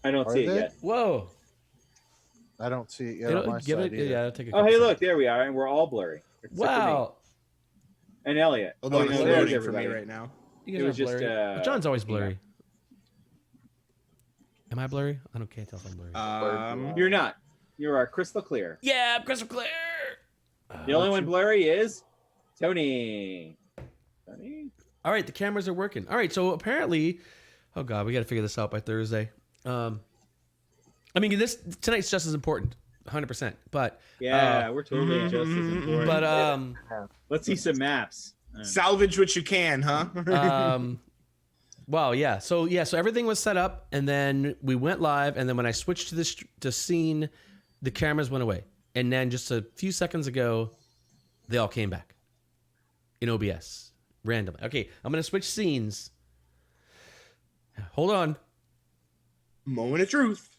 I don't Are see it they? yet. Whoa. I don't see it yet on my Give side it. either. Yeah, it'll take a Oh, couple hey, look, seconds. there we are, and we're all blurry. Except for me. Wow. And Elliott. Hold Oh, on, no, it's there's loading for me everybody. right now. You guys It are was just, blurry. John's always hang on. blurry. Am I blurry? I can't tell if I'm blurry. You're not. You are crystal clear. Yeah, I'm crystal clear. The only one blurry is Tony. Tony? All right, the cameras are working. All right, so apparently, oh god, we got to figure this out by Thursday. I mean, tonight's just as important, 100%. But yeah, we're totally just as important. But let's see some maps. Salvage what you can, huh? Wow, yeah. So everything was set up, and then we went live, and then when I switched to scene, the cameras went away, and then just a few seconds ago, they all came back in OBS randomly. Okay, I'm gonna switch scenes. Hold on. Moment of truth.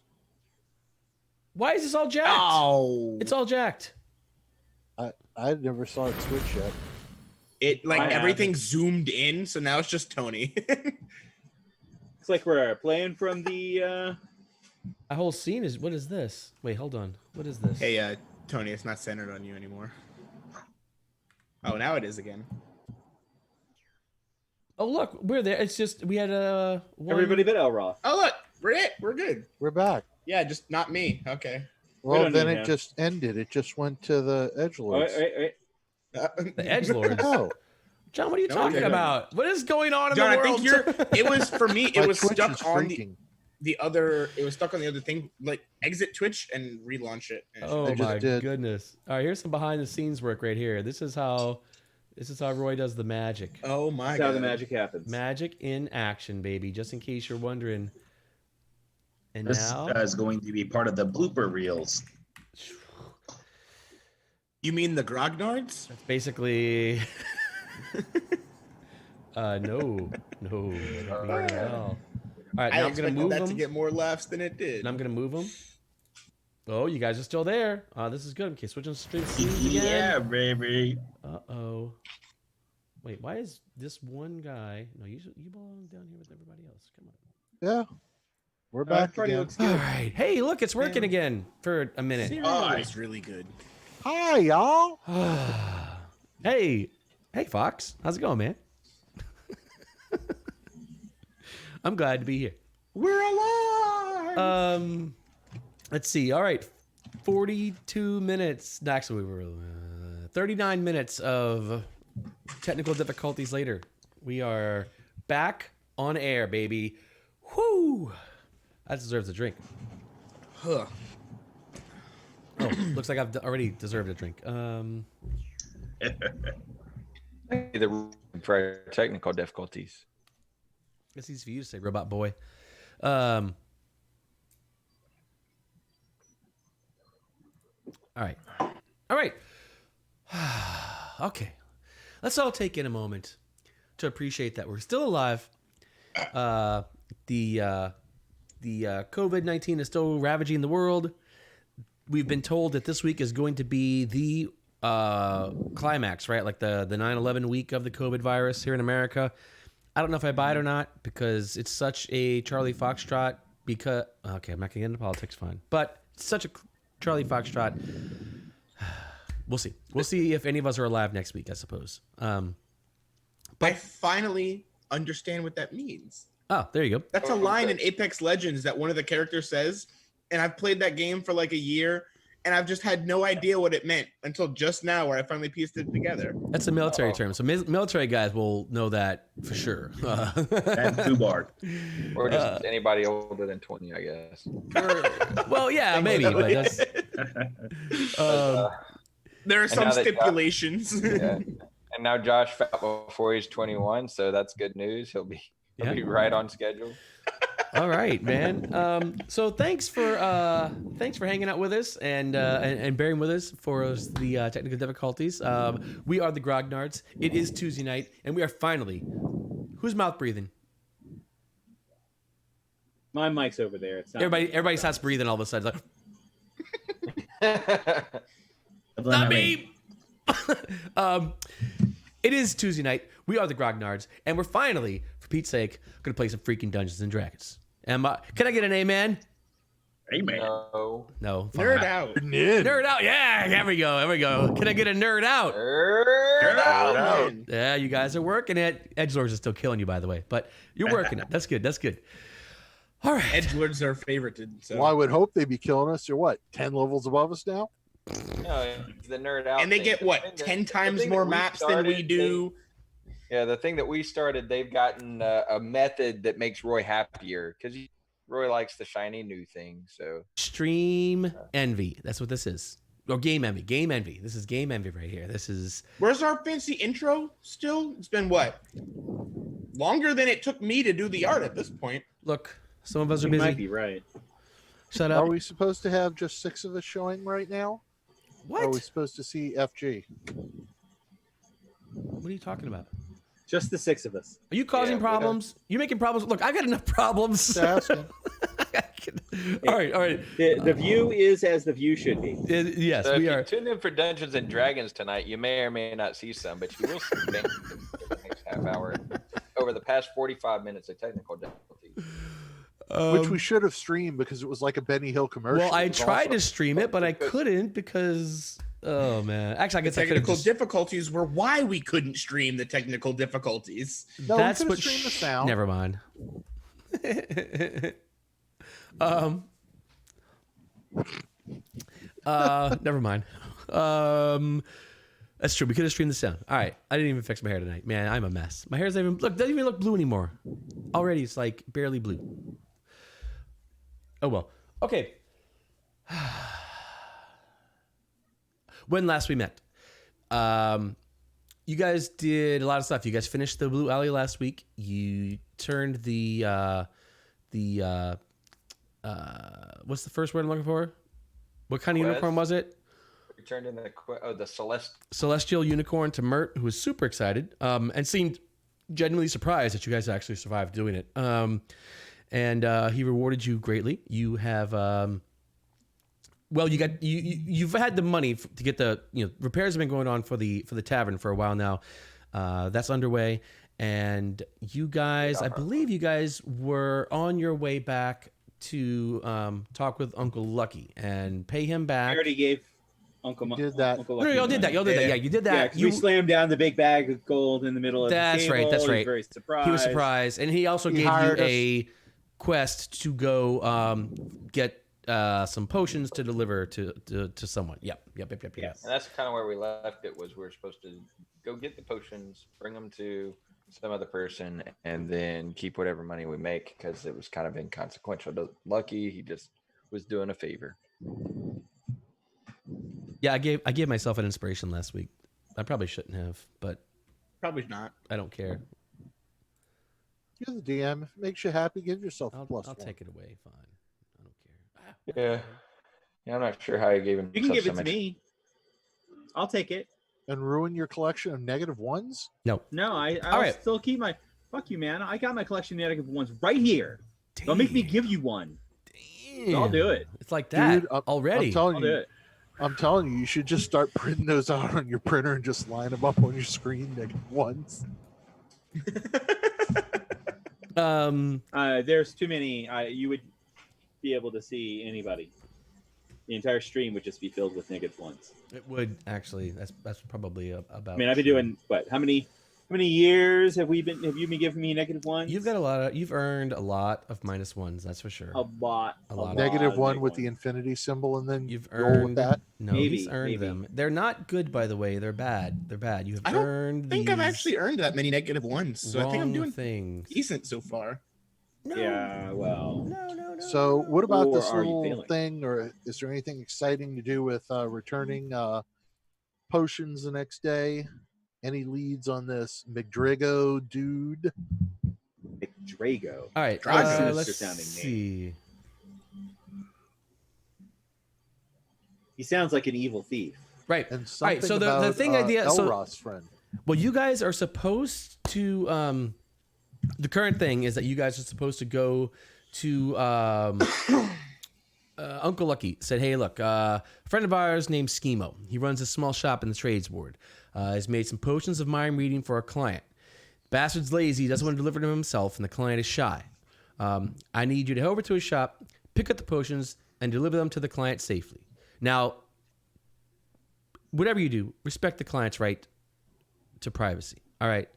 Why is this all jacked? Oh, It's all jacked. I never saw it switch yet. it like I everything zoomed in, so now it's just Tony. It's like we're playing from the. A whole scene is. What is this? Wait, hold on. What is this? Hey, Tony, it's not centered on you anymore. Oh, now it is again. Oh look, we're there. It's just we had a Everybody but Elroth. Oh, look, we're good. We're back. Yeah, just not me. Okay. Well, don't then need it him. just ended. It just went to the edgelords. Wait. the edgelords. Oh, John, what are you No, talking okay. about? What is going on in John, the I world? think it was for me. It my was Twitch stuck is on freaking. the other. It was stuck on the other thing. Like exit Twitch and relaunch it. Oh I just my did. goodness! All right, here's some behind the scenes work right here. This is how Roy does the magic. Oh my That's god. how the magic happens. Magic in action, baby. Just in case you're wondering. And This now, is going to be part of the blooper reels. You mean the Grognards? that's basically. No. Not at all. All right, I now I'm gonna expected move that them. to get more laughs than it did. And I'm gonna move them. Oh, you guys are still there. This is good. Okay, switching straight scenes again. Yeah, baby. Uh-oh. Wait, why is this one guy? No, you belong down here with everybody else. Come on. Yeah, we're back Party again. looks All good. right. Hey, look, it's working again for a minute. Oh, it's really good. Hi, y'all. Hey, Fox. How's it going, man? I'm glad to be here. We're alive. Let's see. All right, 42 minutes. No, actually, we were 39 minutes of technical difficulties later. We are back on air, baby. Whoo! That deserves a drink. Huh. Oh, looks like I've already deserved a drink. The for technical difficulties. It's easy for you to say, Robot Boy. All right. Okay. Let's all take in a moment to appreciate that we're still alive. The COVID-19 is still ravaging the world. We've been told that this week is going to be the climax, right? Like the 9/11 week of the COVID virus here in America. I don't know if I buy it or not because it's such a Charlie Foxtrot. Okay, I'm not gonna get into politics, fine. But it's such a Charlie Foxtrot. We'll see. We'll see if any of us are alive next week, I suppose. I finally understand what that means. Oh, there you go. That's a line in Apex Legends that one of the characters says, and I've played that game for like a year, and I've just had no idea what it meant until just now where I finally pieced it together. That's a military term. So military guys will know that for sure. And Fubar. Or just anybody older than 20, I guess. Well, yeah, maybe. But that's, There are And some now that- stipulations. Yeah. And now Josh found before he's 21, so that's good news. He'll be right on schedule. all right, man. So thanks for hanging out with us and bearing with us for the technical difficulties. We are the Grognards. It is Tuesday night, and we are finally. Who's mouth breathing? My mic's over there. It's not Everybody starts breathing all of a sudden. Like, not me. It is Tuesday night. We are the Grognards, and we're finally, for Pete's sake, going to play some freaking Dungeons and Dragons. Can I get an amen? Hey, man. No. fine. Nerd out. Nerd out. Yeah, there we go. Can I get a nerd out? Nerd out. Man. Yeah, you guys are working it. Edgelords is still killing you, by the way, but you're working it. That's good. All right. Edgelords are favorited. So. Well, I would hope they'd be killing us. They're what, 10 levels above us now? No, it's the nerd out. And they thing. get The what, thing that- 10 the times thing more that we maps than we started, do? Yeah, the thing that we started, they've gotten a method that makes Roy happier because Roy likes the shiny new thing. So Stream envy. That's what this is. Or game envy. Game envy. This is game envy right here. This is. Where's our fancy intro still? It's been what? Longer than it took me to do the art at this point. Look, some of us are You busy. might be right. Shut Are up. we supposed to have just 6 of us showing right now? Or are we What? supposed to see FG? What are you talking about? Just the 6 of us. Are you causing Yeah, problems? You're making problems. Look, I got enough problems. Just asking. All right. The view is as the view should be. Yes, if we you are. tune in for Dungeons and Dragons tonight, you may or may not see some, but you will see things in the next half hour. Over the past 45 minutes of technical difficulty. Which we should have streamed because it was like a Benny Hill commercial. Well, I It was tried awesome. to stream it, but I couldn't because. Oh man! Actually, I guess I could have Technical just. difficulties were why we couldn't stream the technical difficulties. No, we That's could've what. streamed the sound. Never mind. Never mind. That's true. We could have streamed the sound. All right. I didn't even fix my hair tonight. Man, I'm a mess. My hair's doesn't even look blue anymore. Already, it's like barely blue. Oh well. Okay. When last we met, you guys did a lot of stuff. You guys finished the Blue Alley last week. You turned the what's the first word I'm looking for? What kind of Quest. unicorn was it? We turned in the Celestial unicorn to Mert, who was super excited and seemed genuinely surprised that you guys actually survived doing it. And he rewarded you greatly. You have well, you've had the money to get the repairs have been going on for the tavern for a while now. That's underway, and you guys, I believe you guys were on your way back to talk with Uncle Lucky and pay him I back. already gave Uncle Did that. Uncle No, Lucky y'all did that. Y'all did that. Yeah, you did Yeah, that. 'cause we slammed down the big bag of gold in the middle of That's the right, table. that's He was right. very surprised. He was surprised, and he also He gave you hired us. a quest to go get some potions to deliver to someone. Yep. Yes. And that's kind of where we left it. Was we were supposed to go get the potions, bring them to some other person, and then keep whatever money we make because it was kind of inconsequential. To Lucky, he just was doing a favor. Yeah, I gave myself an inspiration last week. I probably shouldn't have, but Probably not. I don't care. You're the DM. If it makes you happy, give yourself a I'll plus one. take it away. Fine. I don't care. Yeah, I'm not sure how he gave him. You can give so it to much. me. I'll take it. And ruin your collection of negative ones? No. No, I'll All right. still keep my. Fuck you, man. I got my collection of negative ones right here. Don't make me give you one. I'll do it. It's like that Dude, already. I'm telling I'll do you, it. I'm telling you, you should just start printing those out on your printer and just line them up on your screen, negative ones. There's too many. You would be able to see anybody. The entire stream would just be filled with negative ones. It would actually. That's probably about. I mean, I've been doing what? How many years have you been giving me negative ones? You've got a lot of. You've earned a lot of minus ones. That's for sure. a lot. A lot. Negative of one with the negative infinity symbol, and then You've roll with earned that. No, Maybe, he's earned maybe. them. They're not good, by the way. They're bad. They're bad. You have I don't earned. I think I've these actually earned that many negative ones, so I think I'm wrong doing things. decent so far. No. Yeah, well. No. So, what about Or this are you little failing? thing, or is there anything exciting to do with returning potions the next day? Any leads on this McDrago dude? Drago. All right. Dragon. Let's Sinister sounding see. He Sounds like an evil thief. Right. And All something right. So the about, thing idea. So Elroth's friend. well, you guys are supposed to. The current thing is that you guys are supposed to go to Uncle Lucky. Said, hey, look, a friend of ours named Schemo. He runs a small shop in the trades ward. Has made some potions of mind reading for a client. Bastard's lazy, doesn't want to deliver them himself, and the client is shy. I need you to head over to his shop, pick up the potions, and deliver them to the client safely. Now, whatever you do, respect the client's right to privacy. All right.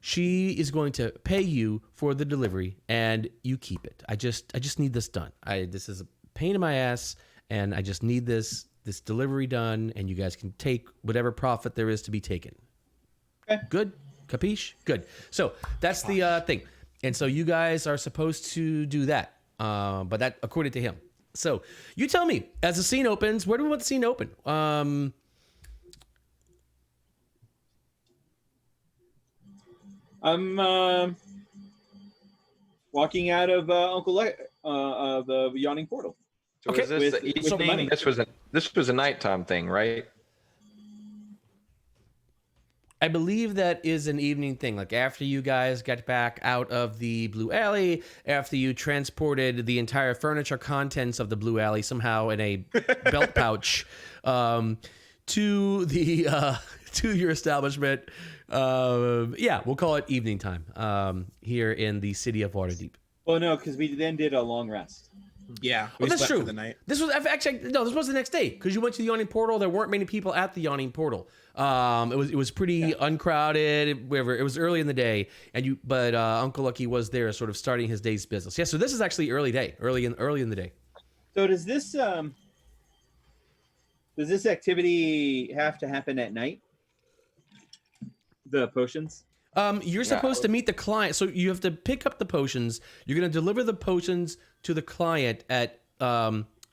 She is going to pay you for the delivery, and you keep it. I just need this done. This is a pain in my ass, and I just need this delivery done, and you guys can take whatever profit there is to be taken. Okay. Good? Capiche? Good. So that's the thing. And so you guys are supposed to do that, but that according to him. So you tell me, as the scene opens, where do we want the scene to open? I'm walking out of the yawning portal. So Okay. is this the With the money. evening? This was a nighttime thing, right? I believe that is an evening thing. Like after you guys got back out of the Blue Alley, after you transported the entire furniture contents of the Blue Alley somehow in a belt pouch to the to your establishment. Yeah, we'll call it evening time here in the city of Waterdeep. Well, no, because we then did a long rest. Yeah, Well, that's slept true. for the night. This was actually no. This was the next day because you went to the yawning portal. There weren't many people at the yawning portal. It was pretty uncrowded. Whatever. It was early in the day, but Uncle Lucky was there, sort of starting his day's business. Yeah. So this is actually early in the day. So does this activity have to happen at night? The potions? You're supposed to meet the client, so you have to pick up the potions. You're going to deliver the potions to the client at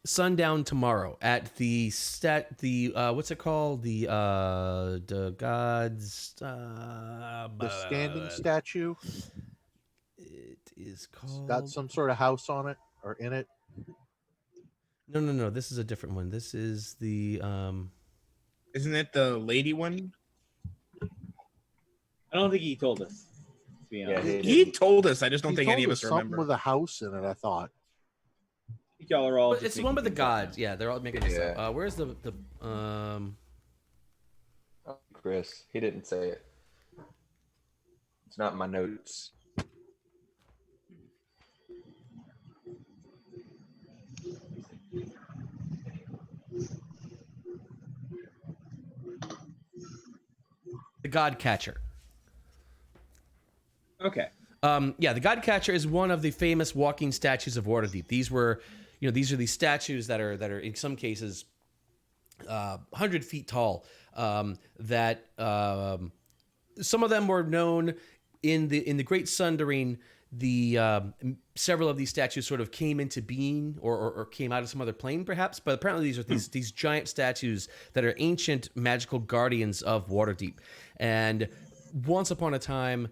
sundown tomorrow at the what's it called? The gods. The standing statue. It is called. Got some sort of house on it or in it. No. This is a different one. This is the. Isn't it the lady one? I don't think he told us. To be honest. Yeah, He told us. I just don't He think any told of us us something remember. with a house in it. I thought. I think y'all are all. But it's the one with the gods. Yeah, they're all making this Yeah. up. Where's the Oh, Chris, he didn't say it. It's not in my notes. god catcher? Okay. Yeah, the God Catcher is one of the famous walking statues of Waterdeep. These are these statues that are in some cases 100 feet tall. That some of them were known in the Great Sundering. Several of these statues sort of came into being or came out of some other plane, perhaps. But apparently, these are these giant statues that are ancient magical guardians of Waterdeep. And once upon a time,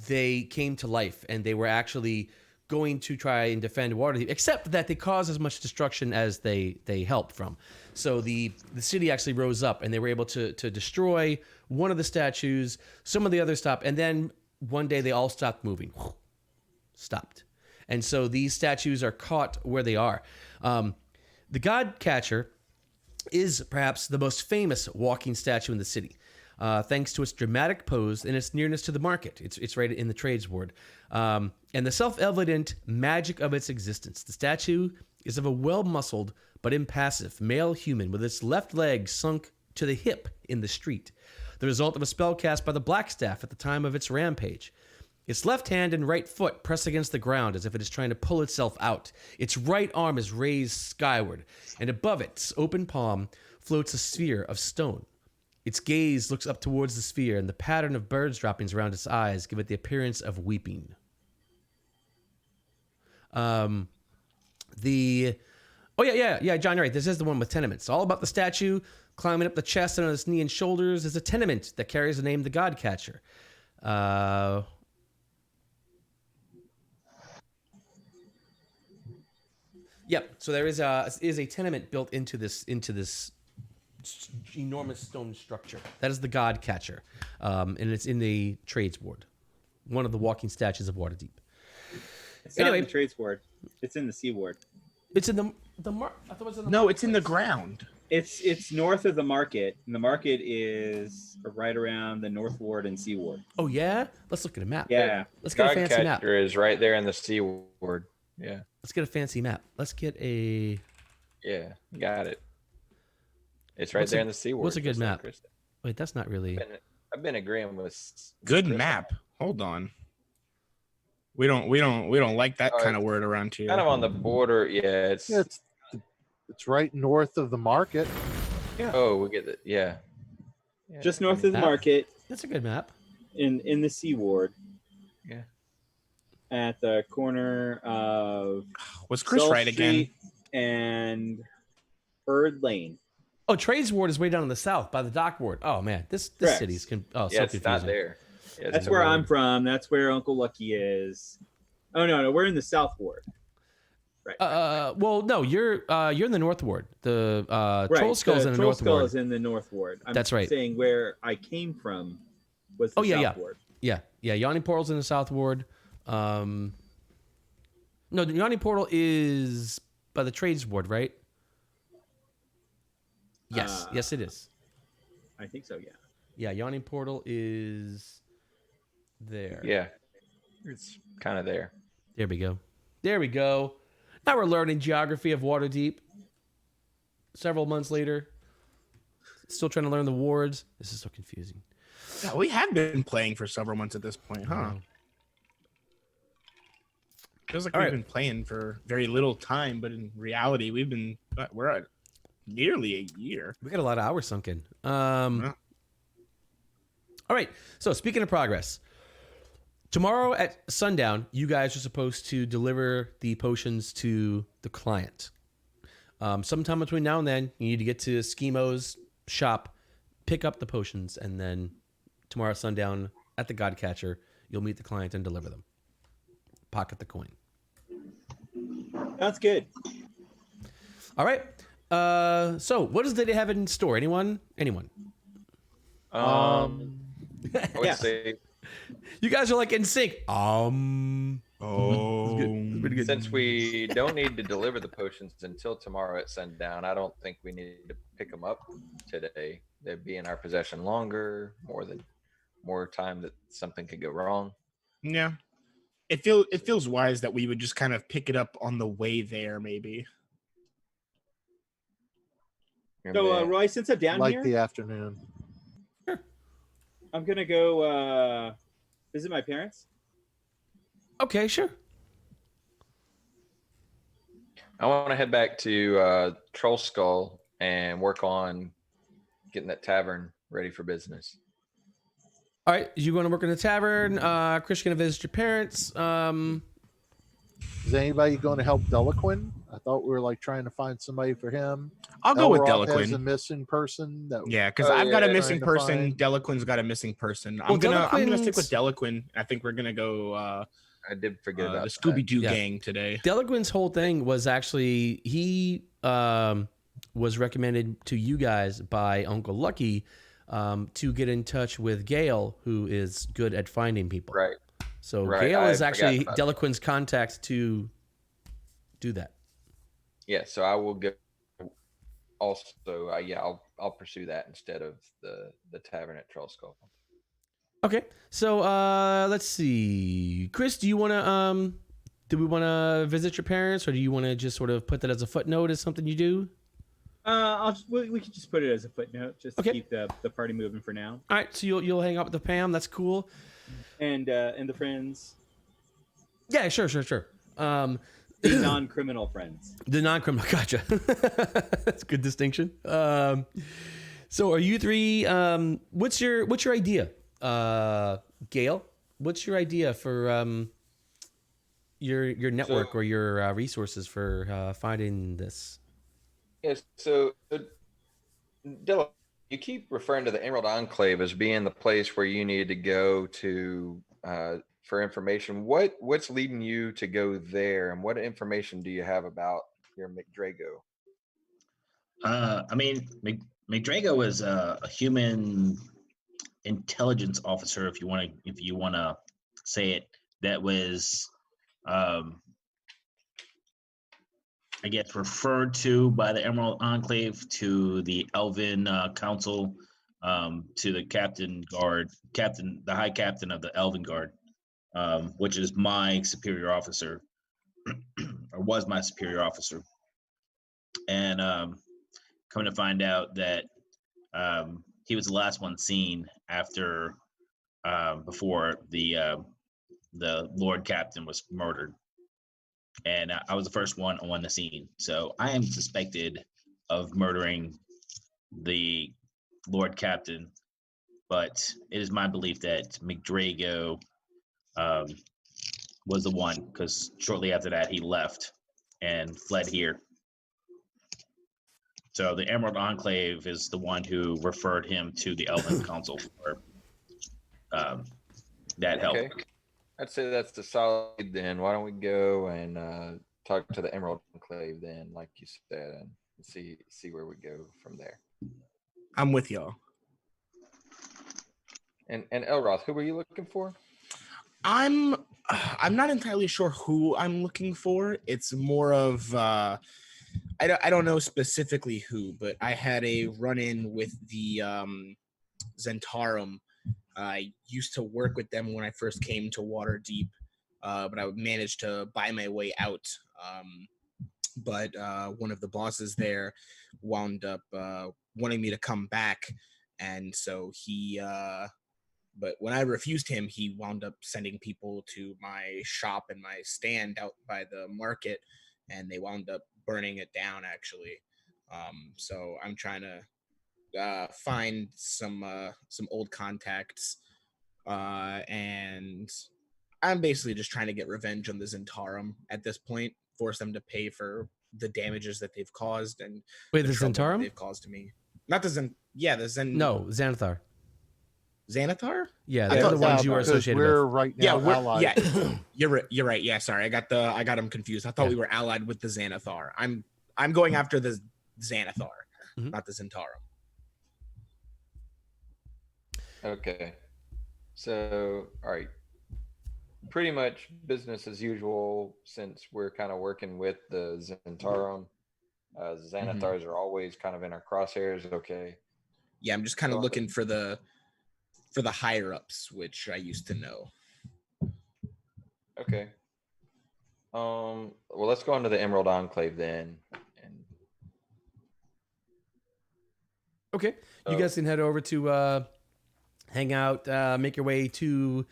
they came to life, and they were actually going to try and defend Waterdeep, except that they caused as much destruction as they helped from. So the city actually rose up, and they were able to destroy one of the statues. Some of the others stopped, and then one day they all stopped moving. Stopped. And so these statues are caught where they are. The God Catcher is perhaps the most famous walking statue in the city. Thanks to its dramatic pose and its nearness to the market. It's right in the trades ward. And the self-evident magic of its existence. The statue is of a well-muscled but impassive male human with its left leg sunk to the hip in the street, the result of a spell cast by the Blackstaff at the time of its rampage. Its left hand and right foot press against the ground as if it is trying to pull itself out. Its right arm is raised skyward, and above its open palm floats a sphere of stone. Its gaze looks up towards the sphere, and the pattern of birds' droppings around its eyes give it the appearance of weeping. Oh, yeah, John, you're right. This is the one with tenements. All about the statue, climbing up the chest and on its knee and shoulders is a tenement that carries the name the God Catcher. Yep. So there is a tenement built into this enormous stone structure. That is the God Catcher, and it's in the trades ward, one of the walking statues of Waterdeep. It's not in the trades ward. It's in the sea ward. It's in the I thought it was in the No, it's in the marketplace. ground. It's north of the market, and the market is right around the north ward and sea ward. Oh yeah, let's look at a map. Yeah. Let's get a God fancy map. Catcher is right there in the sea ward. Yeah. Let's get a fancy map. Let's get a. Yeah. Got it. It's right What's there a- in the Seaward. what's a good just like map? Chris said. Wait, that's not really. I've been agreeing with Good Chris on map. that. Hold on. We don't like that Oh, kind of it's word around here. Kind of on the border. Yeah. It's. Yeah, it's right north of the market. Oh, we get it. Yeah. Yeah, Just I north mean, of the market That's a good map. in the Sea Ward. Yeah. At the corner of Was Chris South right again? Street and Bird Lane. Oh, Trades Ward is way down in the south by the Dock Ward. Oh man, this Correct. city's so Yeah, it's confusing. not there. Yeah, it's That's where totally- I'm from. That's where Uncle Lucky is. Oh no, we're in the South Ward. Right. Well, no, you're in the North Ward. The right. Troll Skull's in the Troll North Skull Ward. is in the North Ward. I'm That's right. saying where I came from was the Oh, yeah, South yeah. Ward. Yeah. Yawning Portal's in the South Ward. No, the Yawning Portal is by the Trades Ward, right? Yes, yes, it is. I think so. Yeah. Yeah, Yawning Portal is there. Yeah. It's kind of there. There we go. There we go. Now we're learning geography of Waterdeep. Several months later, still trying to learn the wards. This is so confusing. Yeah, we have been playing for several months at this point, huh? Feels like All we've right. been playing for very little time, but in reality, we're at nearly a year. We got a lot of hours sunk in. Yeah. All right. So speaking of progress, tomorrow at sundown, you guys are supposed to deliver the potions to the client. Sometime between now and then, you need to get to Schimo's shop, pick up the potions, and then tomorrow sundown at the Godcatcher, you'll meet the client and deliver them. Pocket the coin. That's good. All right. So what does they have in store? Anyone? I would Yeah. say You guys are like in sync. Oh, Pretty good. since we don't need to deliver the potions until tomorrow at sundown, I don't think we need to pick them up today. They'd be in our possession longer, more time that something could go wrong. yeah. It feels wise that we would just kind of pick it up on the way there, maybe. And So, then- Roy, since I'm down like here, the afternoon. I'm gonna go visit my parents. Okay, sure. I want to head back to Troll Skull and work on getting that tavern ready for business. All right, you going to work in the tavern? Chris, going to visit your parents. Is anybody going to help Delaquin? I thought we were like trying to find somebody for him. I'll go with Elroth has a Delaquin. missing person. That Yeah, because Oh, I've got a yeah. missing Trying to person. find- Delaquin's got a missing person. Well, I'm gonna stick with Delaquin's- Delaquin. I think we're gonna go I did forget the about Scooby Doo Yeah. gang today. Delaquin's whole thing was actually he was recommended to you guys by Uncle Lucky to get in touch with Gale, who is good at finding people. that. Right. So Right, Gale I is forgot actually about Delaquin's contact to do that. Yeah. So I will go. Also, I'll pursue that instead of the tavern at Troll Skull. Okay, so let's see, Chris, do we want to visit your parents, or do you want to just sort of put that as a footnote as something you do? We could just put it as a footnote, just Okay. to keep the party moving for now, All right, so you'll hang out with the Pam. That's cool. and the friends, Yeah, sure. the non-criminal friends. The non-criminal, gotcha. That's a good distinction. So are you three? What's your idea, Gale? What's your idea for your network or your resources for finding this? Yes. So, Dylan, you keep referring to the Emerald Enclave as being the place where you need to go to for information. What's leading you to go there, and what information do you have about your McDrago? I mean, McDrago is a human intelligence officer, if you want to say it. That was, I guess, referred to by the Emerald Enclave to the Elven Council, to the the High Captain of the Elven Guard, which is my superior officer. or was my superior officer. And coming to find out that he was the last one seen after before the Lord Captain was murdered, and I was the first one on the scene. So I am suspected of murdering the Lord Captain, but it is my belief that McDrago was the one, because shortly after that he left and fled here. So the Emerald Enclave is the one who referred him to the Elven Council for that help. Okay. I'd say that's the solid then. Why don't we go and talk to the Emerald Enclave then, like you said, and see where we go from there. I'm with y'all. And Elroth, who were you looking for? I'm not entirely sure who I'm looking for. It's more of I don't know specifically who, but I had a run-in with the Zentarum. I used to work with them when I first came to Waterdeep, but I managed to buy my way out. But one of the bosses there wound up wanting me to come back, and so he but when I refused him, he wound up sending people to my shop and my stand out by the market, and they wound up burning it down, actually. So I'm trying to find some old contacts, and I'm basically just trying to get revenge on the Zentarum at this point, force them to pay for the damages that they've caused and Wait, the trouble that Zentarum? they've caused to me. Not the No, Xanathar. Xanathar? Yeah, I they're thought the ones Yeah, you are because associated we're with. right Yeah, now allied. yeah. You're right. Yeah, sorry. I got them confused. I thought Yeah. we were allied with the Xanathar. I'm going after the Xanathar, Mhm. not the Zentarum. Okay. So, all right. Pretty much business as usual since we're kind of working with the Zentarum. Xanathars are always kind of in our crosshairs. Okay. Yeah, I'm just kind of looking for the higher ups, which I used to know. Okay. Well, let's go into the Emerald Enclave then. And Okay, you so- guys can head over to hang out, make your way to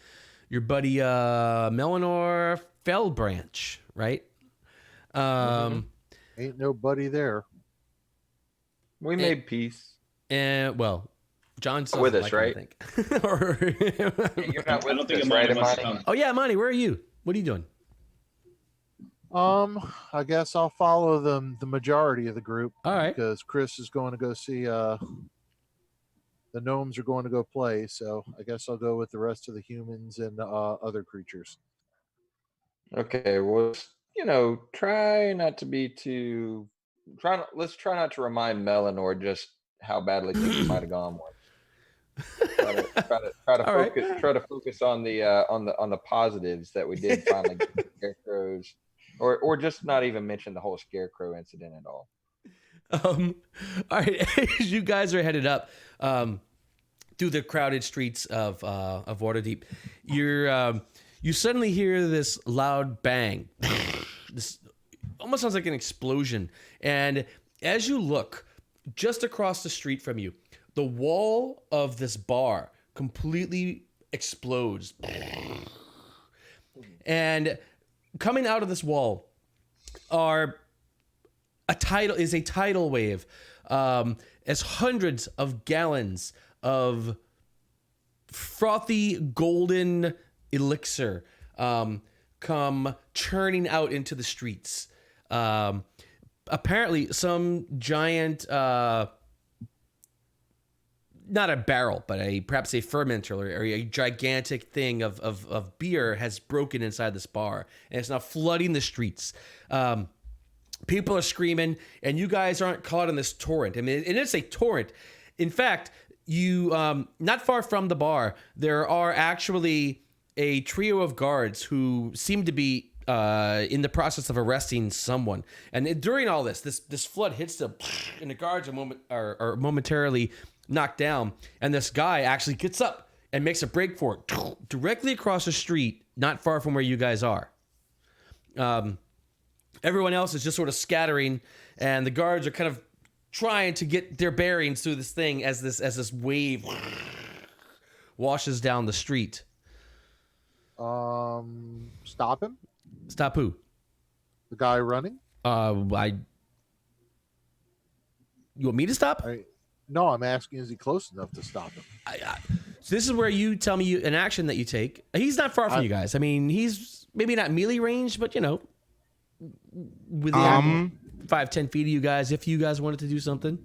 your buddy Melanor Fellbranch, right? Ain't nobody there. we made peace. And well, John still With doesn't us, like him, I think. Or- You're not I don't with think us, Imani right, wants to Imani? come. oh yeah, Imani, where are you? What are you doing? I guess I'll follow the majority of the group All right. because Chris is going to go see the gnomes are going to go play, so I guess I'll go with the rest of the humans and other creatures. Okay, well, try not to be too. Let's try not to remind Melanor just how badly things might have gone once. Try to All right. focus on the positives that we did finally get the scarecrows, or just not even mention the whole scarecrow incident at all. All right, as you guys are headed up through the crowded streets of Waterdeep, you suddenly hear this loud bang. This almost sounds like an explosion, and as you look, just across the street from you, the wall of this bar completely explodes, and coming out of this wall are a tidal wave, as hundreds of gallons of frothy golden elixir come churning out into the streets. Apparently, some giant, not a barrel, but perhaps a fermenter or a gigantic thing of beer has broken inside this bar, and it's now flooding the streets. People are screaming, and you guys aren't caught in this torrent. I mean, and it's a torrent. In fact, you not far from the bar, there are actually a trio of guards who seem to be in the process of arresting someone. And during all this flood hits them, and the guards are momentarily knocked down. And this guy actually gets up and makes a break for it directly across the street, not far from where you guys are. Everyone else is just sort of scattering, and the guards are kind of trying to get their bearings through this thing as this wave washes down the street. Stop him. Stop who? The guy running. You want me to stop? No, I'm asking, is he close enough to stop him? So this is where you tell me an action that you take. He's not far from you guys. I mean, he's maybe not melee range, but within 5-10 feet of you guys. If you guys wanted to do something,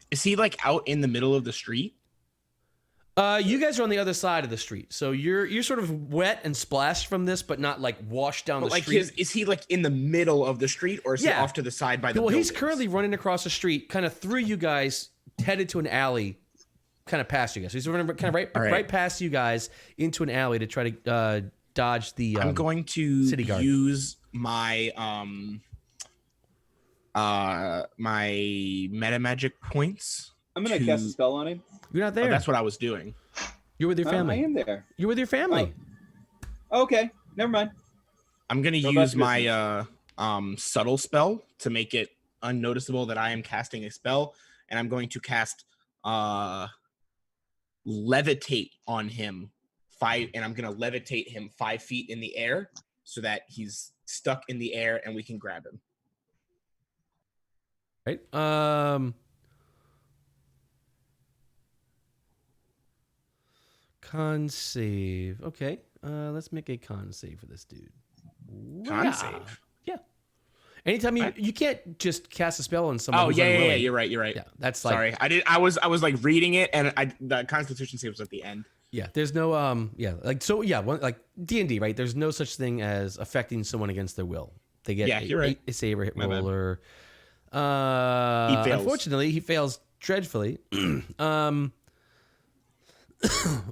Is he like out in the middle of the street? you guys are on the other side of the street, so you're sort of wet and splashed from this, but not like washed down But the like, street. is he like in the middle of the street, or is he Yeah. off to the side by the? Well, he's buildings? currently running across the street, kind of through you guys, headed to an alley, kind of past you guys. So he's running kind of right past you guys into an alley to try to dodge the. I'm going to city guard. use my my meta magic points. I'm gonna cast a spell on him. You're not Oh, there. that's what I was doing. You're with your I family. am there. You're with your family. Okay, never mind. I'm gonna Go about use my subtle spell to make it unnoticeable that I am casting a spell, and I'm going to cast levitate on him and I'm gonna levitate him 5 feet in the air so that he's stuck in the air and we can grab him. Right. Con save. Okay. Let's make a con save for this dude. Con Yeah. save. Yeah. Anytime you can't just cast a spell on someone. Oh who's yeah, unwilling. you're right. Yeah, that's like Sorry, I was like reading it, and the Constitution save was at the end. yeah. There's no like D&D, right? There's no such thing as affecting someone against their will. They get you're right. a save or hit My bad. roll or. fails. Unfortunately, he fails dreadfully.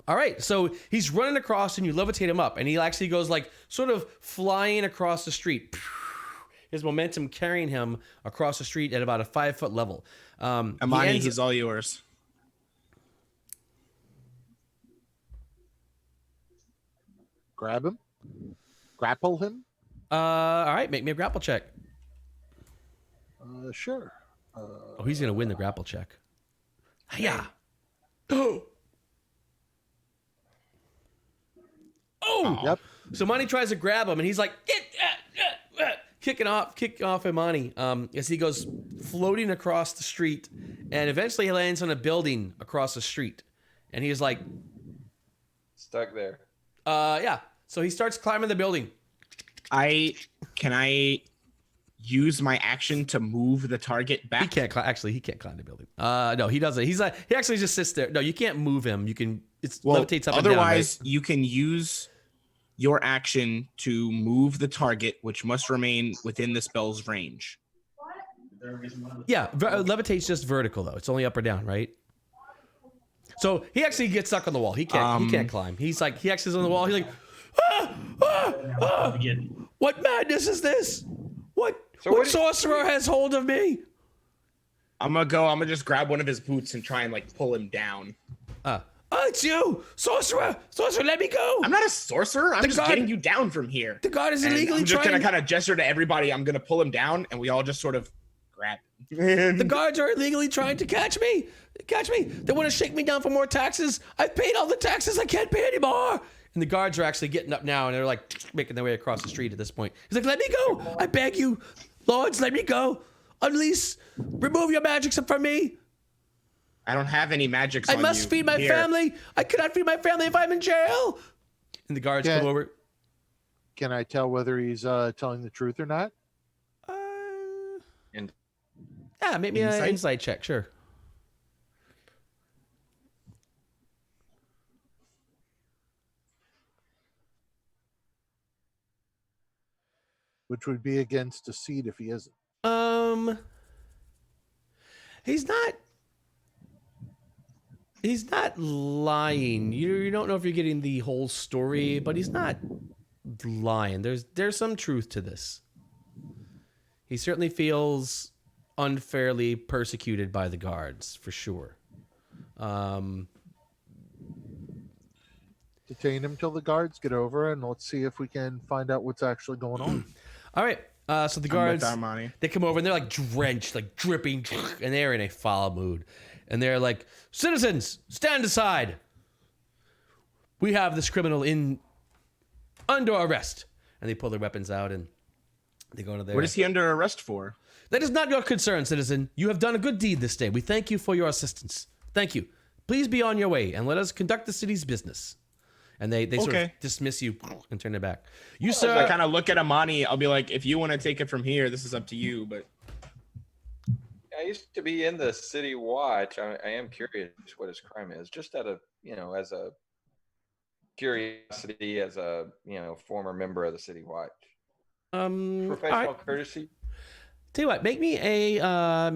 All right, so he's running across and you levitate him up, and he actually goes like sort of flying across the street. His momentum carrying him across the street at about a 5-foot level. Imani, he's all yours. Grab him. Grapple him. All right, make me a grapple check. Sure. Oh, he's gonna win the grapple check. Yeah. Oh. Yep. So Imani tries to grab him, and he's like, kick off Imani as he goes floating across the street, and eventually he lands on a building across the street, and he's like, Stuck there. yeah. So he starts climbing the building. Can I use my action to move the target back? He can't climb the building. No, he doesn't. He actually just sits there. No, you can't move him. You can. Levitates up and down. Otherwise, Right? you can use your action to move the target, which must remain within the spell's range. Yeah, levitate's just vertical though. It's only up or down, right? So he actually gets stuck on the wall. He can't climb. He actually is on the wall. He's like, what madness is this? What sorcerer has hold of me? I'm gonna just grab one of his boots and try and like pull him down. It's you, sorcerer! Sorcerer, let me go! I'm not a sorcerer. I'm just getting you down from here. The guard is And illegally I'm just trying. gonna kind of gesture to everybody. I'm gonna pull him down, and we all just sort of grab him. The guards are illegally trying to catch me. They want to shake me down for more taxes. I've paid all the taxes. I can't pay anymore. And the guards are actually getting up now, and they're like making their way across the street at this point. He's like, let me go. I beg you. Lords, let me go. Unleash. Remove your magics from me. I don't have any magics. I on must you. feed my Here. family. I cannot feed my family if I'm in jail. And the guards come over. Can I tell whether he's telling the truth or not? Yeah, maybe an insight check, sure. Which would be against a seed if he isn't. He's not lying. You don't know if you're getting the whole story, but he's not lying. There's some truth to this. He certainly feels unfairly persecuted by the guards, for sure. Detain him till the guards get over, and let's see if we can find out what's actually going on. All right. So the I'm guards, with Imani. they come over and they're like drenched, like dripping, and they're in a foul mood. And they're like, citizens, stand aside. We have this criminal under arrest. And they pull their weapons out and they go into there. What is he under arrest for? That is not your concern, citizen. You have done a good deed this day. We thank you for your assistance. Thank you. Please be on your way and let us conduct the city's business. And they sort of dismiss you and turn it back. You, sir. I kind of look at Imani. I'll be like, if you want to take it from here, this is up to you. But I used to be in the city watch. I am curious what his crime is, just out of, as a curiosity, as a, former member of the city watch. Professional courtesy. Tell you what, make me a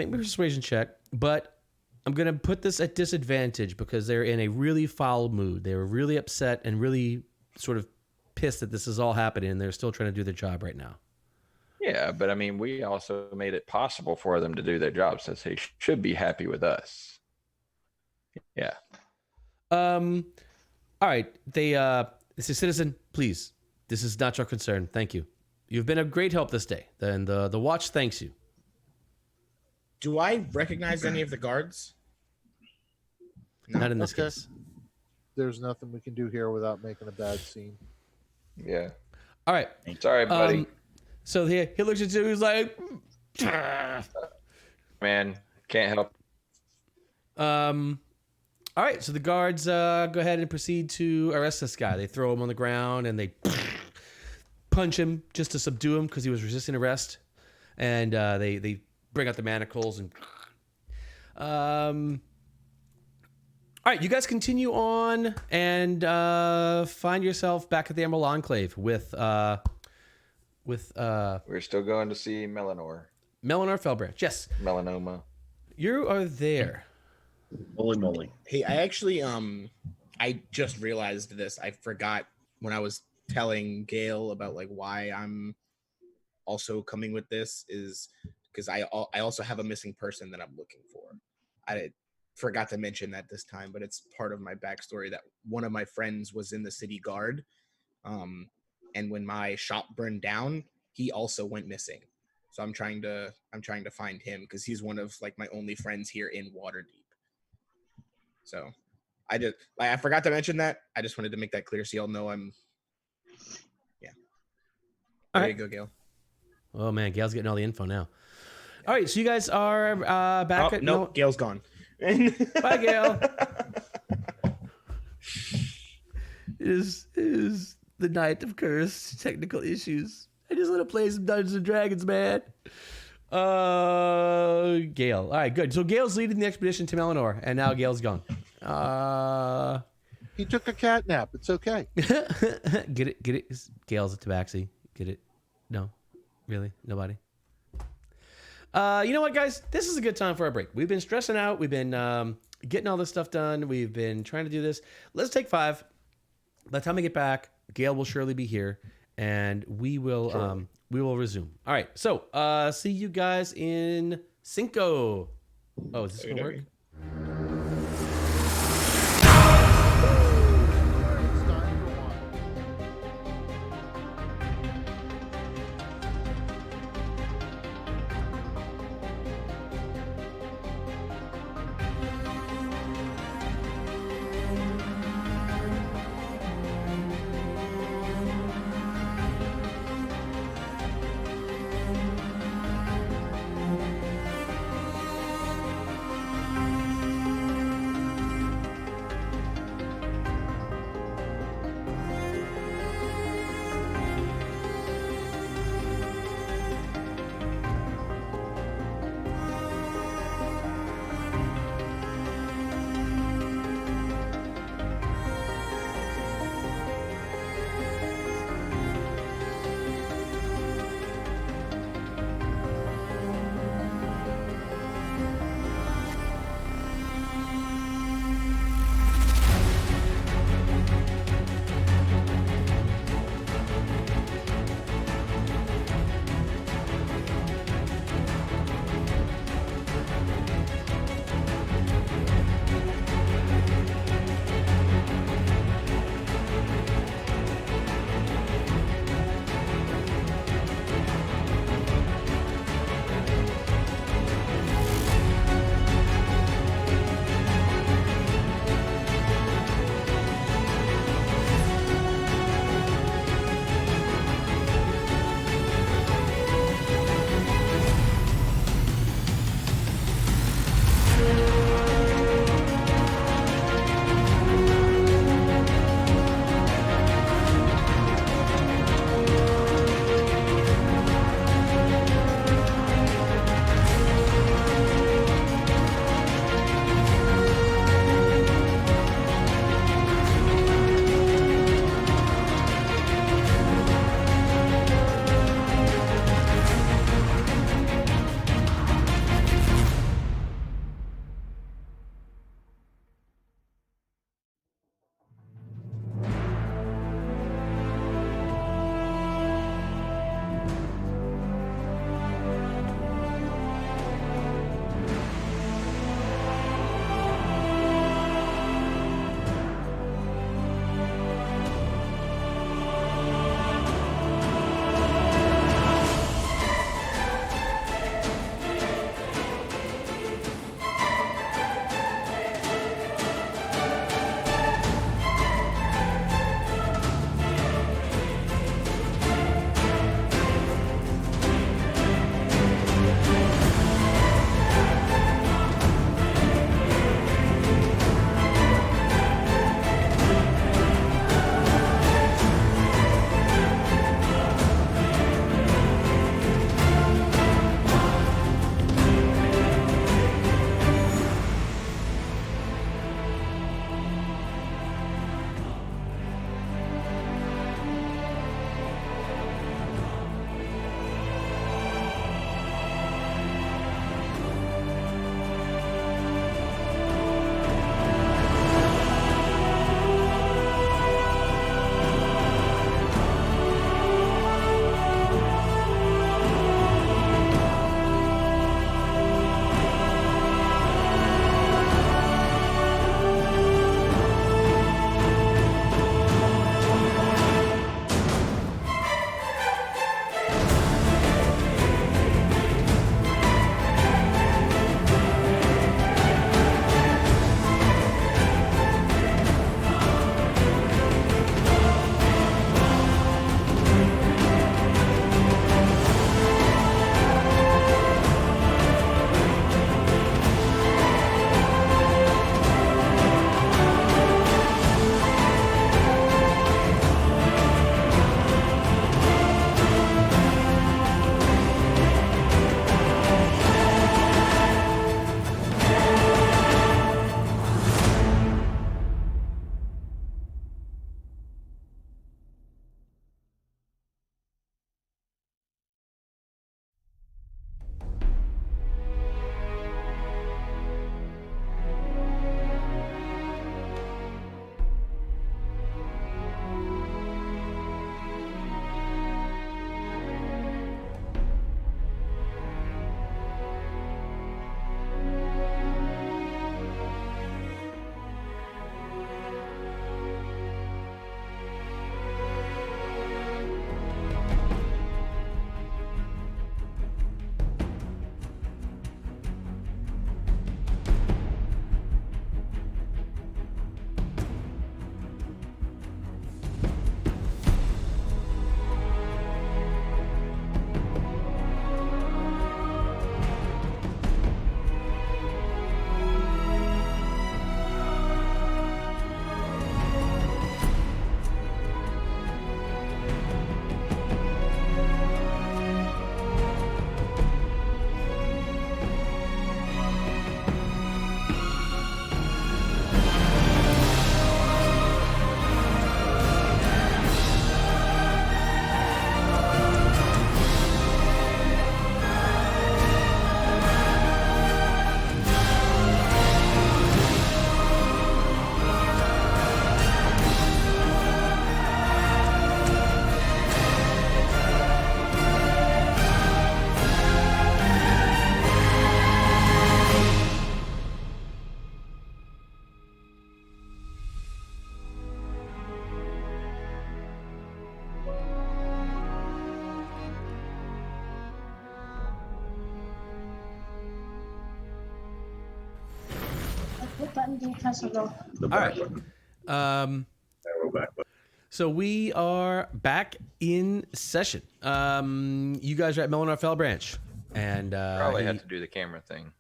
persuasion check, but I'm gonna put this at disadvantage because they're in a really foul mood. They were really upset and really sort of pissed that this is all happening, and they're still trying to do their job right now. Yeah, but I mean, we also made it possible for them to do their job, since they should be happy with us. Yeah. All right. They say, citizen, please, this is not your concern. Thank you. You've been a great help this day. And the watch thanks you. do I recognize any of the guards? No. Not in this case. There's nothing we can do here without making a bad scene. Yeah. All right. Sorry, buddy. So he looks at you. He's like, Man, can't help. All right. So the guards go ahead and proceed to arrest this guy. They throw him on the ground and they punch him just to subdue him because he was resisting arrest. And they bring out the manacles and. All right, you guys continue on and find yourself back at the Emerald Enclave with We're still going to see Melanor. Melanor Fellbranch. Yes, Melanoma. you are there. Holy moly. Hey, I actually I just realized this. I forgot when I was telling Gale about like why I'm also coming with this is because I also have a missing person that I'm looking for. I forgot to mention that this time, but it's part of my backstory that one of my friends was in the city guard, and when my shop burned down, he also went missing. So I'm trying to find him because he's one of like my only friends here in Waterdeep. So I forgot to mention that. I just wanted to make that clear so y'all know I'm. Yeah. All There right. you go, Gale. Oh man, Gail's getting all the info now. All right, so you guys are back at no, Gale's gone. Bye, Gale. It is the night of cursed technical issues. I just want to play some Dungeons and Dragons, man. Gale. All right, good. So Gale's leading the expedition to Melanor, and now Gale's gone. He took a cat nap. It's okay. Get it? Gale's a tabaxi. Get it? No, really, nobody. You know what, guys? This is a good time for a break. We've been stressing out. We've been getting all this stuff done. We've been trying to do this. Let's take 5. By the time we get back, Gale will surely be here, and we will resume. All right. So, see you guys in Cinco. Oh, is this gonna work? It's time for one. button do you press on the? The All back right. button. Um, Arrow back button. so we are back in session. You guys are at Melinar Fell Branch, and Probably have to do the camera thing.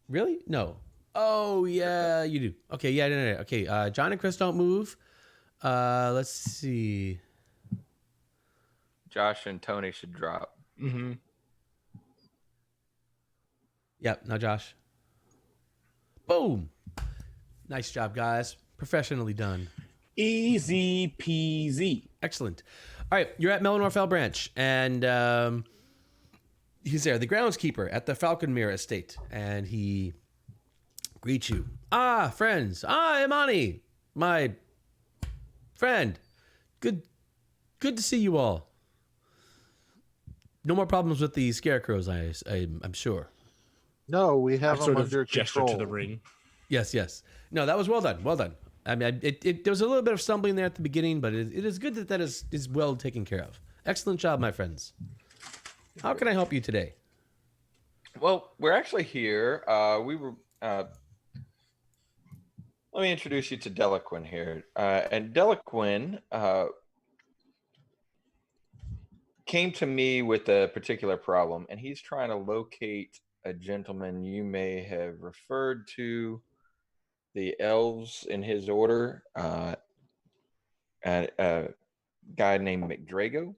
really no. Oh yeah, you do. Okay, yeah, no. Okay, John and Chris don't move. Let's see. Josh and Tony should drop. Mm-hmm. Yep, now Josh. Boom. Nice job, guys. Professionally done. Easy peasy. Excellent. All right, you're at Melinar Fell Branch, and he's there, the groundskeeper at the Falconmere estate, and he greets you. Ah, friends. Ah, Imani, my friend. Good to see you all. No more problems with the scarecrows, I'm sure. No, we I have them sort of under gesture control. to the ring. Yes. No, that was well done. Well done. I mean, there was a little bit of stumbling there at the beginning, but it is good that is well taken care of. Excellent job, my friends. How can I help you today? Well, we're actually here. We were. Let me introduce you to Delaquin here. And Delaquin came to me with a particular problem, and he's trying to locate a gentleman you may have referred to, the elves in his order, and a guy named McDrago.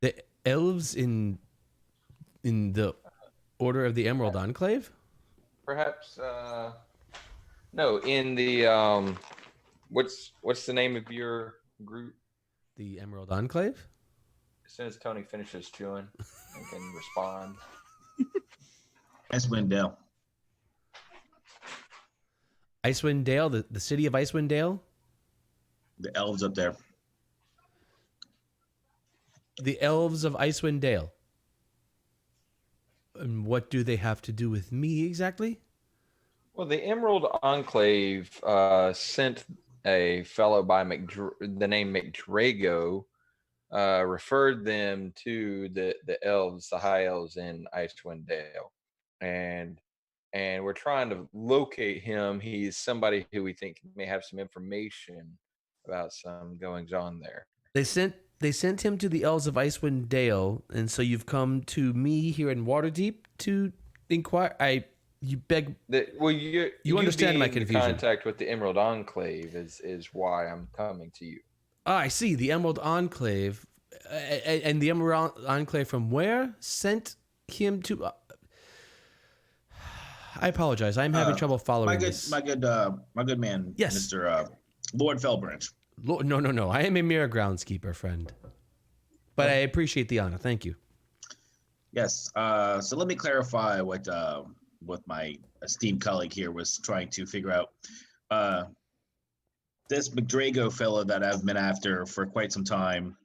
The elves in the Order of the Emerald Enclave? Perhaps no, in the what's the name of your group? The Emerald Enclave? As soon as Tony finishes chewing and can respond. Icewind Dale. Icewind Dale, the city of Icewind Dale? The elves up there. The elves of Icewind Dale. And what do they have to do with me exactly? Well, the Emerald Enclave sent a fellow by the name McDrago, referred them to the elves, the high elves in Icewind Dale, and we're trying to locate him. He's somebody who we think may have some information about some goings on there. They sent him to the elves of Icewind Dale, and so you've come to me here in Waterdeep to inquire. You understand my being in confusion. contact with the Emerald Enclave is why I'm coming to you. Ah, I see. The Emerald Enclave, and the Emerald Enclave from where sent him to? I apologize. I'm having trouble following this. My good man, Yes. Mr. Lord Fellbranch. No. I am a mere groundskeeper, friend. But I appreciate the honor. Thank you. Yes. So let me clarify what my esteemed colleague here was trying to figure out. This McDrago fellow that I've been after for quite some time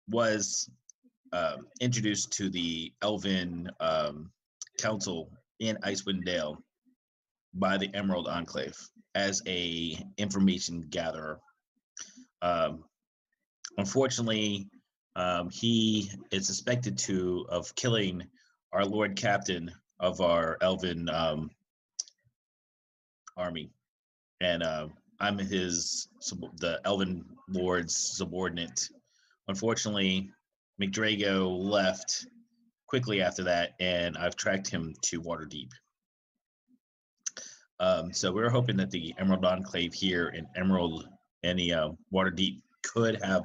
was introduced to the Elven Council in Icewind Dale by the Emerald Enclave as a information gatherer. Unfortunately, he is suspected of killing our Lord Captain of our Elven army, and I'm the Elven Lord's subordinate. Unfortunately, McDrago left quickly after that, and I've tracked him to Waterdeep. So we're hoping that the Emerald Enclave here in Waterdeep could have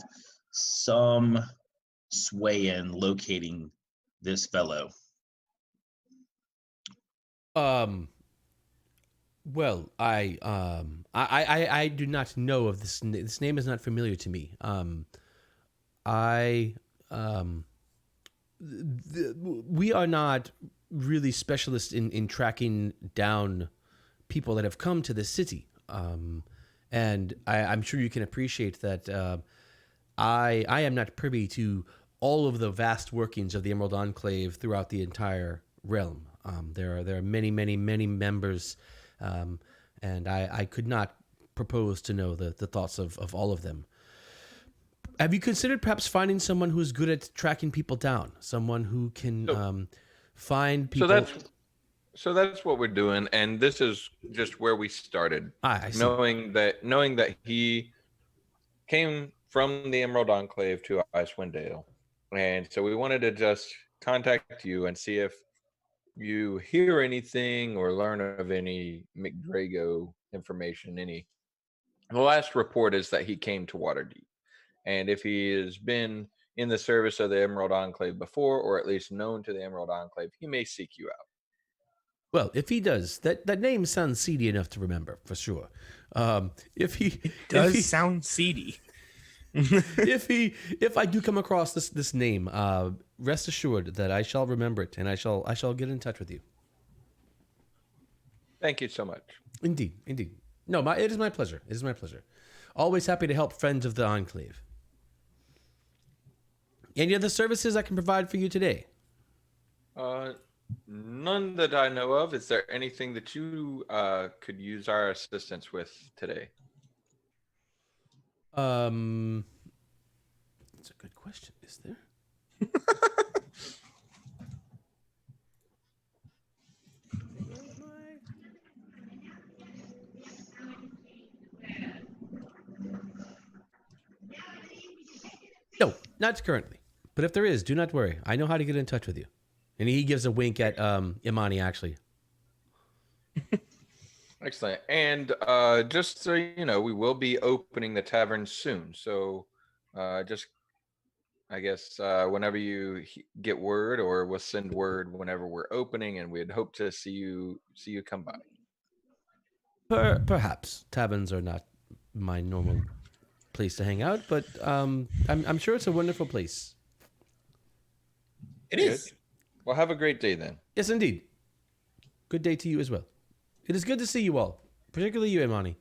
some sway in locating this fellow. Well, I do not know of this. This name is not familiar to me. We are not really specialists in tracking down people that have come to the city. And I'm sure you can appreciate that I am not privy to all of the vast workings of the Emerald Enclave throughout the entire realm. There are many members, and I could not propose to know the thoughts of all of them. Have you considered perhaps finding someone who's good at tracking people down? Someone who can find people. So that's what we're doing, and this is just where we started. I see. Knowing that he came from the Emerald Enclave to Icewind Dale, and so we wanted to just contact you and see if you hear anything or learn of any McDrago information. The last report is that he came to Waterdeep, and if he has been in the service of the Emerald Enclave before, or at least known to the Emerald Enclave, he may seek you out. Well, if he does, that name sounds seedy enough to remember for sure. Does sound seedy. If I do come across this name, rest assured that I shall remember it, and I shall get in touch with you. Thank you so much. Indeed. No, it is my pleasure. Always happy to help friends of the Enclave. Any other services I can provide for you today? None that I know of. Is there anything that you could use our assistance with today? That's a good question. Is there? No, not currently. But if there is, do not worry. I know how to get in touch with you. And he gives a wink at Imani, actually. Excellent. And just so you know, we will be opening the tavern soon. So just, I guess, whenever you get word, or we'll send word whenever we're opening, and we'd hope to see you come by. Perhaps. Taverns are not my normal place to hang out, but I'm sure it's a wonderful place. It is. Well, have a great day then. Yes, indeed. Good day to you as well. It is good to see you all, particularly you, Imani.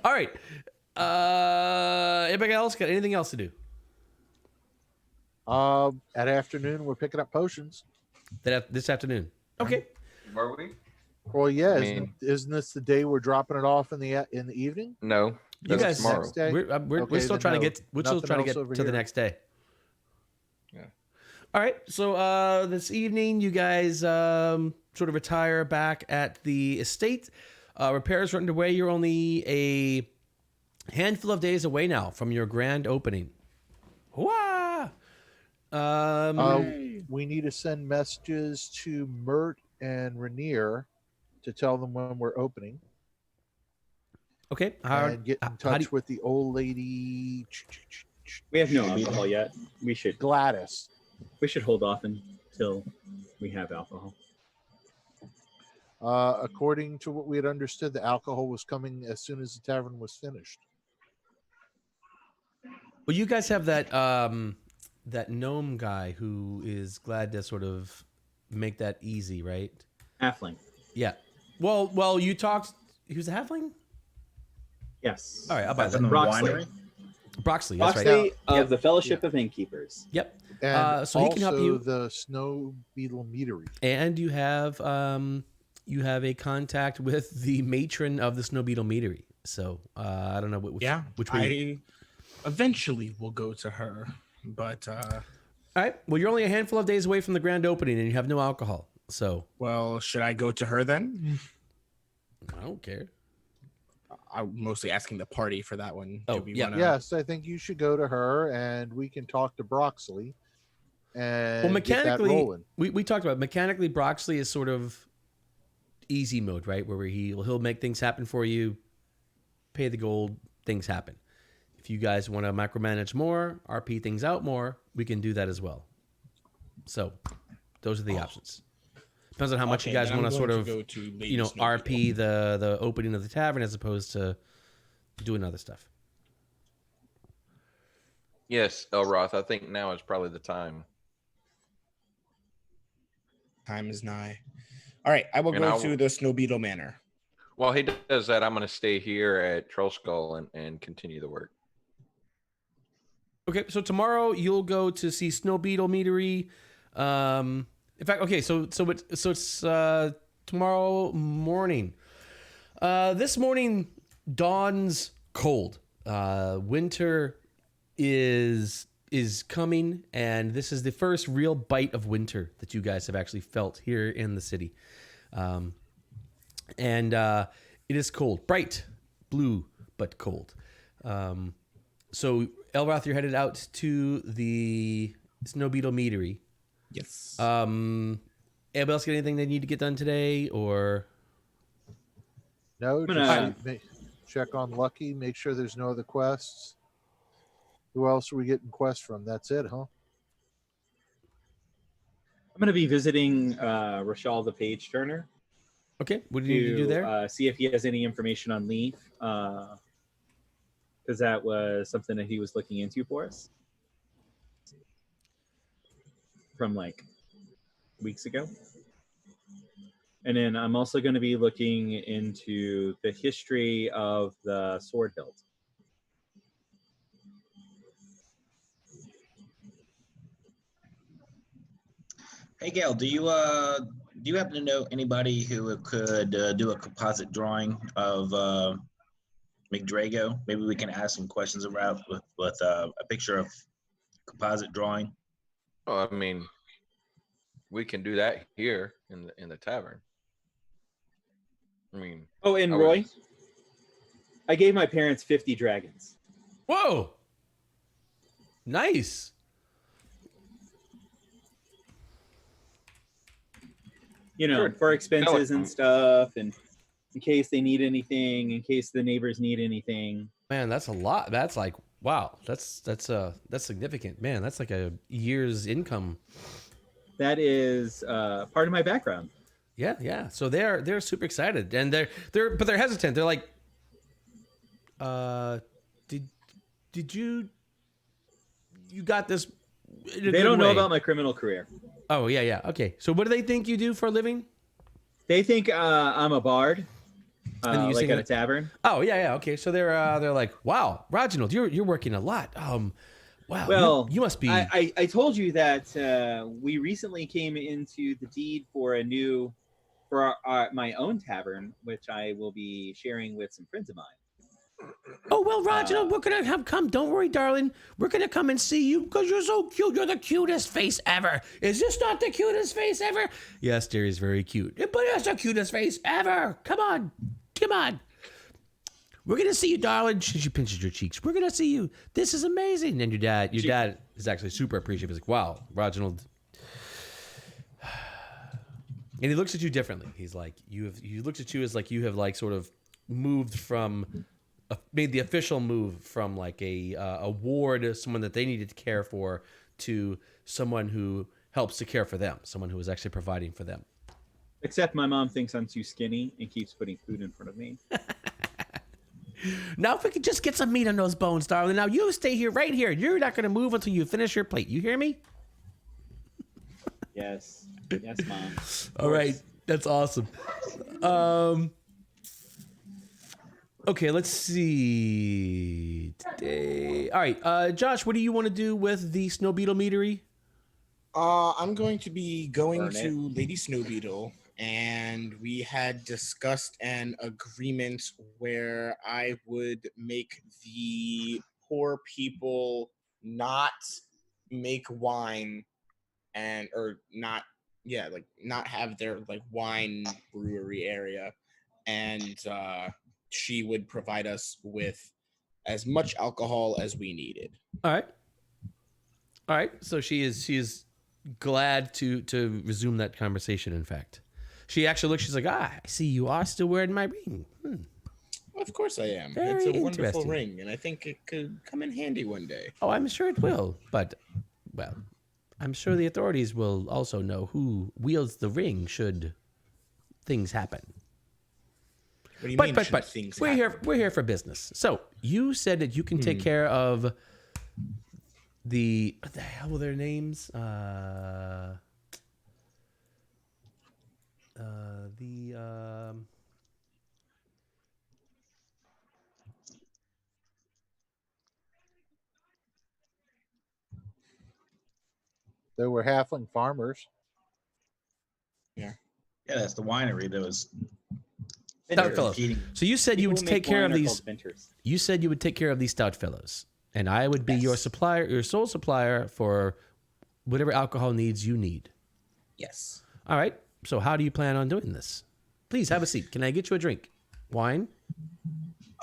All right. Anybody else got anything else to do? At afternoon, we're picking up potions. This afternoon. Okay. Are we? Well, yeah, I mean- isn't this the day we're dropping it off in the evening? No. You That's guys- tomorrow. Next day? We're Okay, still then trying to no. get Nothing else over to the here. next day. Yeah. All right. So this evening, you guys sort of retire back at the estate. Repairs are underway. You're only a handful of days away now from your grand opening. Wah! We need to send messages to Mert and Rainier to tell them when we're opening, Okay. and get in how do touch you- with the old lady We have no alcohol yet. We should Gladys. hold off until we have alcohol. According to what we had understood, the alcohol was coming as soon as the tavern was finished. Well, you guys have that gnome guy who is glad to sort of make that easy, right? Halfling. Yeah. Well, you talked. He was a halfling. Yes. All right, I'll buy From the that. winery? Broxley. That's right. Broxley of Yep. the Fellowship of Innkeepers. Yep. And So he can help also you. the snow beetle meadery. And you have a contact with the matron of the Snow Beetle Meadery. So I don't know which. Yeah. Which way? I eventually will go to her, but All right. Well, you're only a handful of days away from the grand opening, and you have no alcohol. So well, should I go to her then? I don't care. I'm mostly asking the party for that one. Oh, Do we yeah. wanna- Yes, I think you should go to her, and we can talk to Broxley. And Well, get that mechanically, rolling. we talked about mechanically. Broxley is sort of easy mode, right? Where he'll make things happen for you, pay the gold, things happen. If you guys want to micromanage more, RP things out more, we can do that as well. So those are the options. Depends on how much you Okay, guys then I'm want to sort going of, go to Lady Snow RP the opening of the tavern as opposed to doing other stuff. Yes, Elroth. I think now is probably the time. Time is nigh. All right, I will And go I'll- to the Snow Beetle Manor. While he does that, I'm going to stay here at Troll Skull and continue the work. Okay, so tomorrow you'll go to see Snow Beetle Meadery. In fact, okay, so it's tomorrow morning. This morning dawns cold. Winter is is coming, and this is the first real bite of winter that you guys have actually felt here in the city. And it is cold, bright blue, but cold. So Elroth, you're headed out to the Snow Beetle Meadery. Yes. Anybody else got anything they need to get done today, or? No, gonna- just check on Lucky, make sure there's no other quests. Who else are we getting quests from? That's it, huh? I'm going to be visiting Rochelle the Page Turner Okay, what do you need to do there? see if he has any information on Leaf, because that was something that he was looking into for us from like weeks ago. And then I'm also going to be looking into the history of the sword hilt. Hey, Gale, do you happen to know anybody who could do a composite drawing of McDrago? Maybe we can ask some questions around with a picture of composite drawing. Oh, I mean, we can do that here in the tavern. I mean, Oh, and I Roy, was- I gave my parents 50 dragons. Whoa! Nice. You know, Sure. for expenses No, and stuff, and in case they need anything, in case the neighbors need anything. Man, that's a lot. That's like, wow. That's significant. Man, that's like a year's income. That is part of my background. Yeah, yeah. So they're super excited, and they're hesitant. They're like, did you got this? In a They good don't know way? about my criminal career. Oh yeah. Okay. So what do they think you do for a living? They think I'm a bard, And you like sing at a it? tavern. Oh yeah. Okay. So they're like, wow, Roginald, you're working a lot. Wow. Well, you must be. I told you that we recently came into the deed for my own tavern, which I will be sharing with some friends of mine. Oh, well, Roginald, we're going to come. Don't worry, darling. We're going to come and see you because you're so cute. You're the cutest face ever. Is this not the cutest face ever? Yes, dear, he's very cute. But it's the cutest face ever. Come on. We're going to see you, darling. She pinches your cheeks. We're going to see you. This is amazing. And your dad is actually super appreciative. He's like, wow, Roginald. And he looks at you differently. He's like, he looks at you as like you have like sort of moved from... made the official move from like a ward, someone that they needed to care for, to someone who helps to care for them, someone who is actually providing for them. Except my mom thinks I'm too skinny and keeps putting food in front of me. Now, if we could just get some meat on those bones, darling. Now, you stay here, right here. You're not going to move until you finish your plate. You hear me? Yes, Mom. All right. That's awesome. Okay, let's see. Today. All right, Josh, what do you want to do with the Snow Beetle Meadery? I'm going to be going Burn to Lady Snow Beetle, and we had discussed an agreement where I would make the poor people not make wine or not have their like wine brewery area, and she would provide us with as much alcohol as we needed. All right. So she is glad to resume that conversation. In fact, she actually looks. She's like, I see you are still wearing my ring. Of course I am. Very It's a wonderful interesting. ring, and I think it could come in handy one day. Oh, I'm sure it will. But, well, I'm sure the authorities will also know who wields the ring should things happen. What do you mean? But should things we're happen? here. We're here for business. So you said that you can take care of what the hell were their names? They were halfling farmers. Yeah, that's the winery that was Stout fellows. competing. So you said you People would who take make care of wine are these. called vintners. You said you would take care of these stout fellows. And I would be your Yes. supplier, your sole supplier for whatever alcohol needs you need. Yes. All right. So how do you plan on doing this? Please have a seat. Can I get you a drink? Wine?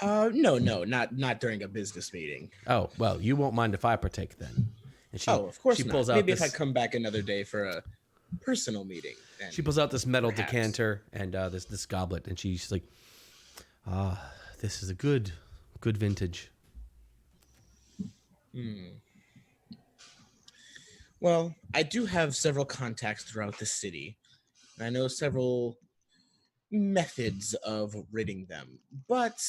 No, not during a business meeting. Oh, well, you won't mind if I partake then. And Of course she not. pulls out Maybe this, if I come back another day for a personal meeting. Then she pulls out this metal perhaps. decanter and this goblet, and she's like, this is a good vintage. Well, I do have several contacts throughout the city, and I know several methods of ridding them, but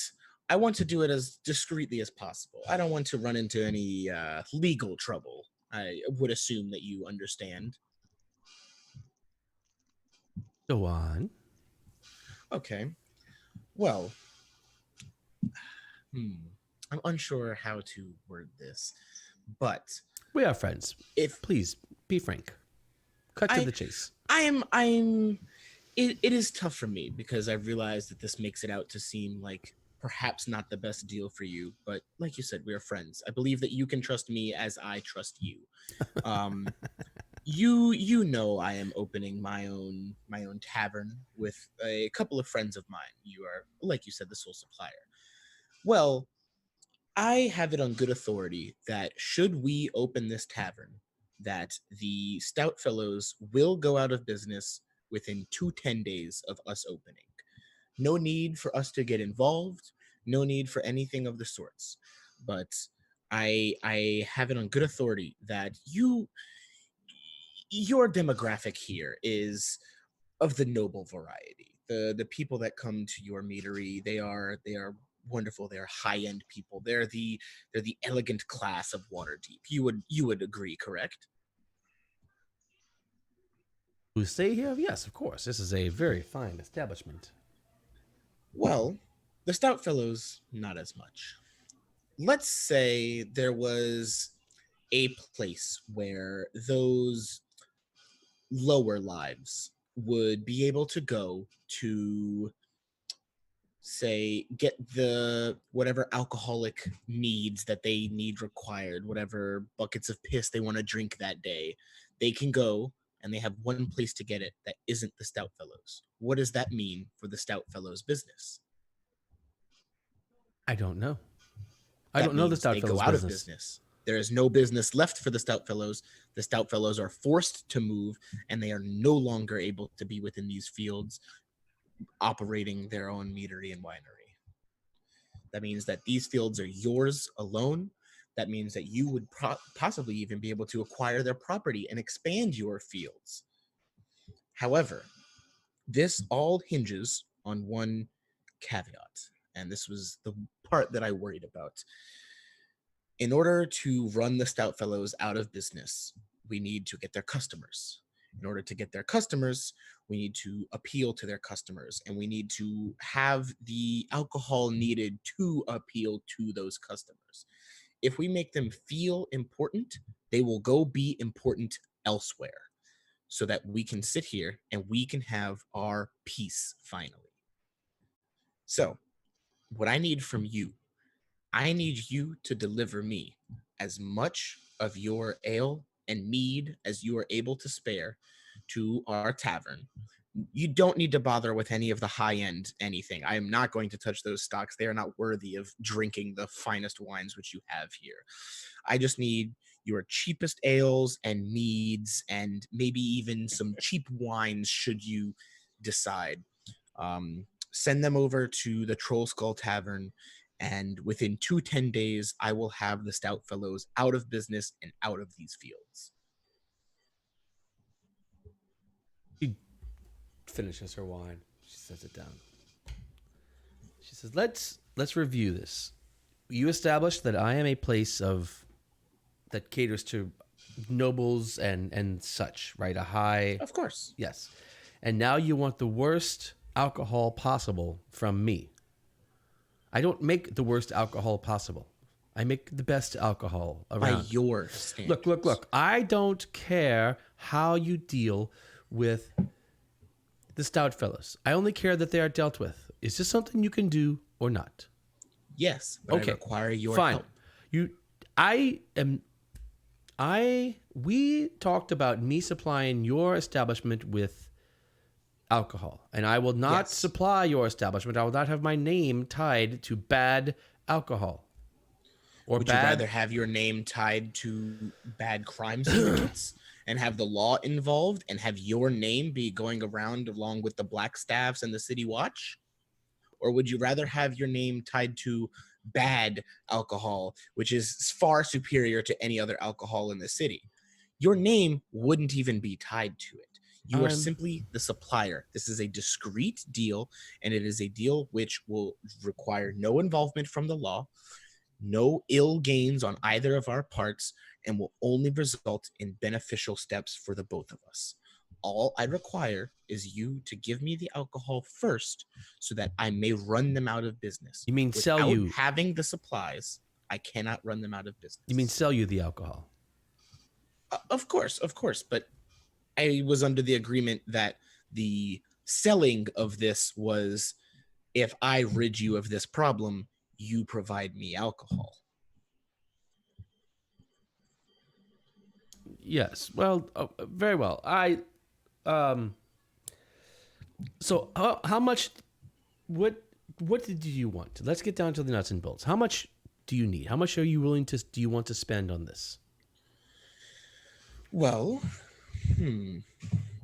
I want to do it as discreetly as possible. I don't want to run into any legal trouble. I would assume that you understand. Go on. Okay. Well, I'm unsure how to word this, but We are friends. if Please be frank. Cut to the chase. It is tough for me because I realize that this makes it out to seem like perhaps not the best deal for you, but like you said, we are friends. I believe that you can trust me as I trust you. You know I am opening my own tavern with a couple of friends of mine. You are, like you said, the sole supplier. Well, I have it on good authority that should we open this tavern, that the Stout Fellows will go out of business within 10 days of us opening. No need for us to get involved, no need for anything of the sorts. But I have it on good authority that your demographic here is of the noble variety. The people that come to your meadery, they are wonderful. They are high-end people. They're the elegant class of Waterdeep. You would agree, correct? Who stay here? Yes, of course. This is a very fine establishment. Well, the Stout Fellows, not as much. Let's say there was a place where those lower lives would be able to go to, say, get the whatever alcoholic needs that they need required, whatever buckets of piss they want to drink that day. They can go and they have one place to get it that isn't the Stout Fellows. What does that mean for the Stout Fellows business? I don't know. I That don't know the means Stout they Fellows go out business. of business. There is no business left for the Stout Fellows. The Stout Fellows are forced to move, and they are no longer able to be within these fields operating their own meadery and winery. That means that these fields are yours alone. That means that you would possibly even be able to acquire their property and expand your fields. However, this all hinges on one caveat, and this was the part that I worried about. In order to run the Stout Fellows out of business, we need to get their customers. In order to get their customers, we need to appeal to their customers, and we need to have the alcohol needed to appeal to those customers. If we make them feel important, they will go be important elsewhere so that we can sit here and we can have our peace finally. So, what I need from you, I need you to deliver me as much of your ale and mead as you are able to spare to our tavern. You don't need to bother with any of the high-end anything. I am not going to touch those stocks. They are not worthy of drinking the finest wines which you have here. I just need your cheapest ales and meads and maybe even some cheap wines should you decide. Send them over to the Troll Skull Tavern, and within 10 days, I will have the Stout Fellows out of business and out of these fields. She finishes her wine. She sets it down. She says, let's review this. You established that I am a place that caters to nobles and such, right? A high... Of course. Yes. And now you want the worst alcohol possible from me. I don't make the worst alcohol possible. I make the best alcohol around. By your standards. Look. I don't care how you deal with the Stout Fellows. I only care that they are dealt with. Is this something you can do or not? Yes, but Okay. I require your Fine. help. We talked about me supplying your establishment with alcohol, and I will not Yes. supply your establishment. I will not have my name tied to bad alcohol. Or Would bad. you rather have your name tied to bad crime syndicates and have the law involved and have your name be going around along with the black staffs and the city watch? Or would you rather have your name tied to bad alcohol, which is far superior to any other alcohol in the city? Your name wouldn't even be tied to it. You are simply the supplier. This is a discrete deal, and it is a deal which will require no involvement from the law, no ill gains on either of our parts, and will only result in beneficial steps for the both of us. All I require is you to give me the alcohol first so that I may run them out of business. You mean sell Without you? having the supplies, I cannot run them out of business. You mean sell you the alcohol? Of course, but I was under the agreement that the selling of this was, if I rid you of this problem, you provide me alcohol. Yes. Well, very well. So how much? What did you want? Let's get down to the nuts and bolts. How much do you need? How much are you willing to? Do you want to spend on this? Well,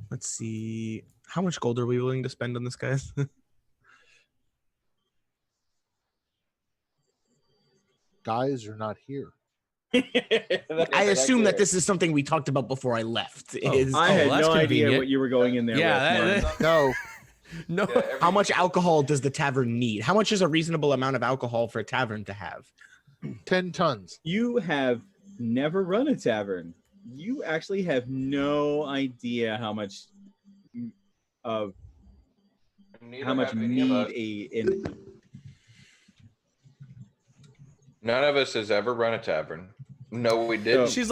let's see. How much gold are we willing to spend on this, guys? Guys are not here. I assume that this is something we talked about before I left. I had that's no idea convenient. what you were going in there with. Mark. No, No. How much alcohol does the tavern need? How much is a reasonable amount of alcohol for a tavern to have? 10 tons. You have never run a tavern. You actually have no idea how much of how much mead None of us has ever run a tavern. No, we didn't. She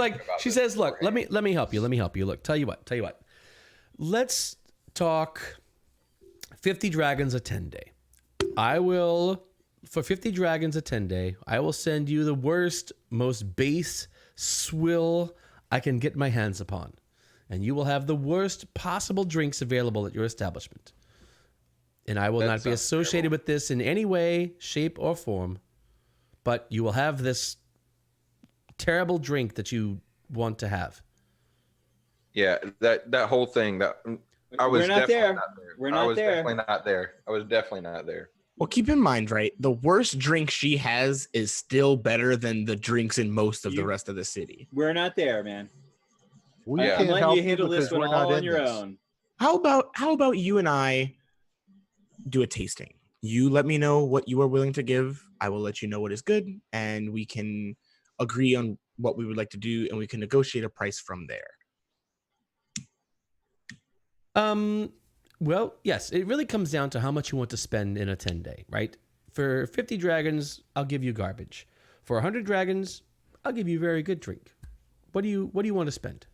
says, look, let me help you. Look, tell you what. Let's talk 50 dragons a 10-day. For 50 dragons a 10-day, I will send you the worst, most base swill I can get my hands upon. And you will have the worst possible drinks available at your establishment. And I will not be associated with this in any way, shape, or form. But you will have this terrible drink that you want to have. Yeah, that whole thing. I was We're not definitely there. not there. We're I not was there. definitely not there. I was definitely not there. Well, keep in mind, right? The worst drink she has is still better than the drinks in most of the rest of the city. We're not there, man. We Yeah. can't I'm letting help you handle because this one we're all not on in your this. own. How about you and I do a tasting? You let me know what you are willing to give. I will let you know what is good, and we can agree on what we would like to do, and we can negotiate a price from there. Well, yes, it really comes down to how much you want to spend in a 10-day, right? For 50 dragons, I'll give you garbage. For 100 dragons, I'll give you a very good drink. What do you want to spend?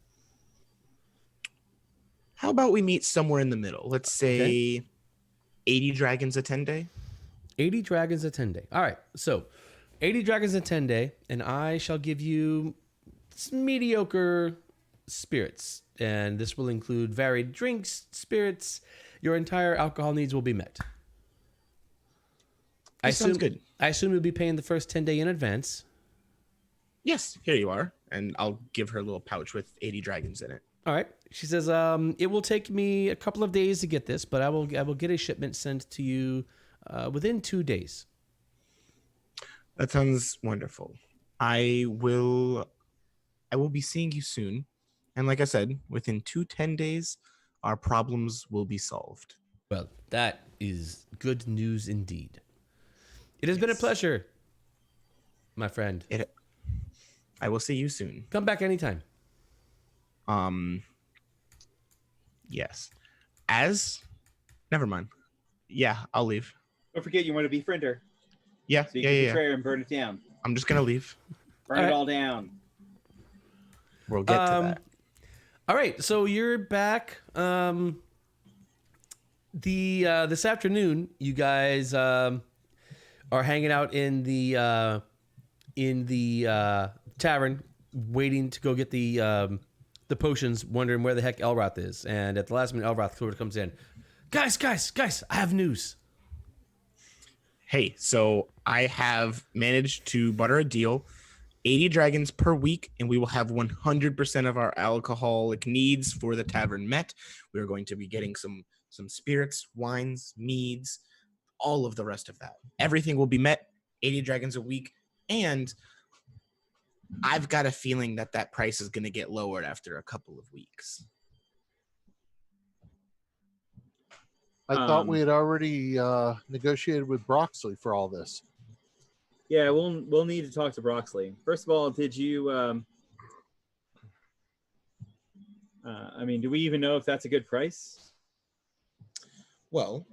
How about we meet somewhere in the middle? Let's say 80 dragons a 10-day. 80 dragons a 10-day. All right, so 80 dragons a 10-day, and I shall give you mediocre spirits. And this will include varied drinks, spirits. Your entire alcohol needs will be met. Sounds good. I assume you'll be paying the first 10-day in advance. Yes, here you are. And I'll give her a little pouch with 80 dragons in it. All right. She says, it will take me a couple of days to get this, but I will get a shipment sent to you within 2 days. That sounds wonderful. I will be seeing you soon. And like I said, within 10 days, our problems will be solved. Well, that is good news indeed. It has been a pleasure, my friend. I will see you soon. Come back anytime. Yes. Never mind. Yeah, I'll leave. Don't forget you want to befriend her. Yeah, So you can betray her and burn it down. I'm just gonna leave. Burn All it right. all down. We'll get to that. All right, so you're back. This afternoon, you guys are hanging out in the tavern, waiting to go get the potions, wondering where the heck Elroth is. And at the last minute, Elroth sort of comes in. Guys, I have news. Hey, so I have managed to butter a deal, 80 dragons per week, and we will have 100% of our alcoholic needs for the tavern met. We're going to be getting some spirits, wines, meads, all of the rest of that. Everything will be met, 80 dragons a week, and I've got a feeling that price is going to get lowered after a couple of weeks. I thought we had already negotiated with Broxley for all this. Yeah, we'll need to talk to Broxley. First of all, did you? I mean, do we even know if that's a good price? Well,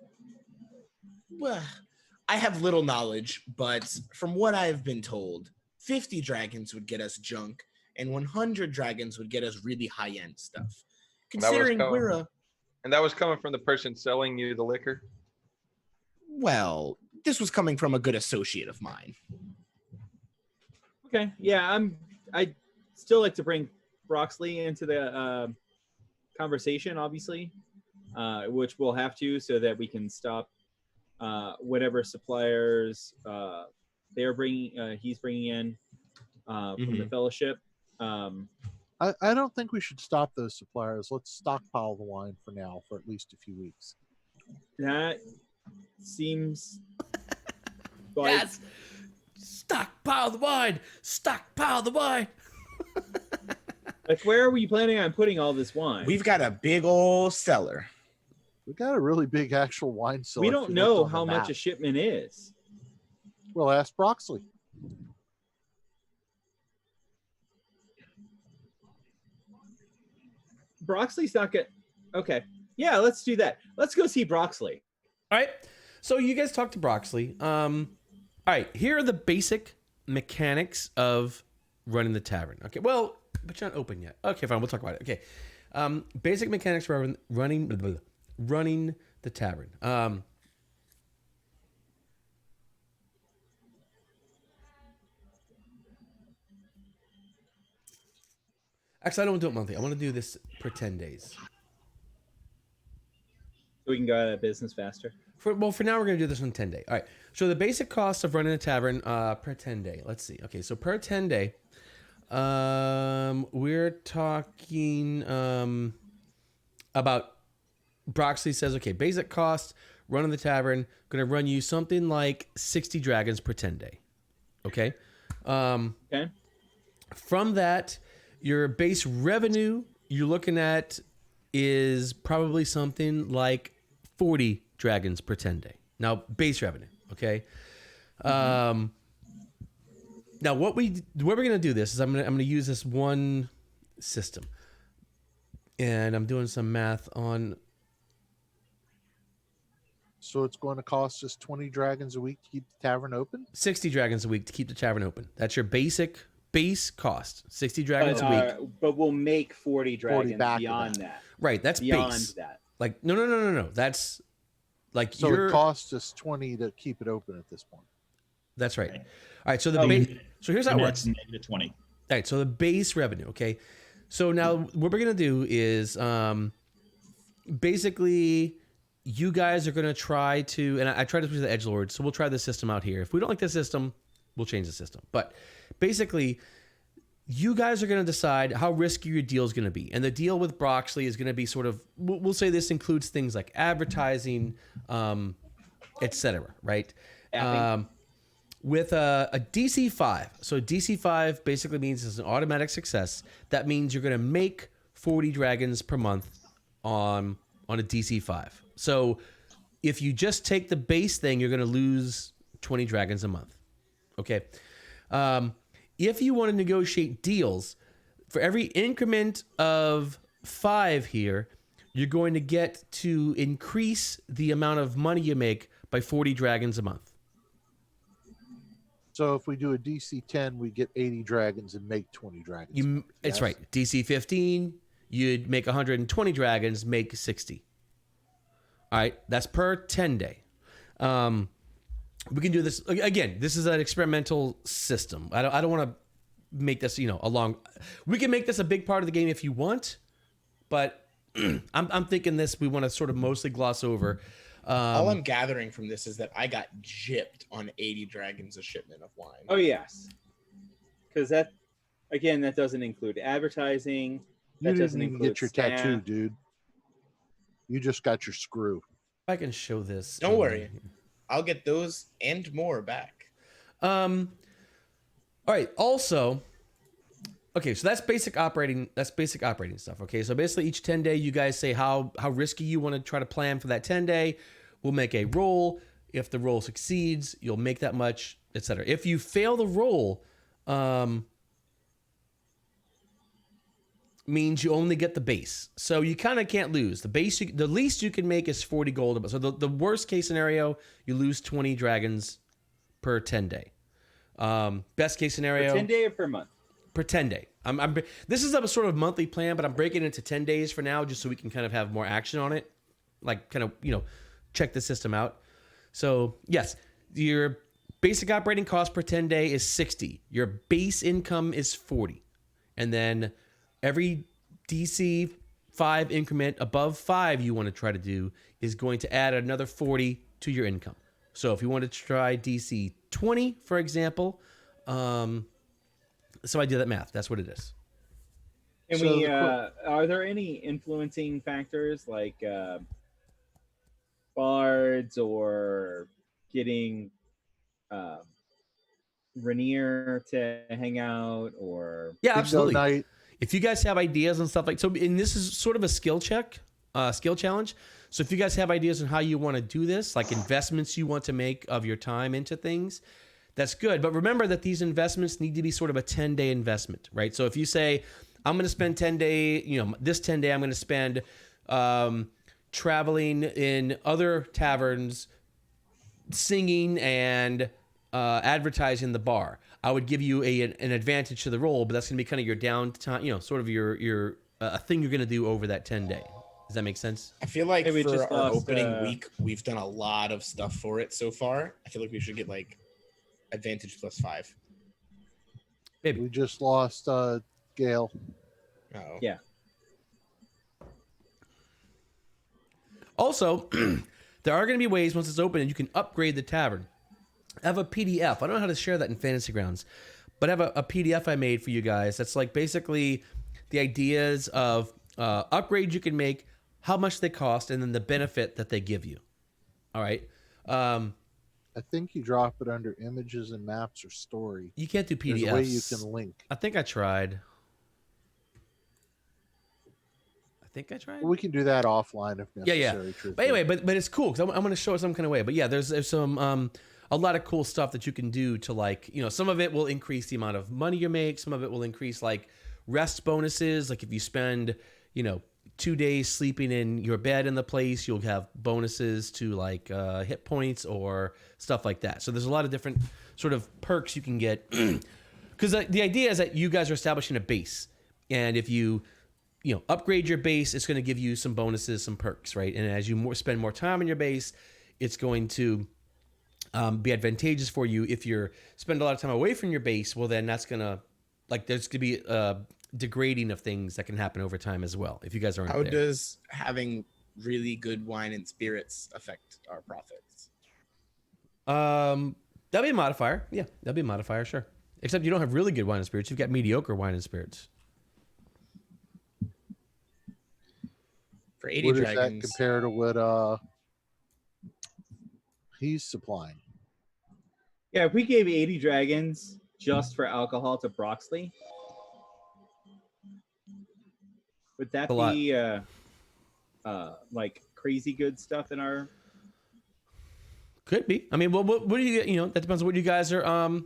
I have little knowledge, but from what I've been told, 50 dragons would get us junk, and 100 dragons would get us really high-end stuff. Considering And that was coming from the person selling you the liquor? Well, this was coming from a good associate of mine. Okay, yeah, I'd still like to bring Broxley into the conversation, obviously, which we'll have to so that we can stop whatever suppliers they're bringing, he's bringing in from the Fellowship. I don't think we should stop those suppliers. Let's stockpile the wine for now for at least a few weeks. That seems like... Yes! Stockpile the wine! Stockpile the wine! Like, where were you planning on putting all this wine? We've got a big old cellar. We got a really big actual wine cellar. We don't know how much a shipment is. Well, ask Broxley. Broxley's not good. Okay. Yeah, let's do that. Let's go see Broxley. All right. So you guys talk to Broxley. All right. Here are the basic mechanics of running the tavern. Okay. Well, but you're not open yet. Okay, fine. We'll talk about it. Okay. Basic mechanics for running the tavern. Actually, I don't want to do it monthly. I want to do this per 10 days. So we can go out of business faster. For now, we're going to do this on 10 day. All right. So the basic cost of running a tavern per 10 day. Let's see. Okay, so per 10 day, we're talking about Broxley says, okay, basic cost, running the tavern, going to run you something like 60 dragons per 10 day. Okay? Okay. From that, your base revenue you're looking at is probably something like 40 dragons per 10 day. Now, base revenue, okay? Now, what we're going to do this is I'm going to use this one system. And I'm doing some math on... So it's going to cost us 20 dragons a week to keep the tavern open? 60 dragons a week to keep the tavern open. That's your base cost. 60 dragons a week. But we'll make 40 dragons back beyond that. Right, that's Beyond base. that. Like, no. That's like So it costs us 20 to keep it open at this point. That's right. All right, so so here's how it works. Negative 20. All right, so the base revenue, okay? So now what we're going to do is basically you guys are going to try to, and I tried this with the edgelords, so we'll try the system out here. If we don't like the system, we'll change the system. But basically, you guys are going to decide how risky your deal is going to be. And the deal with Broxley is going to be sort of, we'll say this includes things like advertising, etc., right? With a DC 5. So DC 5 basically means it's an automatic success. That means you're going to make 40 dragons per month on a DC 5. So if you just take the base thing, you're going to lose 20 dragons a month. Okay. If you want to negotiate deals, for every increment of 5 here, you're going to get to increase the amount of money you make by 40 dragons a month. So if we do a DC 10, we get 80 dragons and make 20 dragons. It's right. DC 15, you'd make 120 dragons, make 60. All right, that's per 10 day. We can do this again. This is an experimental system. I don't want to make this, we can make this a big part of the game if you want, but I'm thinking this we want to sort of mostly gloss over. All I'm gathering from this is that I got gypped on 80 dragons a shipment of wine. Oh yes, because that doesn't include advertising. You That doesn't didn't even include get your staff. tattoo, dude. You just got your screw. If I can show this. Don't worry. I'll get those and more back. All right. Also, okay, so that's basic operating stuff. Okay, so basically each 10-day, you guys say how risky you want to try to plan for that 10-day. We'll make a roll. If the roll succeeds, you'll make that much, etc. If you fail the roll, means you only get the base. So you kind of can't lose. The least you can make is 40 gold. So the worst case scenario, you lose 20 dragons per 10-day. Best case scenario, Per 10-day or per month? per 10-day. This is a sort of monthly plan, but I'm breaking it into 10 days for now, just so we can kind of have more action on it, like kind of check the system out. So yes, your basic operating cost per 10-day is 60. Your base income is 40, and then every DC 5 increment above 5 you want to try to do is going to add another 40 to your income. So if you want to try DC 20, for example, so I did that math. That's what it is. And So are there any influencing factors like bards or getting Rainier to hang out or Yeah, Bingo absolutely. night. If you guys have ideas and stuff and this is sort of a skill challenge. So if you guys have ideas on how you want to do this, like investments you want to make of your time into things, that's good. But remember that these investments need to be sort of a 10-day investment, right? So if you say, I'm going to spend 10-day, this 10-day I'm going to spend traveling in other taverns, singing and advertising the bar. I would give you an advantage to the roll, but that's going to be kind of your downtime, sort of your a thing you're going to do over that 10-day. Does that make sense? I feel like Hey, we for just our lost, opening week, we've done a lot of stuff for it so far. I feel like we should get like advantage +5. Maybe. We just lost Gale. Oh. yeah. Also, there are going to be ways once it's open and you can upgrade the tavern. I have a PDF. I don't know how to share that in Fantasy Grounds, but I have a PDF I made for you guys. That's like basically the ideas of upgrades you can make, how much they cost, and then the benefit that they give you. All right. I think you drop it under images and maps or story. You can't do PDFs. There's a way you can link. I think I tried. We can do that offline if necessary. Yeah. Truthfully. But anyway, but it's cool because I'm going to show it some kind of way. But yeah, there's some a lot of cool stuff that you can do to like, some of it will increase the amount of money you make. Some of it will increase like rest bonuses. Like if you spend, 2 days sleeping in your bed in the place, you'll have bonuses to like hit points or stuff like that. So there's a lot of different sort of perks you can get. Because the idea is that you guys are establishing a base. And if you upgrade your base, it's going to give you some bonuses, some perks, right? And as you spend more time on your base, it's going to be advantageous for you. If you spend a lot of time away from your base, well, then that's going to, there's going to be degrading of things that can happen over time as well, if you guys aren't How there. does having really good wine and spirits affect our profits? That'd be a modifier. Yeah, that'd be a modifier, sure. Except you don't have really good wine and spirits. You've got mediocre wine and spirits. For 80 What does dragons, that compare to what he's supplying? Yeah, if we gave 80 dragons just for alcohol to Broxley, would that A lot. be like crazy good stuff in our? Could be. I mean, well, what do you that depends on what you guys are.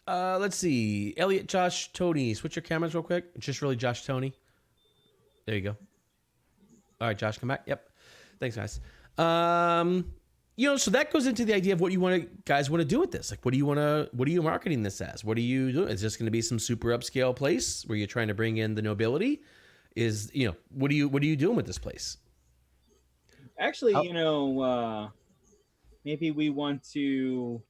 Let's see. Elliott, Josh, Tony. Switch your cameras real quick. It's just really Josh, Tony. There you go. All right, Josh, come back. Yep. Thanks, guys. So that goes into the idea of what you guys want to do with this. Like, what are you marketing this as? What are you doing? Is this going to be some super upscale place where you're trying to bring in the nobility? What are you doing with this place? Actually, maybe we want to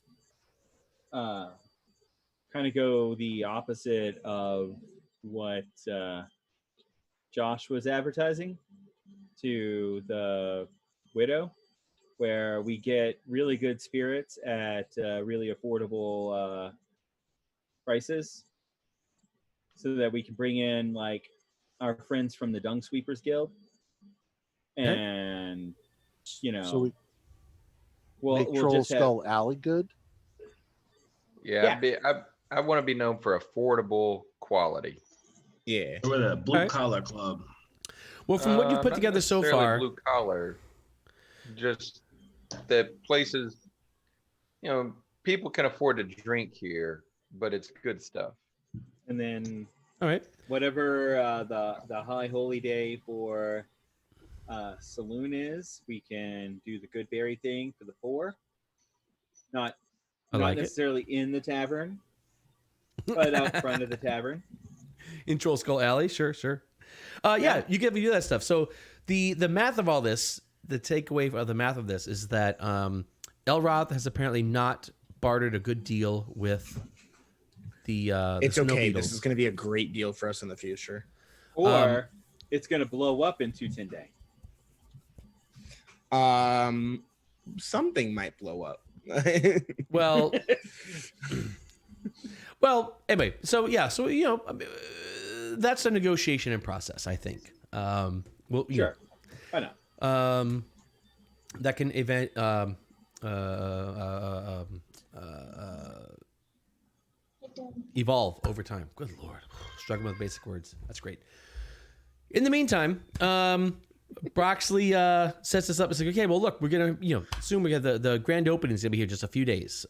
kind of go the opposite of what Josh was advertising to the Widow, where we get really good spirits at really affordable prices, so that we can bring in like our friends from the Dung Sweepers Guild, and So we we'll make we'll Troll just have, Skull Alley good. Yeah, Yeah. I want to be known for affordable quality. Yeah. Or the blue Alright. collar club. Well, from what you've put Not together so necessarily far, blue collar, just the places, people can afford to drink here, but it's good stuff. and then all right. whatever the high holy day for saloon is, we can do the Goodberry thing for the 4. Not I like it. necessarily in the tavern, but out front of the tavern. In Troll Skull Alley, sure. Yeah, you can do that stuff. So the math of all this, the takeaway of the math of this is that Elroth has apparently not bartered a good deal with the It's Snow okay. Beetles. This is going to be a great deal for us in the future. Or it's going to blow up in 210 day. Something might blow up. Well, anyway, so that's a negotiation in process, I think. Well, Sure. I know. That can evolve over time. Good Lord, struggling with basic words. That's great. In the meantime, Broxley sets us up and says, okay, well, look, we're going to, soon we got the grand opening is going to be here just a few days.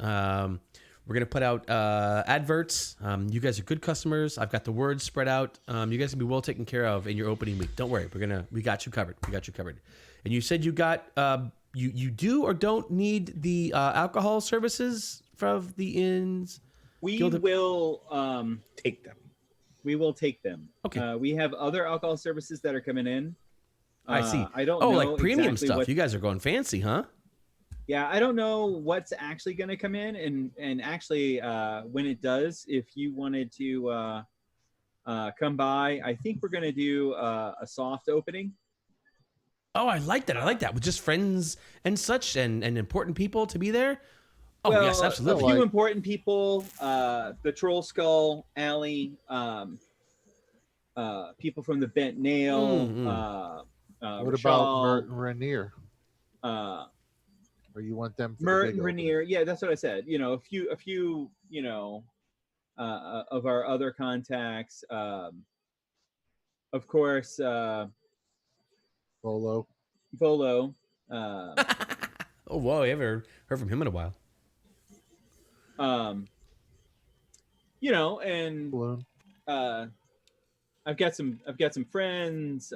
We're going to put out adverts. You guys are good customers. I've got the word spread out. You guys can be well taken care of in your opening week. Don't worry. We got you covered. And you said you got, you do or don't need the alcohol services from the inns? We Guild of- will Take them. we will take them. Okay. We have other alcohol services that are coming in. I see. I don't Oh, know like premium exactly stuff. what- You guys are going fancy, huh? Yeah, I don't know what's actually going to come in, and actually, when it does, if you wanted to come by, I think we're going to do a soft opening. Oh, I like that. With just friends and such and important people to be there. Oh, well, yes, a absolutely. few important people, the Troll Skull Alley, people from the Bent Nail. What Rashal, about Mert and Rainier? Or you want them for Mert the and big Rainier. Yeah, that's what I said. A few, of our other contacts. Of course, Volo? Volo. Oh, whoa! I haven't heard from him in a while. And Balloon? I've got some friends.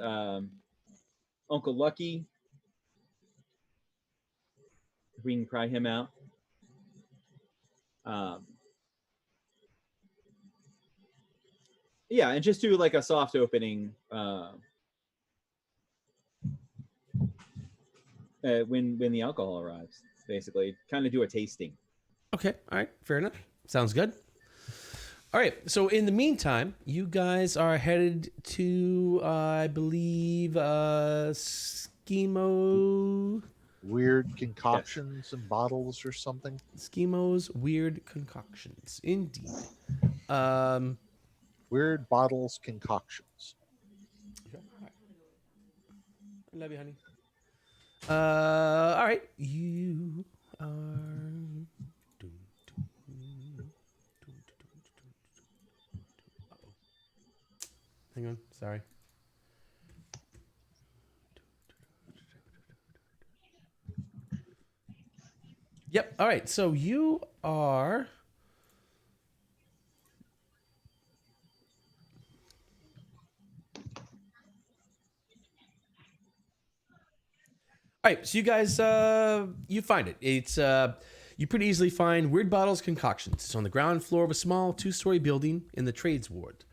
Uncle Lucky. If we can pry him out. Yeah, and just do like a soft opening when the alcohol arrives. Basically, kind of do a tasting. Okay, all right, fair enough. Sounds good. All right, so in the meantime, you guys are headed to, I believe, Schemo. Weird concoctions and bottles or something? Schemo's Weird Concoctions, indeed. Weird bottles concoctions. I love you, honey. All right, you are. Hang on, sorry. Yep. All right. So you are. All right. So you guys, you find it. It's you pretty easily find Weird Bottles Concoctions. It's on the ground floor of a small 2-story building in the trades ward.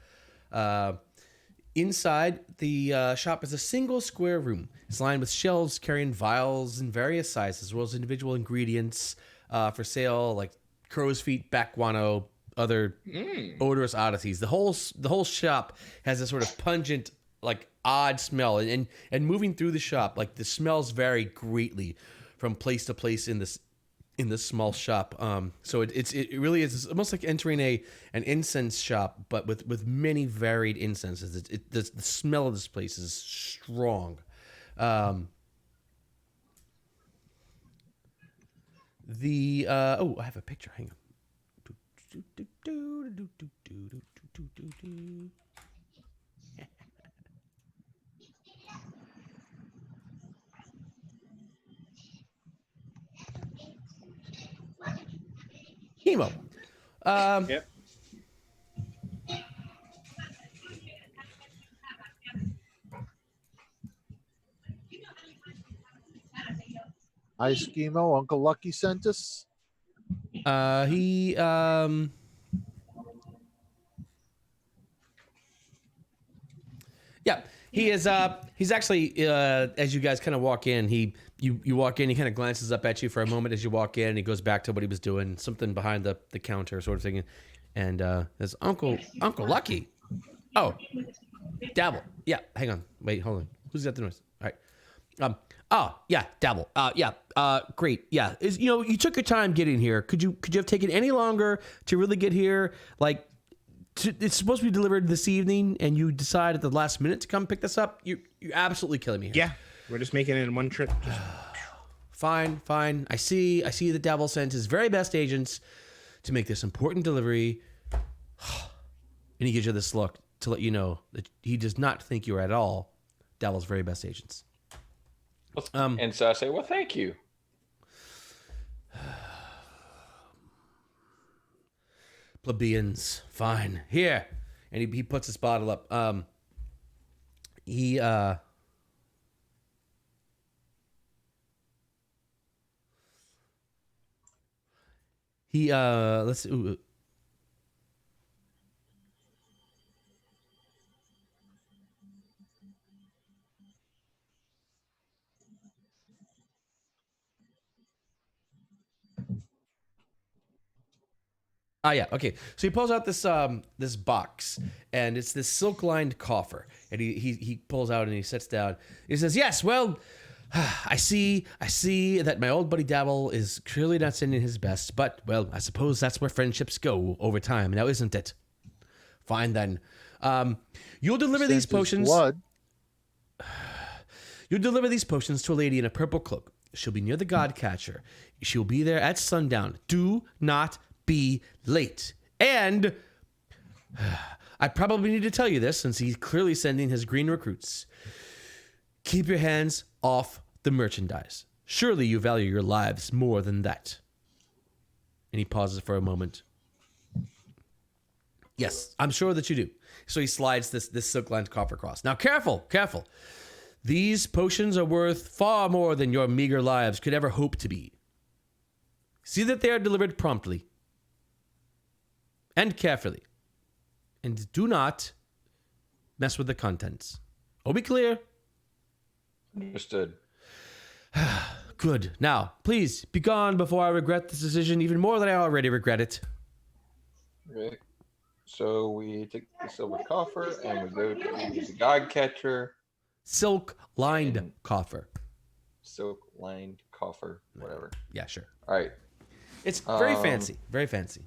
Inside, the shop is a single square room. It's lined with shelves carrying vials in various sizes, as well as individual ingredients for sale, like crow's feet, back guano, other odorous oddities. The whole shop has a sort of pungent, like odd smell, and moving through the shop, like the smells vary greatly from place to place in this small shop. So it really is, it's almost like entering an incense shop, but with many varied incenses. The smell of this place is strong. I have a picture. Hang on. Chemo. Yep. Hi, Schemo. Uncle Lucky sent us. Yeah, he is. He's actually. As you guys kind of walk in, you walk in. He kind of glances up at you for a moment as you walk in. And he goes back to what he was doing, something behind the counter, sort of thing. And there's Uncle Lucky. Oh, Dabble. Yeah, hang on. Wait, hold on. Who's got the noise? All right. Oh yeah, Dabble. Great. Yeah, you took your time getting here. Could you have taken any longer to really get here? Like. It's supposed to be delivered this evening, and you decide at the last minute to come pick this up. You're absolutely killing me here. Yeah, we're just making it in one trip. Fine. I see the devil sent his very best agents to make this important delivery. And he gives you this look to let you know that he does not think you are at all Devil's very best agents. And so I say, well, thank you. Plebeians, fine. Here. And he puts his bottle up. Let's see. Yeah, okay. So he pulls out this box, and it's this silk-lined coffer. And he pulls out and he sits down. He says, "Yes, well, I see that my old buddy Dabble is clearly not sending his best, but well, I suppose that's where friendships go over time, now isn't it? Fine then. You'll deliver these potions. Blood. You'll deliver these potions to a lady in a purple cloak. She'll be near the God Catcher. She'll be there at sundown. Do not be late. And I probably need to tell you this since he's clearly sending his green recruits. Keep your hands off the merchandise. Surely you value your lives more than that." And he pauses for a moment. "Yes, I'm sure that you do." So he slides this silk-lined coffer across. "Now careful. These potions are worth far more than your meager lives could ever hope to be. See that they are delivered promptly and carefully. And do not mess with the contents. Are we clear?" Understood. "Good. Now, please, be gone before I regret this decision even more than I already regret it." Okay. So we take the silver coffer and we go to the God Catcher. Silk-lined coffer. Silk-lined coffer, whatever. Yeah, sure. All right. It's very fancy. Very fancy.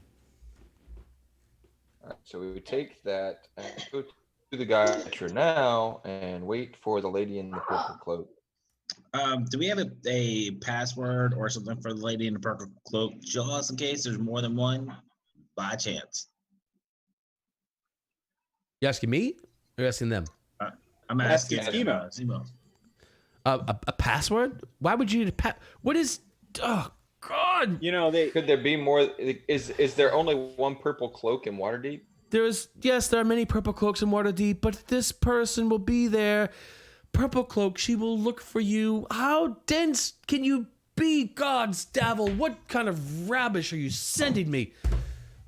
All right. So we take that and go to the God Catcher now and wait for the lady in the purple cloak. Do we have a password or something for the lady in the purple cloak, just in case there's more than one, by chance? You asking me or you asking them? I'm asking Schemo. A password? Why would you need what is... Oh, God! Could there be more? Is there only one purple cloak in Waterdeep? Yes, there are many purple cloaks in Waterdeep, but this person will be there. Purple cloak, she will look for you. How dense can you be, God's Davil? What kind of rubbish are you sending me?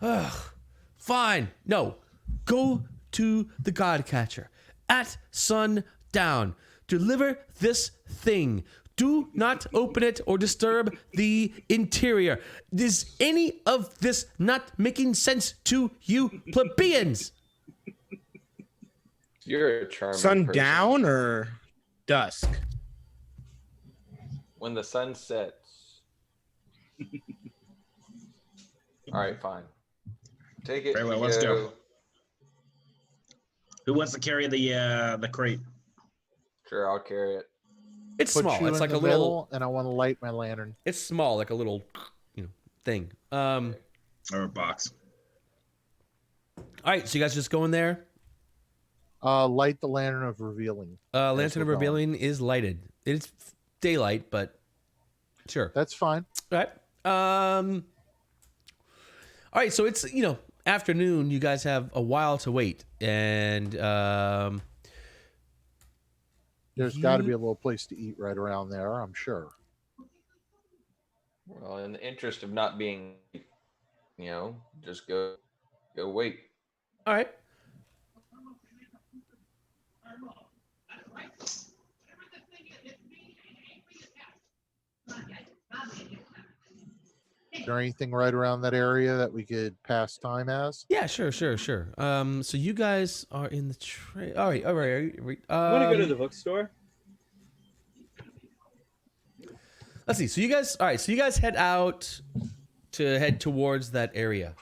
Ugh. Fine. No. Go to the God Catcher at sundown. Deliver this thing Do not open it or disturb the interior. Is any of this not making sense to you plebeians? You're a charming person. Sundown or dusk? When the sun sets. All right, fine. Take it. Very well, and let's go. Who wants to carry the crate? Sure, I'll carry it. It's Put small. you It's in like the a little. middle, and I want to light my lantern. It's small, like a little, thing. All Or a box? right, so you guys just go in there. Light the lantern of revealing. Lantern of we're going. Revealing is lighted. It's daylight, but sure. That's fine. All right. All right, so it's, afternoon. You guys have a while to wait. And There's got to be a little place to eat right around there, I'm sure. Well, in the interest of not being, just go wait. all right. Is there anything right around that area that we could pass time as? Yeah, sure. So you guys are in the train. All right. I want to go to the bookstore. Let's see. So you guys, all right. So you guys head out to head towards that area.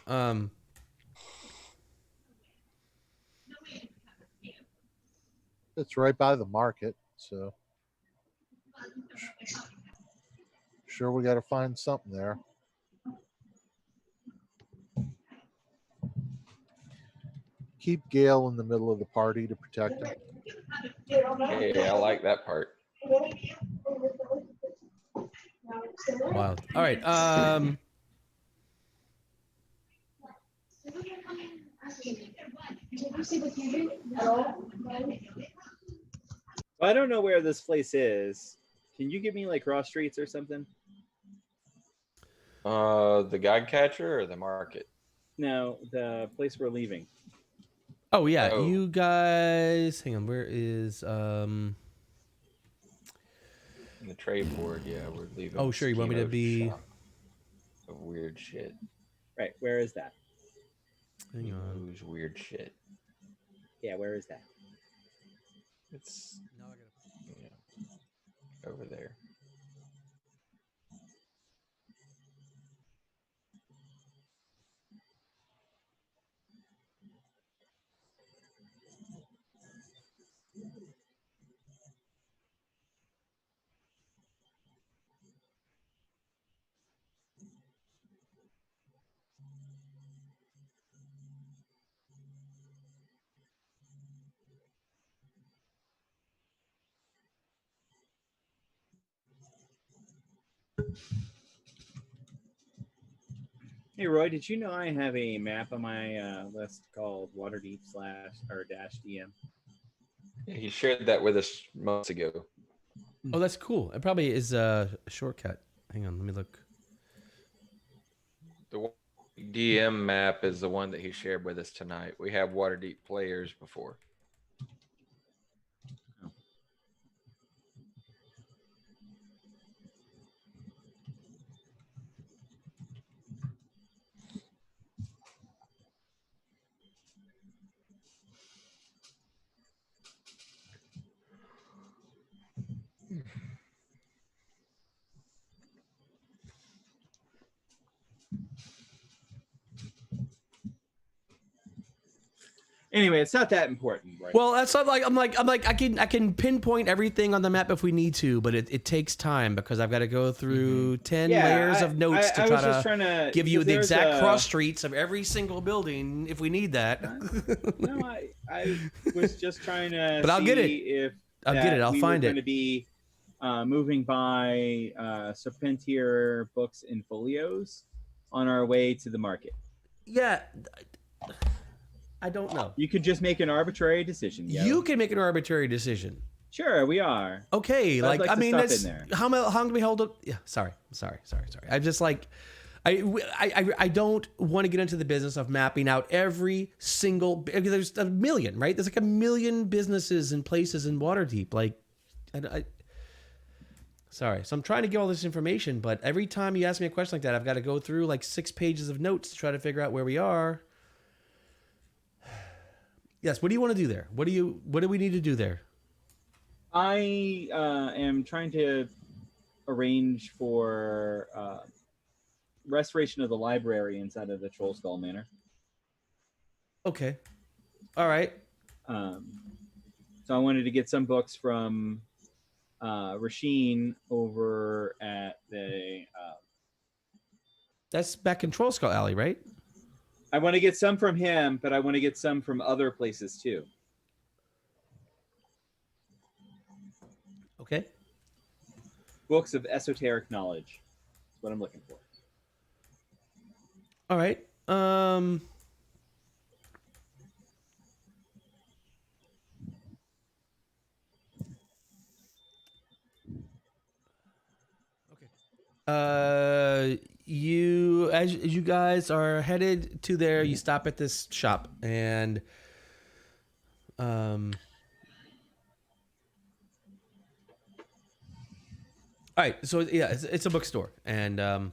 It's right by the market, so sure we got to find something there. Keep Gale in the middle of the party to protect him. Hey, I like that part. Wild. All right. I don't know where this place is. Can you give me like cross streets or something? The guide catcher or the market? No, the place we're leaving. Oh yeah, Oh. you guys. Hang on. Where is The trade board, yeah, we're leaving. Oh, sure, you want me to Schimo's be- shop of weird shit. Right, where is that? Hang on. Who's weird shit? Yeah, where is that? It's over there. Hey Roy, did you know I have a map on my list called Waterdeep /DM? Yeah, he shared that with us months ago. Oh, that's cool. It probably is a shortcut. Hang on. Let me look. The DM map is the one that he shared with us tonight. We have Waterdeep players before. Anyway, it's not that important, right? Well, that's not like I'm like I can pinpoint everything on the map if we need to, but it takes time because I've got to go through 10 layers of notes to I try was just to trying to give you because the there's exact a- cross streets of every single building if we need that. No, I was just trying to. But I'll get it. If I'll get it. I'll find We're it. going to be moving by Serpentier books and folios on our way to the market. Yeah, I don't know. You could just make an arbitrary decision. Yo. You can make an arbitrary decision. Sure, we are. Okay, I'd like like I to mean, stop that's in there. how long do we hold up? Yeah, sorry. I'm just like, I don't want to get into the business of mapping out every single. There's a million, right? There's like a million businesses and places in Waterdeep. Like, Sorry. So I'm trying to get all this information, but every time you ask me a question like that, I've got to go through like 6 pages of notes to try to figure out where we are. Yes. What do you want to do there? What do we need to do there? I am trying to arrange for restoration of the library inside of the Troll Skull Manor. Okay. All right. So I wanted to get some books from Rasheen over at the. That's back in Troll Skull Alley, right? I want to get some from him, but I want to get some from other places too. Okay. Books of esoteric knowledge. That's what I'm looking for. All right. You as you guys are headed to there, you stop at this shop and all right, so yeah, it's a bookstore, and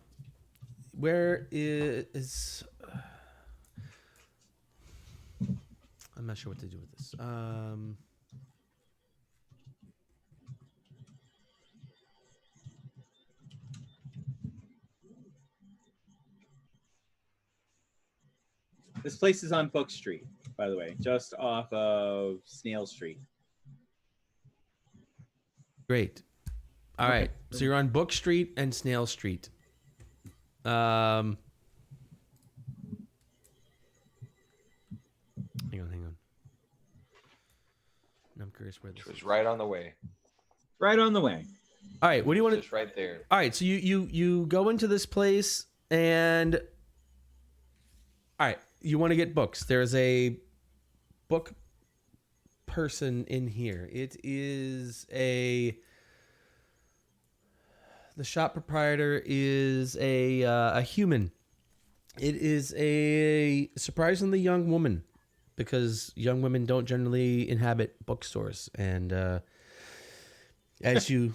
where is I'm not sure what to do with this. This place is on Book Street, by the way, just off of Snail Street. Great. All right. So you're on Book Street and Snail Street. Hang on. I'm curious where this Which was is. right on the way. Right on the way. All right. What do you want Just right there. All right. So you go into this place and all right. You want to get books. There's a book person in here. It is the shop proprietor is a human. It is a surprisingly young woman, because young women don't generally inhabit bookstores. And as you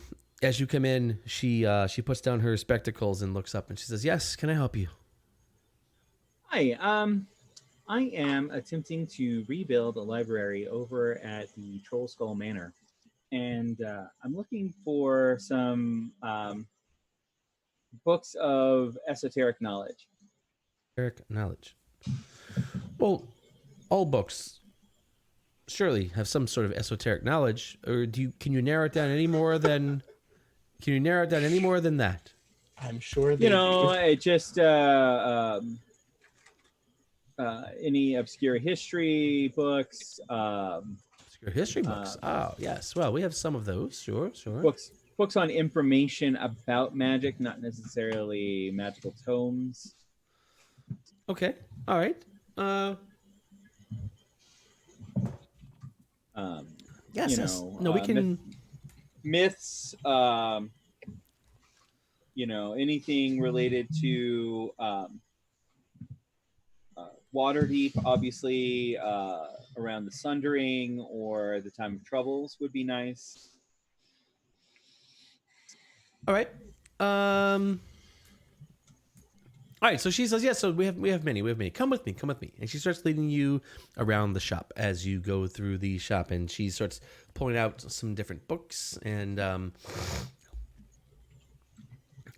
come in, she puts down her spectacles and looks up and she says, "Yes, can I help you?" Hi. I am attempting to rebuild a library over at the Troll Skull Manor, and I'm looking for some books of esoteric knowledge. Esoteric knowledge. Well, all books surely have some sort of esoteric knowledge, or can you narrow it down any more than that? I'm sure they It just any obscure history books, Obscure history books. Oh, yes. Well, we have some of those. Sure. books on information about magic, not necessarily magical tomes. Okay. All right. Yes. No, we can. Myths. Anything related to Waterdeep, obviously, around the Sundering or the Time of Troubles would be nice. All right. All right. So she says, "Yes." So we have many. Come with me. And she starts leading you around the shop as you go through the shop, and she starts pulling out some different books, and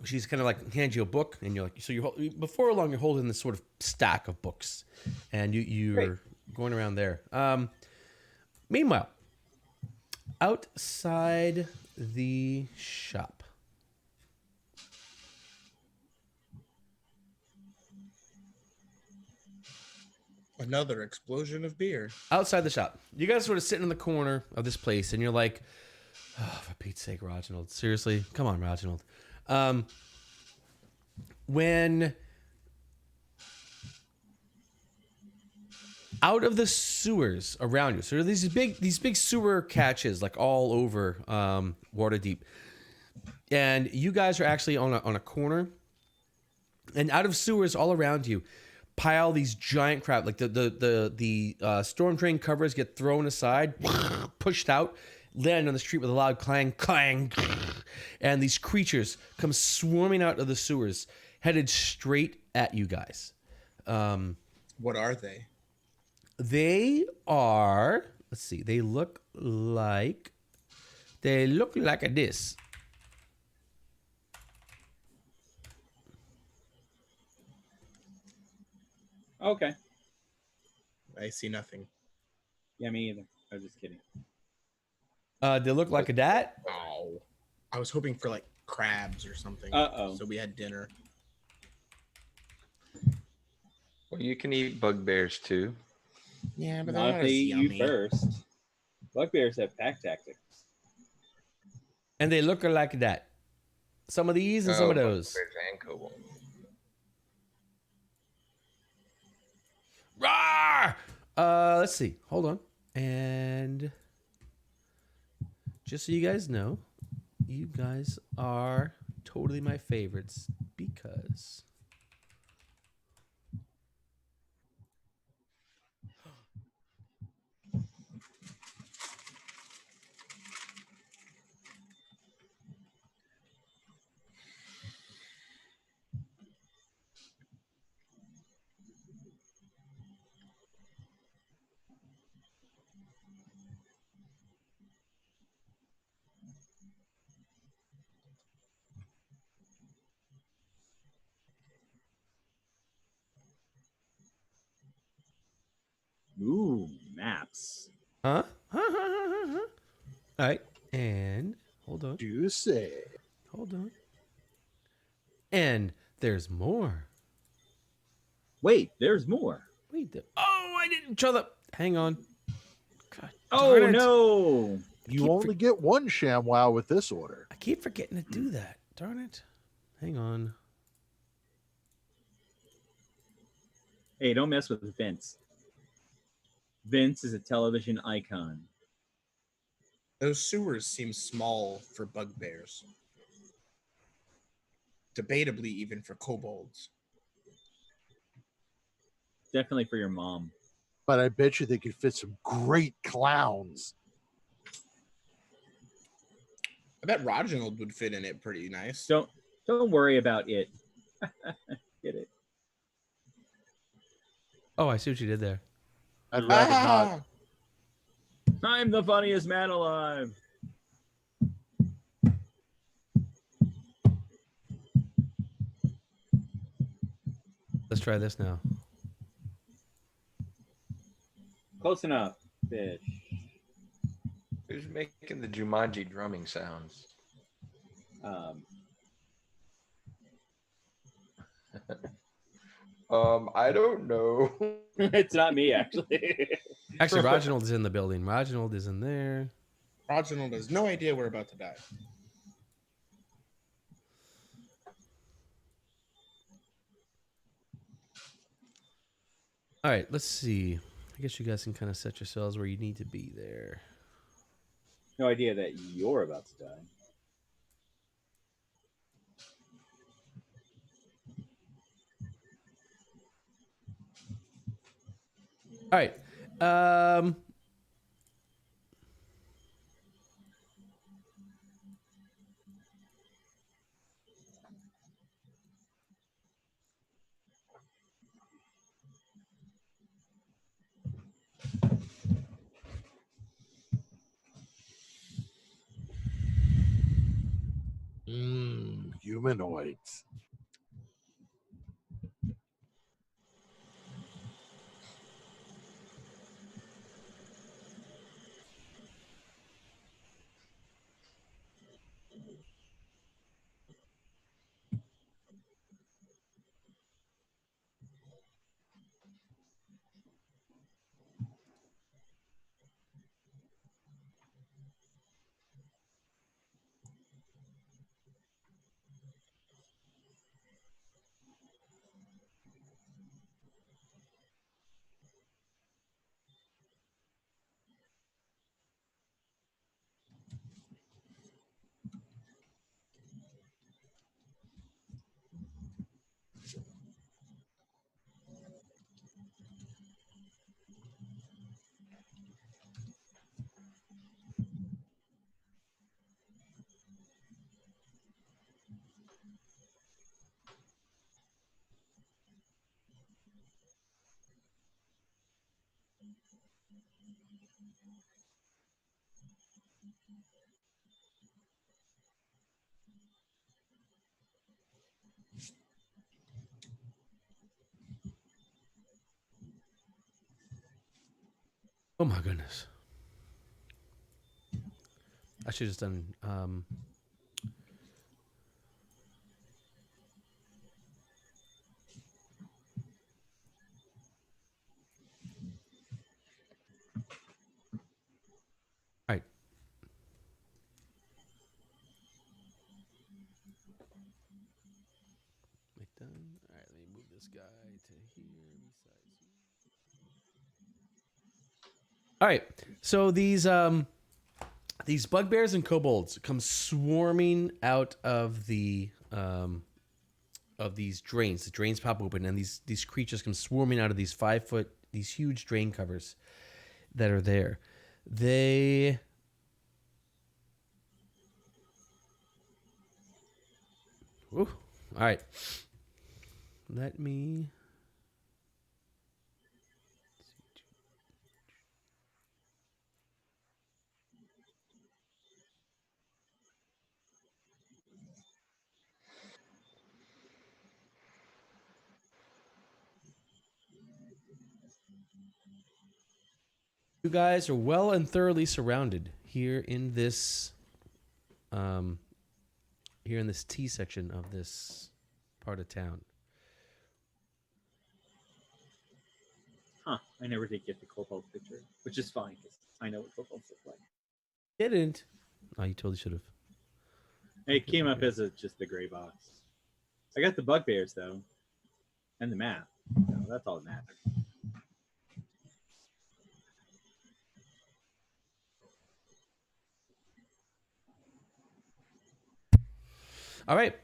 she's kind of like hands you a book, and you're like, so before long you're holding this sort of stack of books, and you're Great. going around there. Meanwhile, outside the shop, Another explosion of beer. you guys are sort of sitting in the corner of this place, and you're like, oh, for Pete's sake, Roginald, seriously, come on, Roginald. When out of the sewers around you, so these big sewer catches like all over Waterdeep, and you guys are actually on a corner, and out of sewers all around you pile these giant crab, like the storm drain covers get thrown aside, pushed out, land on the street with a loud clang, and these creatures come swarming out of the sewers, headed straight at you guys. What are they? They are. Let's see. They look like a this. Okay. I see nothing. Yeah, me either. I was just kidding. They look like a dat. Oh, I was hoping for like crabs or something. Uh-oh. So we had dinner. Well, you can eat bugbears too. Yeah, but Not they're if not they as eat you yummy. first. Bugbears have pack tactics. And they look like that. Some of these and some of those. Bugbears and kobolds. Rawr! Let's see. Hold on. And just so you guys know, you guys are totally my favorites because Ooh, maps. Huh? All right. And hold on. Juicy. Hold on. And there's more. Wait, there's more. Wait. Oh, I didn't show the. Hang on. God, Oh darn it. no! You only get one ShamWow with this order. I keep forgetting to do that. Darn it. Hang on. Hey, don't mess with Vince. Vince is a television icon. Those sewers seem small for bugbears. Debatably, even for kobolds. Definitely for your mom. But I bet you they could fit some great clowns. I bet Roginald would fit in it pretty nice. Don't worry about it. Get it? Oh, I see what you did there. I'd rather not. I'm the funniest man alive. Let's try this now. Close enough, fish. Who's making the Jumanji drumming sounds? I don't know. It's not me, actually. Actually, Roginald is in the building. Roginald is in there. Roginald has no idea we're about to die. All right, let's see. I guess you guys can kind of set yourselves where you need to be there. No idea that you're about to die. All right. Humanoids. Oh my goodness. I should have just done. All right. Make done. All right. Let me move this guy to here. All right. So these bugbears and kobolds come swarming out of these drains. The drains pop open, and these creatures come swarming out of these 5-foot, these huge drain covers that are there. They Ooh. All right. Let me You guys are well and thoroughly surrounded here in this T section of this part of town. Huh. I never did get the kobold picture, which is fine because I know what kobolds look like. Didn't. Oh, you totally should have. It came up as just the gray box. I got the bugbears though, and the map. So that's all that matters. All right.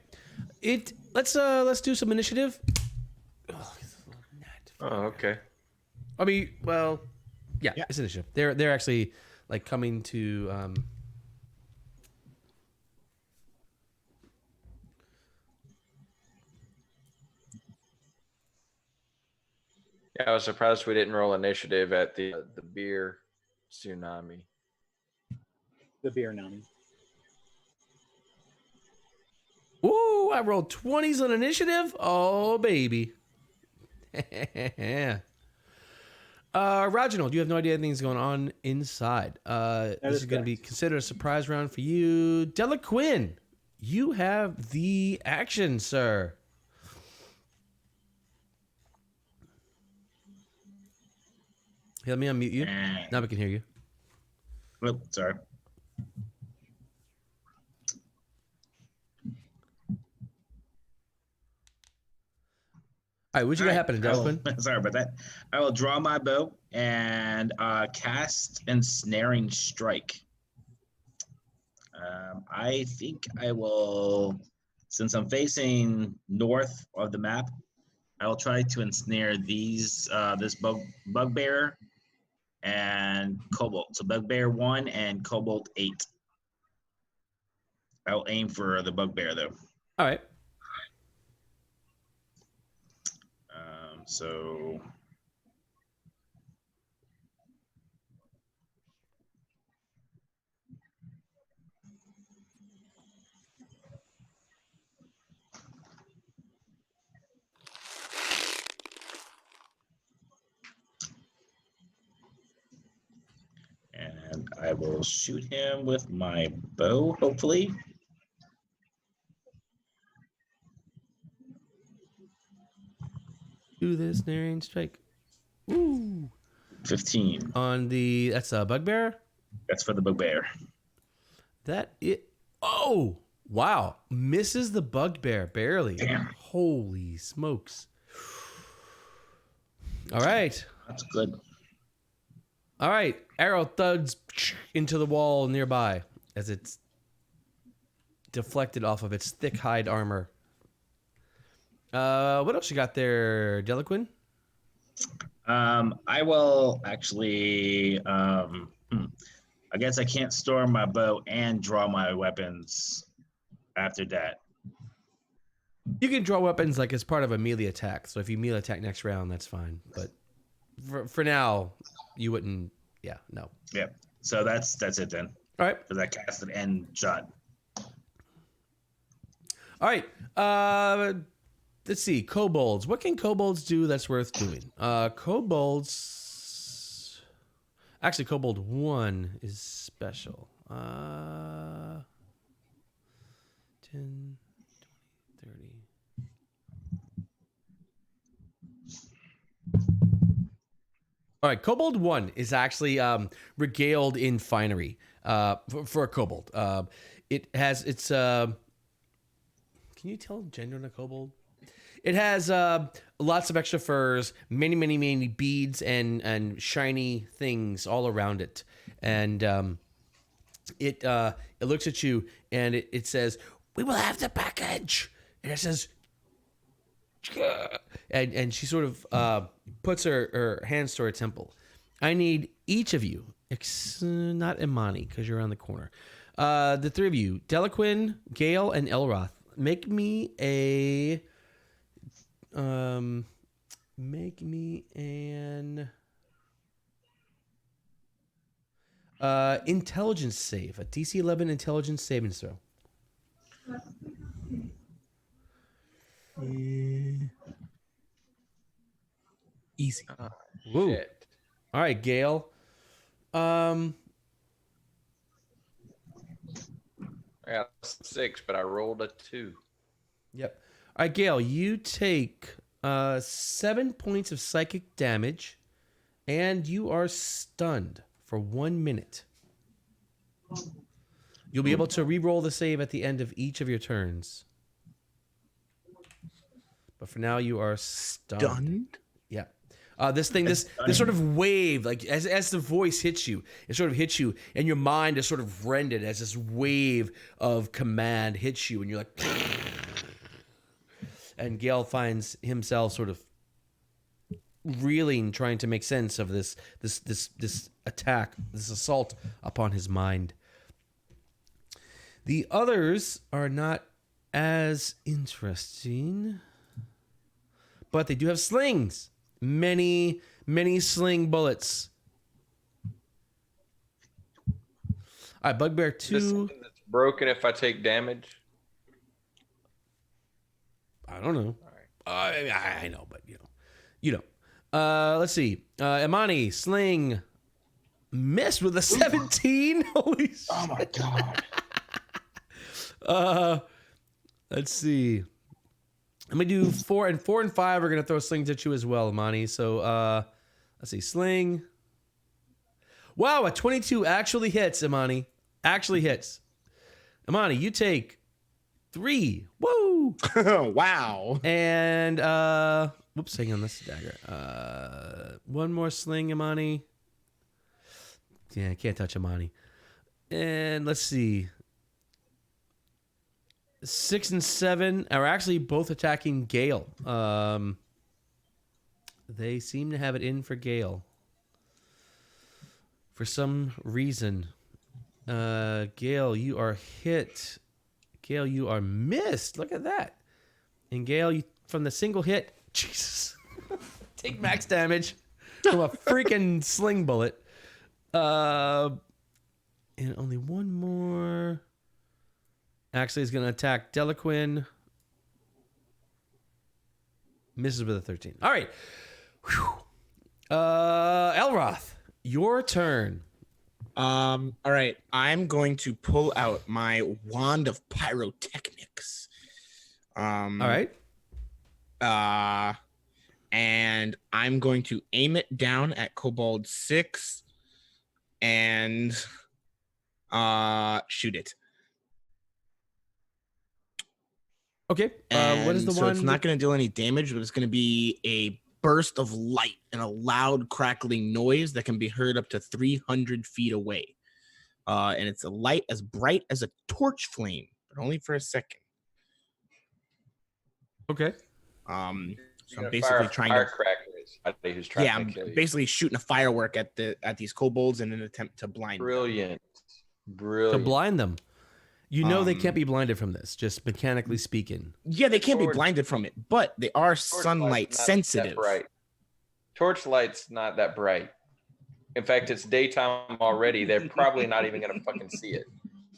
Let's do some initiative. Oh, okay. I mean, well, yeah, it's initiative. They're actually like coming to Yeah, I was surprised we didn't roll initiative at the beer tsunami. The beer nami. Ooh, I rolled 20s on initiative. Oh, baby. Roginald, you have no idea anything's going on inside. This is going to be considered a surprise round for you. Delaquin, you have the action, sir. Hey, let me unmute you. Now we can hear you. Oh, sorry. All right, what you got happening, Delaquin? Sorry about that. I will draw my bow and cast Ensnaring Strike. I think I will, since I'm facing north of the map, I will try to ensnare these this bugbear and kobold. So bugbear 1 and kobold 8. I'll aim for the bugbear though. All right. So and I will shoot him with my bow, hopefully. Do this snaring strike. Ooh. 15. That's a bugbear? That's for the bugbear. Oh, wow. Misses the bugbear barely. Damn. Holy smokes. All right. That's good. All right. Arrow thuds into the wall nearby as it's deflected off of its thick hide armor. What else you got there, Delaquin? I will actually. I guess I can't store my bow and draw my weapons after that. You can draw weapons like as part of a melee attack. So if you melee attack next round, that's fine. But for now, you wouldn't. Yeah, no. Yeah. So that's it then. All right. Because I cast an end shot. All right. Let's see. Kobolds. What can kobolds do that's worth doing? Kobolds. Actually, Kobold 1 is special. 10, 20, 30. All right, Kobold 1 is actually regaled in finery for a kobold. It's can you tell gender in a kobold? It has lots of extra furs, many beads and shiny things all around it. And it looks at you and it says, "We will have the package." And it says, and she sort of puts her hands to her temple. I need each of you, not Imani because you're around the corner. The three of you, Delaquin, Gale, and Elroth, make me an intelligence save, a DC 11 intelligence saving throw. Easy. Woo. Shit. All right, Gale. I got 6, but I rolled a 2. Yep. All right, Gale, you take 7 points of psychic damage, and you are stunned for 1 minute. You'll be able to re-roll the save at the end of each of your turns. But for now, you are stunned. Yeah. This sort of wave, like as the voice hits you, it sort of hits you, and your mind is sort of rendered as this wave of command hits you, and you're like, and Gale finds himself sort of reeling, trying to make sense of this attack, this assault upon his mind. The others are not as interesting, but they do have slings. Many sling bullets. All right, Bugbear 2. Is this something that's broken if I take damage? I don't know. All right. I know, but you know. Let's see. Imani, sling, missed with a 17. Holy shit. Oh my god. Let's see. I'm gonna do 4 and 5 are gonna throw slings at you as well, Imani. So let's see, sling. Wow, a 22 actually hits, Imani. Actually hits. Imani, you take 3. Woo! Wow. And whoops, hang on, this dagger. One more sling, Imani. Yeah, I can't touch Imani. And let's see. 6 and 7 are actually both attacking Gale. They seem to have it in for Gale. For some reason. Gale, you are hit. Gale, you are missed. Look at that. And Gale, you, from the single hit, Jesus, take max damage from a freaking sling bullet. And only one more. Actually, is going to attack Delaquin. Misses with a 13. All right. Whew. Elroth, your turn. All right. I'm going to pull out my wand of pyrotechnics. All right. And I'm going to aim it down at Kobold 6 and shoot it. Okay. What is the so one? it's not going to deal any damage, but it's going to be a burst of light and a loud crackling noise that can be heard up to 300 feet away. And it's a light as bright as a torch flame, but only for a second. Okay. So I'm basically trying to somebody who's trying I'm to kill you. basically shooting a firework at these kobolds in an attempt to blind them. Brilliant. To blind them. You know they can't be blinded from this, just mechanically speaking. Yeah, they can't be blinded from it, but they are sunlight sensitive. Torchlight's not that bright. In fact, it's daytime already. They're probably not even gonna fucking see it.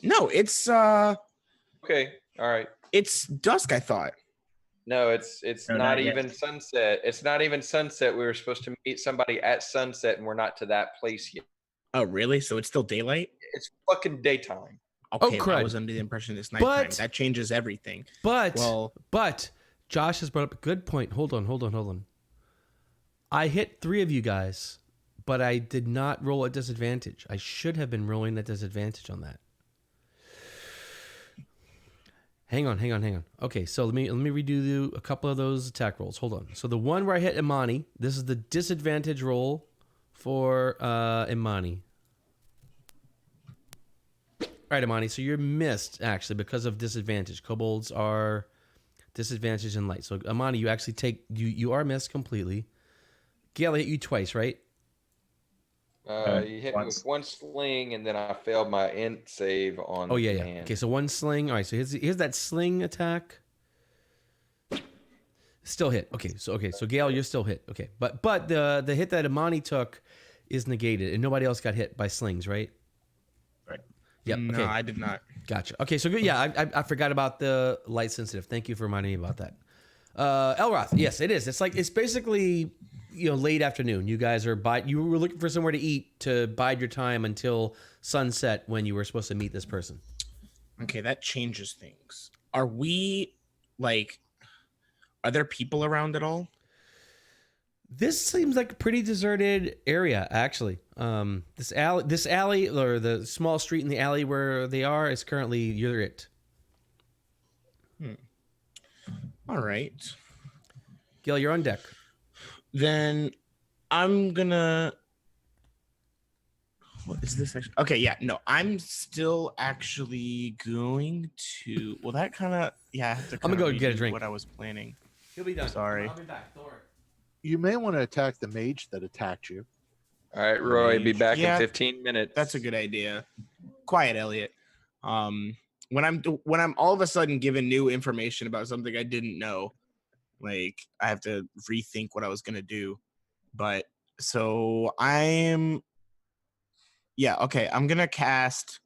No, it's Okay, all right. It's dusk, I thought. No, it's No, not not yet. even sunset. It's not even sunset. We were supposed to meet somebody at sunset, and we're not to that place yet. Oh, really? So it's still daylight? It's fucking daytime. Okay, well, I crud. was under the impression it's nighttime. But- That changes everything. But Well- Josh has brought up a good point. Hold on. I hit 3 of you guys, but I did not roll at disadvantage. I should have been rolling at disadvantage on that. Hang on. Okay, so let me redo a couple of those attack rolls. Hold on. So the one where I hit Imani, this is the disadvantage roll for Imani. All right, Imani. So you're missed actually because of disadvantage. Kobolds are disadvantaged in light. So Imani, you actually take you are missed completely. Gale hit you twice, right? You hit me with one sling, and then I failed my int save on. Oh yeah. command. Okay, so one sling. All right, so here's that sling attack. Still hit. Okay, so Gale, you're still hit. Okay, but the hit that Imani took is negated, and nobody else got hit by slings, right? Right. Yep. No, Okay. I did not. Gotcha. Okay, so good. Yeah, I forgot about the light sensitive. Thank you for reminding me about that. Elroth, yes, it is. It's basically late afternoon. You guys are you were looking for somewhere to eat to bide your time until sunset when you were supposed to meet this person. Okay, that changes things. Are there people around at all? This seems like a pretty deserted area, actually. This alley, or the small street in the alley where they are, is currently you're it. All right. Gale, you're on deck. Then I'm gonna. What is this actually? Okay, yeah, no, I'm still actually going to. Well, that kind of I have to. I'm gonna go kinda get a redo drink. What I was planning. He'll be done. Sorry. I'll be back. Don't worry. You may want to attack the mage that attacked you. All right, Roy, be back Yeah, in 15 minutes. That's a good idea. Quiet, Elliott. When I'm all of a sudden given new information about something I didn't know, I have to rethink what I was gonna do. But so I'm gonna cast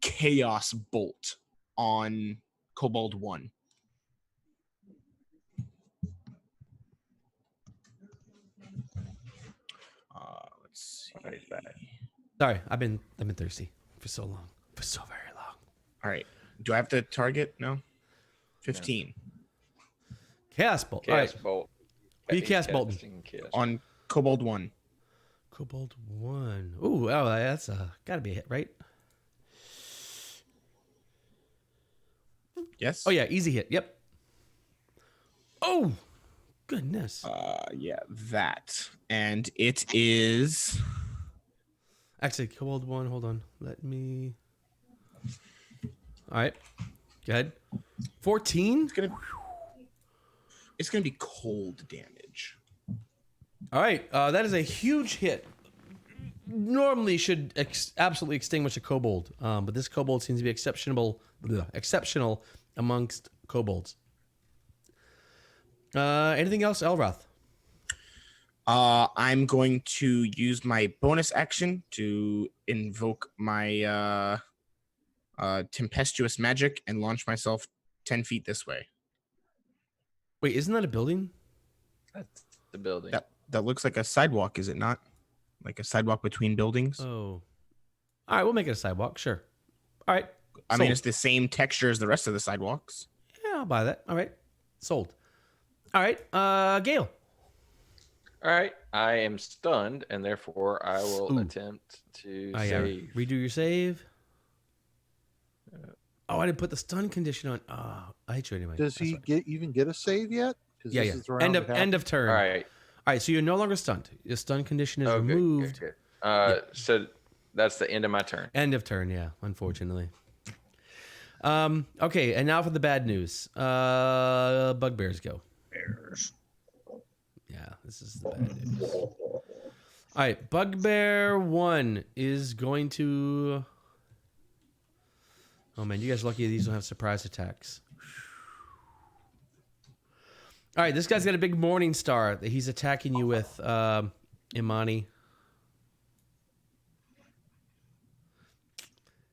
Chaos Bolt on Kobold 1. Let's see. Right back. Sorry, I've been thirsty for so long, for so very long. All right. Do I have to target? No. 15 Chaos Bolt. All Chaos right, Bolt. Who you He's cast bolting? casting Chaos on Kobold 1. Kobold 1. Ooh, oh, that's gotta be a hit, right? Yes. Oh yeah, easy hit. Yep. Oh, goodness. Yeah, that. And it is Actually, Kobold 1. Hold on. Let me. All right. Go ahead. 14. it's gonna be cold damage. All right. That is a huge hit. Normally should absolutely extinguish a kobold, but this kobold seems to be exceptional amongst kobolds. Anything else, Elroth? I'm going to use my bonus action to invoke my tempestuous magic and launch myself 10 feet this way. Wait, isn't that a building? That's the building. That looks like a sidewalk, is it not? Like a sidewalk between buildings? Oh. All right, we'll make it a sidewalk. Sure. All right. I mean, sold. it's the same texture as the rest of the sidewalks. Yeah, I'll buy that. All right. Sold. All right. Gale. All right, I am stunned, and therefore I will attempt to Oh, yeah. save. Redo your save. Oh, I didn't put the stun condition on. Oh, I hate you anyway. Does he even get a save yet? 'Cause Yeah, this yeah. is the round End it of happens. turn. All right. All right, so you're no longer stunned. Your stun condition is Oh, good, removed. good, good. So that's the end of my turn. End of turn, yeah, unfortunately. Okay, and now for the bad news. Bugbears go. Bears. Yeah, this is the bad news. All right, Bugbear 1 is going to... Oh, man, you guys are lucky these don't have surprise attacks. All right, this guy's got a big morning star that he's attacking you with, Imani.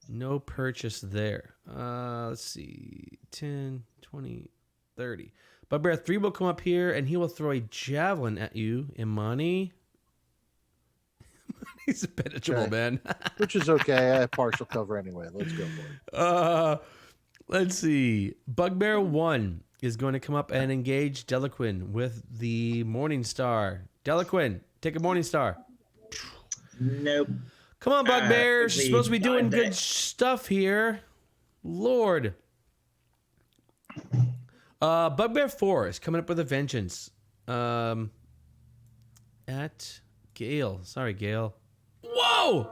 No purchase there. Let's see. 10, 20, 30. Bugbear 3 will come up here, and he will throw a javelin at you, Imani. He's impenetrable, Okay. man. Which is okay. I have partial cover anyway. Let's go for it. Let's see. Bugbear 1 is going to come up and engage Delaquin with the Morning Star. Delaquin, take a Morning Star. Nope. Come on, Bugbear. You're Quickly supposed to be doing dodge good that. stuff here. Lord. Bugbear 4 is coming up with a vengeance. At Gale. Sorry, Gale. Whoa!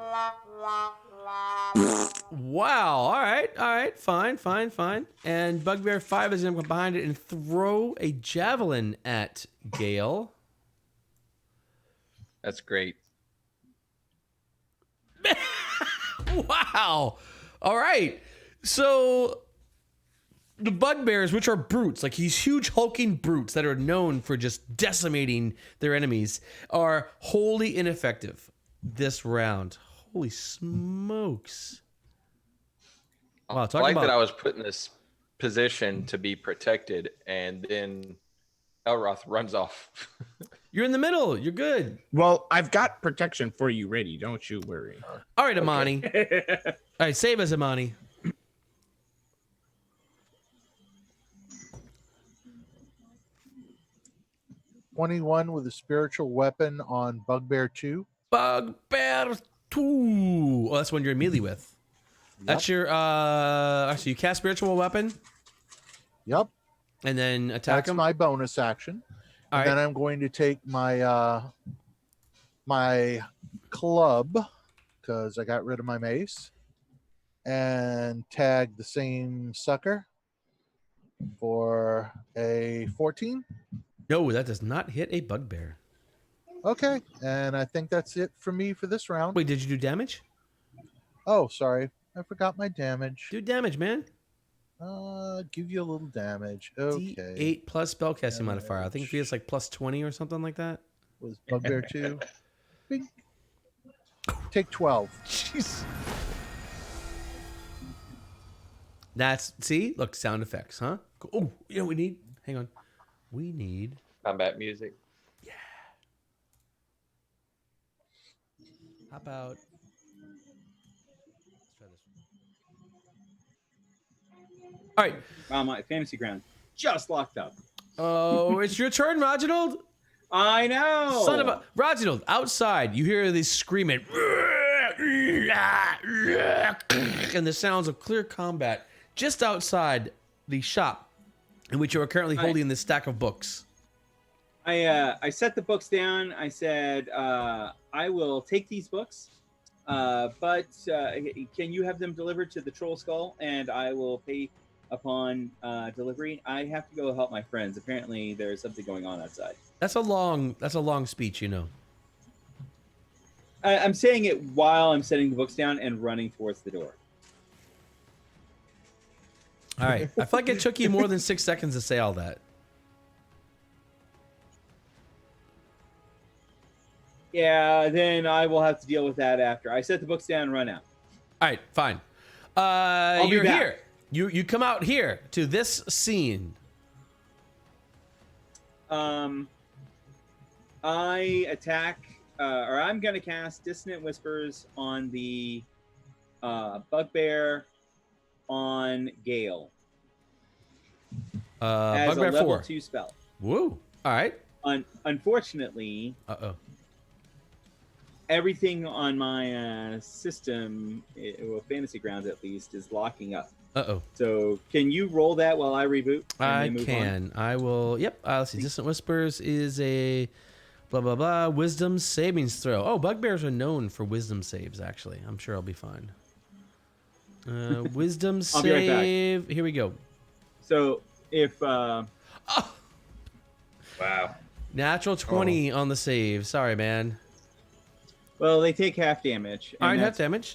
Wow. All right. Fine. And Bugbear 5 is going to come behind it and throw a javelin at Gale. That's great. Wow. All right. So the bugbears, which are brutes, like these huge hulking brutes that are known for just decimating their enemies, are wholly ineffective this round. Holy smokes. Wow, I talking like about that I was put in this position to be protected, and then Elroth runs off. you're in the middle. You're good. Well, I've got protection for you ready. Don't you worry. All right, Imani. All right, save us, Imani. 21 with a spiritual weapon on Bugbear 2. Bugbear 2. Oh, that's one you're in melee with. That's your actually you cast spiritual weapon Yep. and then attack That's him. my bonus action. All And right. then I'm going to take my my club, because I got rid of my mace, and tag the same sucker for a 14. No, that does not hit a bugbear. Okay, and I think that's it for me for this round. Wait, did you do damage? Oh, sorry. I forgot my damage. Do damage, man. Give you a little damage. Okay. D8 plus spellcasting modifier. I think it feels like plus 20 or something like that. Was Bugbear 2. Bing. Take 12. Jeez. That's, see? Look, sound effects, huh? Cool. Oh, you know what we need? Hang on. We need... Combat music. How about... Let's try this one. All right. Wow, my fantasy ground just locked up. Oh, it's your turn, Roginald. I know. Son of a... Roginald, outside, you hear this screaming. And the sounds of clear combat just outside the shop in which you are currently holding this stack of books. I set the books down. I said, I will take these books, but can you have them delivered to the Troll Skull, and I will pay upon delivery. I have to go help my friends. Apparently, there's something going on outside. That's a long speech, you know. I'm saying it while I'm setting the books down and running towards the door. All right. I feel like it took you more than 6 seconds to say all that. Yeah, then I will have to deal with that after. I set the books down and run out. All right, fine. be You're back. here. You come out here to this scene. I attack, or I'm going to cast Dissonant Whispers on the Bugbear on Gale as Bugbear a level 4. 2 spell. Woo. All right. Unfortunately, Uh-oh. everything on my system, well, Fantasy Grounds at least, is locking up. Uh-oh. So can you roll that while I reboot? and I then move on? can. I will. Yep. Let's see. Distant Whispers is a blah, blah, blah. Wisdom savings throw. Oh, bugbears are known for wisdom saves, actually. I'm sure I'll be fine. Wisdom I'll be right back. save. Here we go. So if Wow. Natural 20 on the save. Sorry, man. well, they take half damage. All right, and half that's, damage.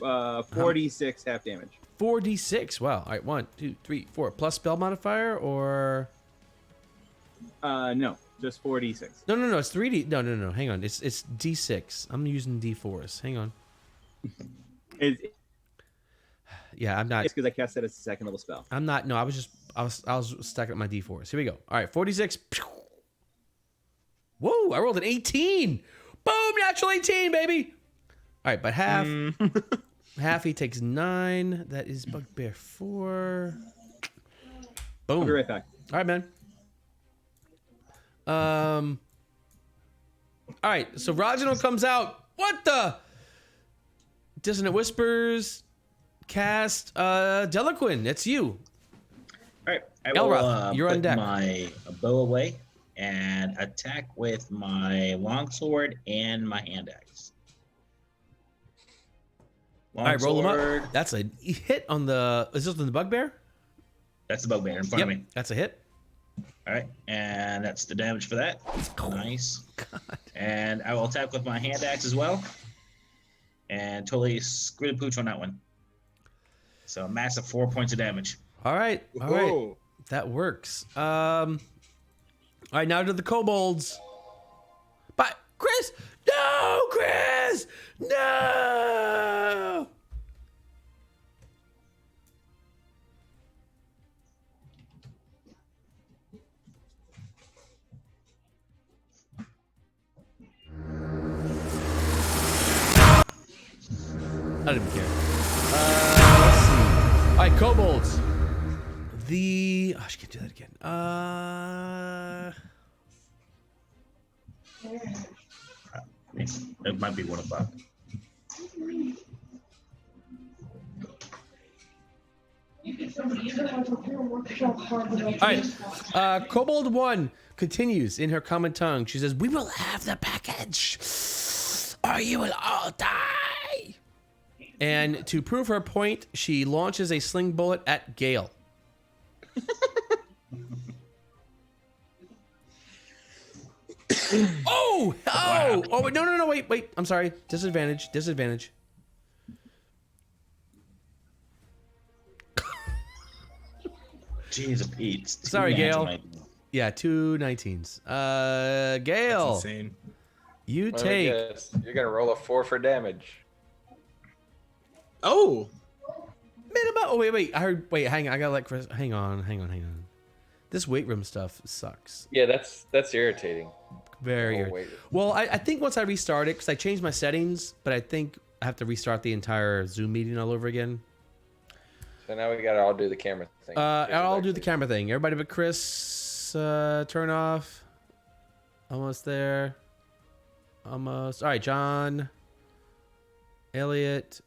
46 half damage. 4d6. Wow. All right, 1, 2, 3, 4. Plus spell modifier or... No, just 4d6. No. It's 3d. No. Hang on. It's d6. I'm using d4s. Hang on. It's Yeah, I'm not. because I cast that as a second level spell. I'm not. No, I was stacking up my d4s. Here we go. All right, 46. Whoa! I rolled an 18. Boom! Natural 18, baby. right, but half he takes 9. That is bugbear 4. Boom. I'll be right back. All right, man. All right, so Roginald comes out. What the? Dissonant Whispers cast Delaquin. It's you. All right, I Elroth, will you're on put deck. my bow away and attack with my longsword and my hand axe. All right, roll them Longsword, up. That's a hit on the. Is this on the bugbear? That's the bugbear in front of me. That's a hit. All right, and that's the damage for that. Nice. God. And I will attack with my hand axe as well. And totally screw the pooch on that one. So a massive 4 points of damage. All right. Whoa. That works. All right, now to the kobolds. But Chris, no, Chris, no. I don't even care. Let's see. All right, kobolds. I should do that again. It might be 1 o'clock. All right. Kobold 1 continues in her common tongue. She says, "We will have the package, or you will all die." And to prove her point, she launches a sling bullet at Gale. Oh, no, wait. I'm sorry. Disadvantage. Jeez, Pete. Sorry, Gale. Yeah, 2 19s. Gale, That's insane. you Let me take. guess. You're gonna roll a 4 for damage. Oh, Minimum. Oh, wait. I heard. Wait, hang on. I gotta let Chris. Hang on. This weight room stuff sucks. Yeah, that's irritating. Very. Oh, irritating. wait. Well, I think once I restart it, because I changed my settings, but I think I have to restart the entire Zoom meeting all over again. So now we gotta all do the camera thing. I'll do the camera thing. Everybody but Chris, turn off. Almost there. Almost. All right, John. Elliott.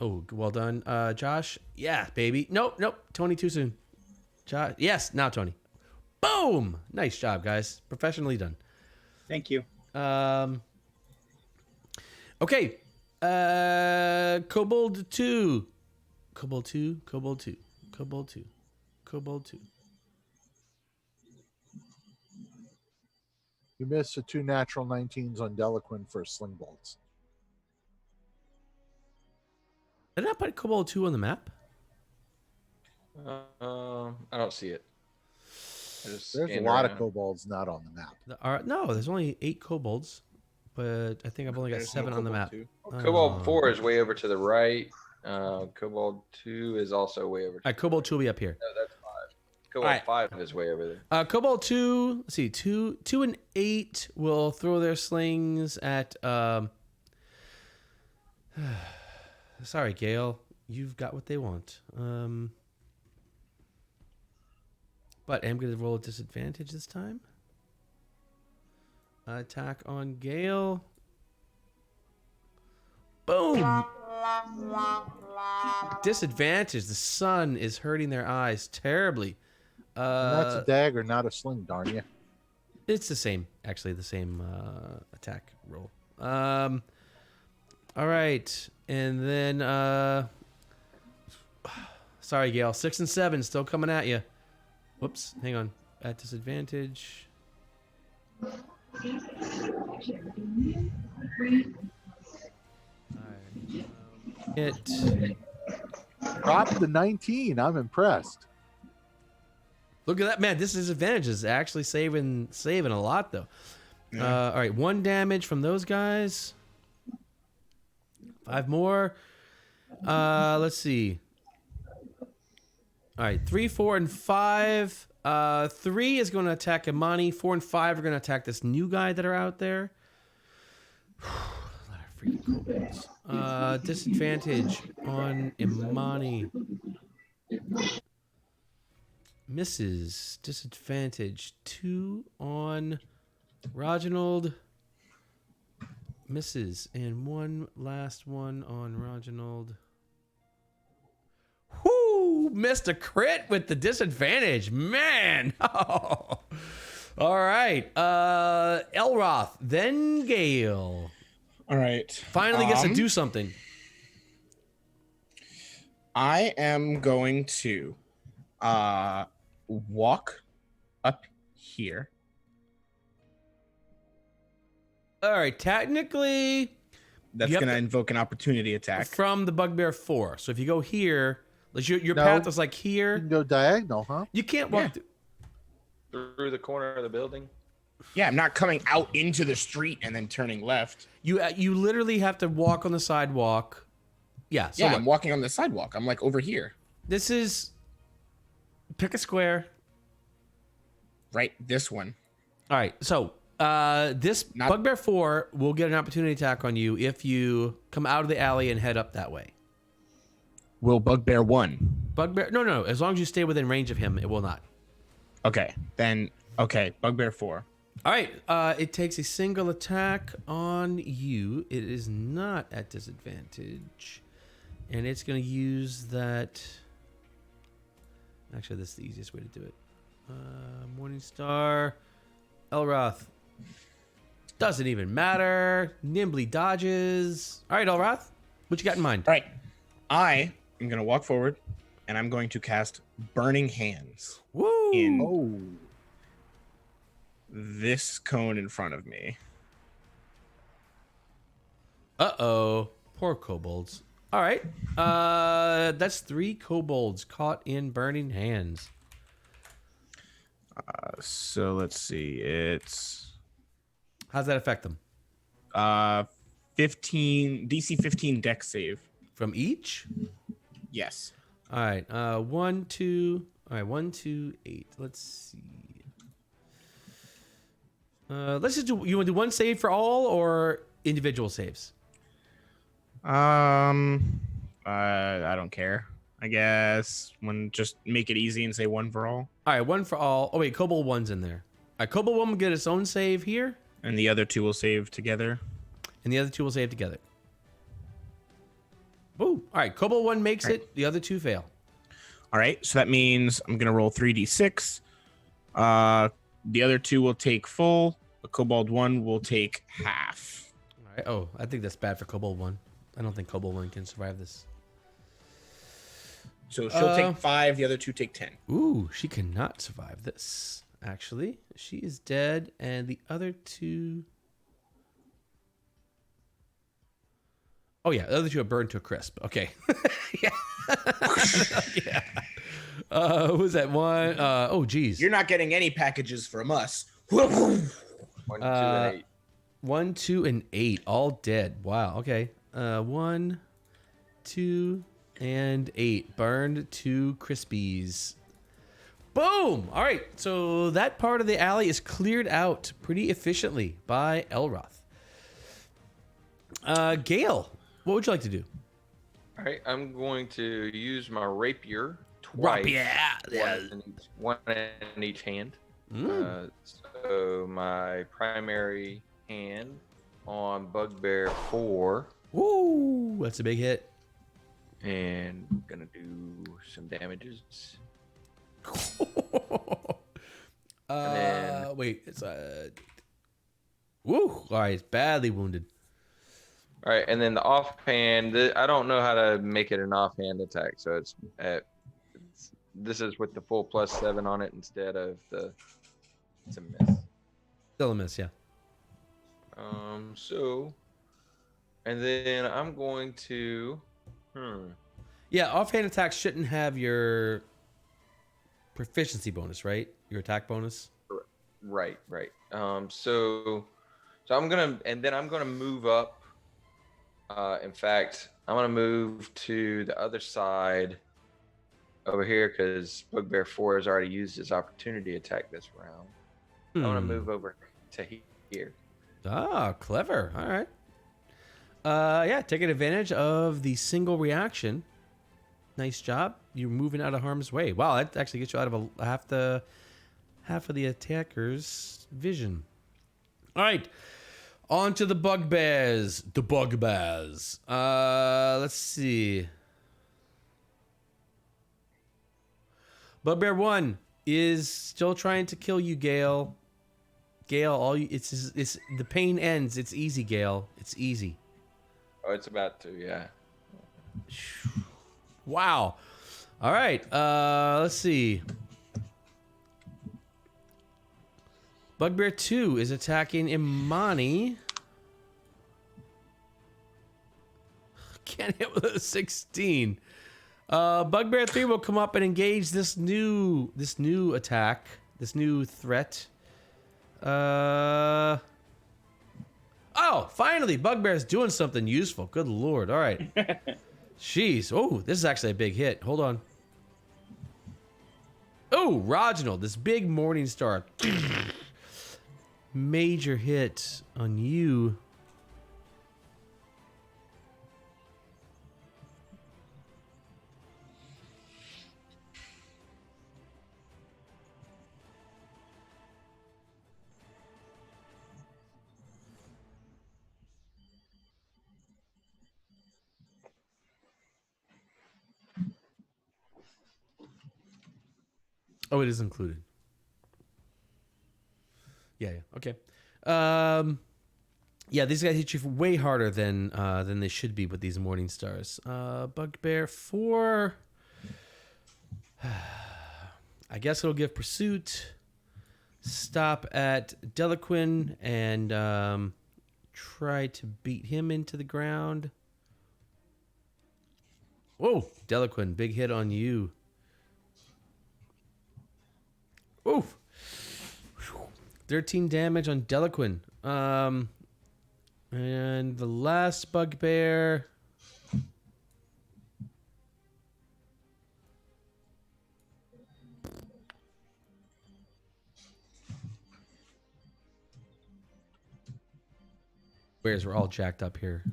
Oh, well done. Josh. Yeah, baby. Nope. Tony, too soon. Josh. Yes, now Tony. Boom. Nice job, guys. Professionally done. Thank you. Okay. Kobold 2. Kobold 2. You missed the 2 natural 19s on Delaquin for sling bolts. Did I put Kobold 2 on the map? I don't see it. There's a lot of kobolds not on the map. No, there's only 8 kobolds, but I think I've only got 7 on the map. Kobold 4 is way over to the right. Kobold 2 is also way over. All right, Kobold 2 will be up here. No, that's 5. Kobold 5 is way over there. Kobold 2, let's see, 2 and 8 will throw their slings at. Sorry, Gale, you've got what they want. But I'm going to roll a disadvantage this time. Attack on Gale. Boom! Disadvantage. The sun is hurting their eyes terribly. And that's a dagger, not a sling, darn you. It's the same, actually, the same attack roll. All right, and then sorry, Gale. 6 and 7 still coming at you. Whoops, hang on. At disadvantage. All right. Hit. Drop the 19. I'm impressed. Look at that, man. This disadvantage is actually saving a lot, though. Yeah. All right, 1 damage from those guys. 5 more. Let's see. All right, 3, 4, and 5. 3 is going to attack Imani. 4 and 5 are going to attack this new guy that are out there. A lot of freaking kobolds. Disadvantage on Imani. Misses. Disadvantage 2 on Roginald. Misses. And one last one on Roginald. Whoo! Missed a crit with the disadvantage. Man! Oh. All right. Elroth, then Gale. All right. Finally gets to do something. I am going to walk up here. All right. Technically, That's You have going to to- invoke an opportunity attack. from the Bugbear 4. So if you go here, like your No. path is like You here. can go diagonal, huh? You can't walk. Yeah. Through the corner of the building. Yeah, I'm not coming out into the street and then turning left. You literally have to walk on the sidewalk. Yeah. So Yeah, look, I'm walking on the sidewalk. I'm like over here. this is pick a square. Right, this one. All right. So this Not- Bugbear 4 will get an opportunity attack on you if you come out of the alley and head up that way. Will Bugbear 1? Bugbear, no. As long as you stay within range of him, it will not. Okay, then, okay, Bugbear 4. All right. It takes a single attack on you. It is not at disadvantage, and it's going to use that. Actually, this is the easiest way to do it. Morningstar, Elroth. Doesn't even matter. Nimbly dodges. All right, Elroth, what you got in mind? All right, I am going to walk forward, and I'm going to cast Burning Hands Woo! in Oh. this cone in front of me. Uh-oh. Poor kobolds. All right. That's 3 kobolds caught in burning hands. So let's see, it's How's that affect them? 15 DC 15 deck save. From each? Yes. All right. 1, 2. All right. 1, 2, 8. Let's see. Let's just do. You want to do one save for all or individual saves? I don't care. I guess just make it easy and say one for all, All right. One for all. Oh wait, Kobold 1's in there. All right. Kobold 1 will get its own save here, and the other two will save together. and the other 2 will save together. Ooh. All right. Kobold 1 makes it. The other 2 fail. All right, so that means I'm gonna roll 3d6. The other 2 will take full. The Kobold 1 will take half. All right. Oh, I think that's bad for Kobold 1. I don't think Kobold 1 can survive this. So she'll take 5. The other 2 take 10. Ooh, she cannot survive this. Actually, she is dead, and the other 2. Oh yeah, the other 2 are burned to a crisp. Okay. Yeah. Yeah. What was that one? Oh geez. You're not getting any packages from us. 1, 2, and 8. 1, 2, and 8, all dead. Wow. Okay. 1, 2, and 8 burned to crispies. Boom. All right. So that part of the alley is cleared out pretty efficiently by Elroth. Gale, what would you like to do? All right, I'm going to use my rapier twice. Yeah. One in each hand. Mm. So my primary hand on Bugbear 4, Ooh, that's a big hit. and gonna do some damages. then- Wait, it's woo! All right, it's badly wounded. All right, and then the offhand. I don't know how to make it an offhand attack, so this is with the full +7 on it instead of the. It's a miss. Still a miss, yeah. So, and then I'm going to. Yeah, offhand attacks shouldn't have your proficiency bonus, right? Your attack bonus. Right. So I'm gonna move up. In fact, I'm gonna move to the other side over here because Bugbear 4 has already used his opportunity attack this round. I'm gonna move over to here. Ah, clever. All right. Yeah, taking advantage of the single reaction. Nice job. You're moving out of harm's way. Wow, that actually gets you out of half of the attacker's vision. All right. On to the bugbears. The bugbears. Let's see. Bugbear 1 is still trying to kill you, Gale. Gale, it's the pain ends. It's easy, Gale. It's easy. Oh, it's about to, yeah. Wow. All right. Let's see. Bugbear 2 is attacking Imani. Can't hit with a 16. Bugbear 3 will come up and engage this new attack, this new threat. Oh, finally, Bugbear's doing something useful. Good lord. All right. Jeez. Oh, this is actually a big hit. Hold on. Oh, Roginald, this big morning star. Major hit on you. Oh, it is included. Yeah. Okay. Yeah, these guys hit you way harder than they should be with these morning stars. Bugbear 4. I guess it'll give pursuit. Stop at Delaquin and try to beat him into the ground. Whoa, Delaquin, big hit on you. Oof. 13 damage on Delaquin. And the last bugbear. Bears were all jacked up here.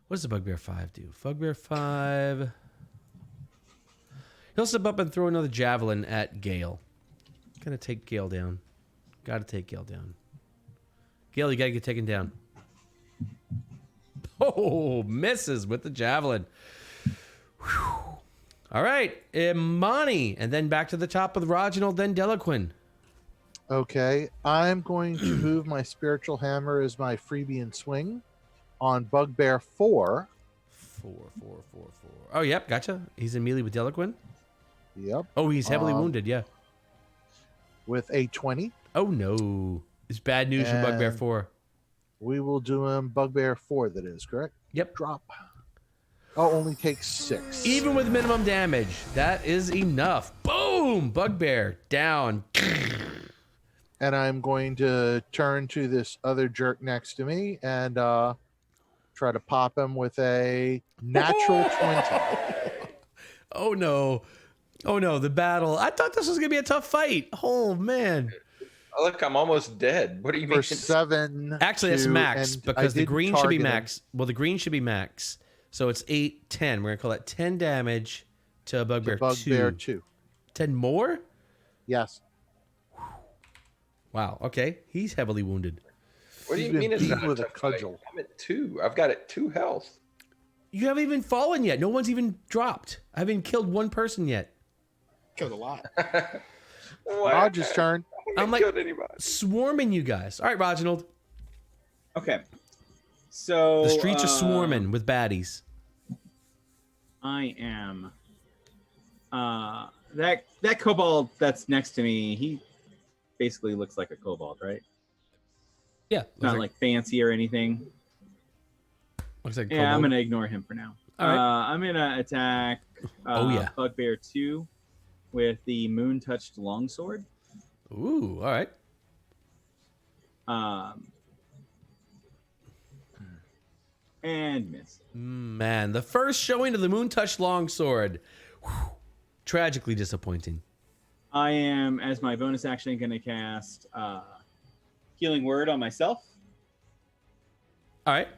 What does the Bugbear 5 do? Bugbear 5. He'll step up and throw another javelin at Gale. Gotta take Gale down. Gotta take Gale down. Gale, you gotta get taken down. Oh, misses with the javelin. Whew. All right, Imani, and then back to the top with Roginald, then Delaquin. Okay, I'm going to move my spiritual hammer as my freebie and swing on Bugbear 4. 4. Oh, yep, gotcha. He's in melee with Delaquin. Yep. Oh, he's heavily wounded, yeah. With a 20. Oh, no. It's bad news for Bugbear 4. We will do him Bugbear 4, that is, correct? Yep. Drop. Oh, only takes 6. Even with minimum damage, that is enough. Boom! Bugbear down. And I'm going to turn to this other jerk next to me and try to pop him with a natural 20. Oh, no. Oh, no, the battle. I thought this was going to be a tough fight. Oh, man. Oh, look, I'm almost dead. What do you mean? For 7. Actually, it's max and because I the green should be target him. max. Well, the green should be max. So it's 8, 10. We're going to call that 10 damage to Bugbear 2. 10 more? Yes. Wow. Okay. He's heavily wounded. What do you He's mean been it's not beaten with a tough fight? cudgel. I'm at 2. I've got it 2 health. You haven't even fallen yet. No one's even dropped. I haven't killed one person yet. Killed a lot. Roger's turn. I'm like killed anybody. swarming you guys. All right, Roginald. Okay. So The streets are swarming with baddies. I am. That kobold that's next to me, he basically looks like a kobold, right? Yeah. Not like fancy or anything. Looks like Yeah, I'm gonna ignore him for now. All right. I'm gonna attack Bugbear 2 with the moon touched longsword. Ooh, all right. And miss. Man, the first showing of the moon touched longsword. Whew. Tragically disappointing. I am, as my bonus action, gonna cast healing word on myself. All right.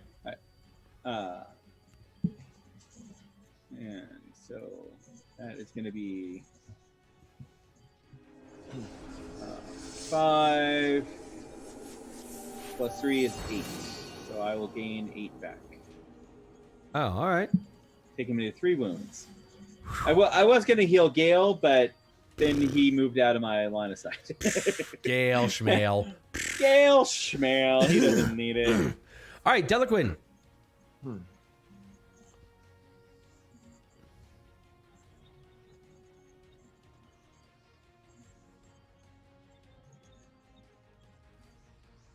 And so that is going to be 5 plus 3 is 8. So I will gain 8 back. Oh, all right. Taking me to 3 wounds. I was going to heal Gale, but then he moved out of my line of sight. Gale Schmale. Gale Schmale. He doesn't need it. All right, Delaquin.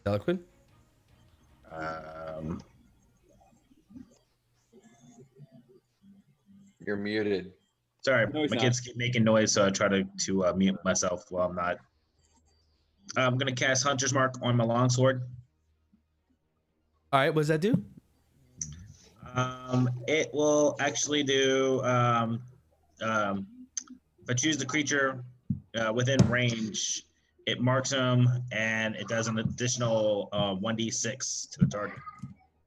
Delaquin? You're muted. Sorry, No, he's my not. kids keep making noise, so I try to mute myself while I'm not. I'm gonna cast Hunter's Mark on my longsword. All right, what does that do? It will actually do. If I choose the creature within range, it marks them, and it does an additional 1d6 to the target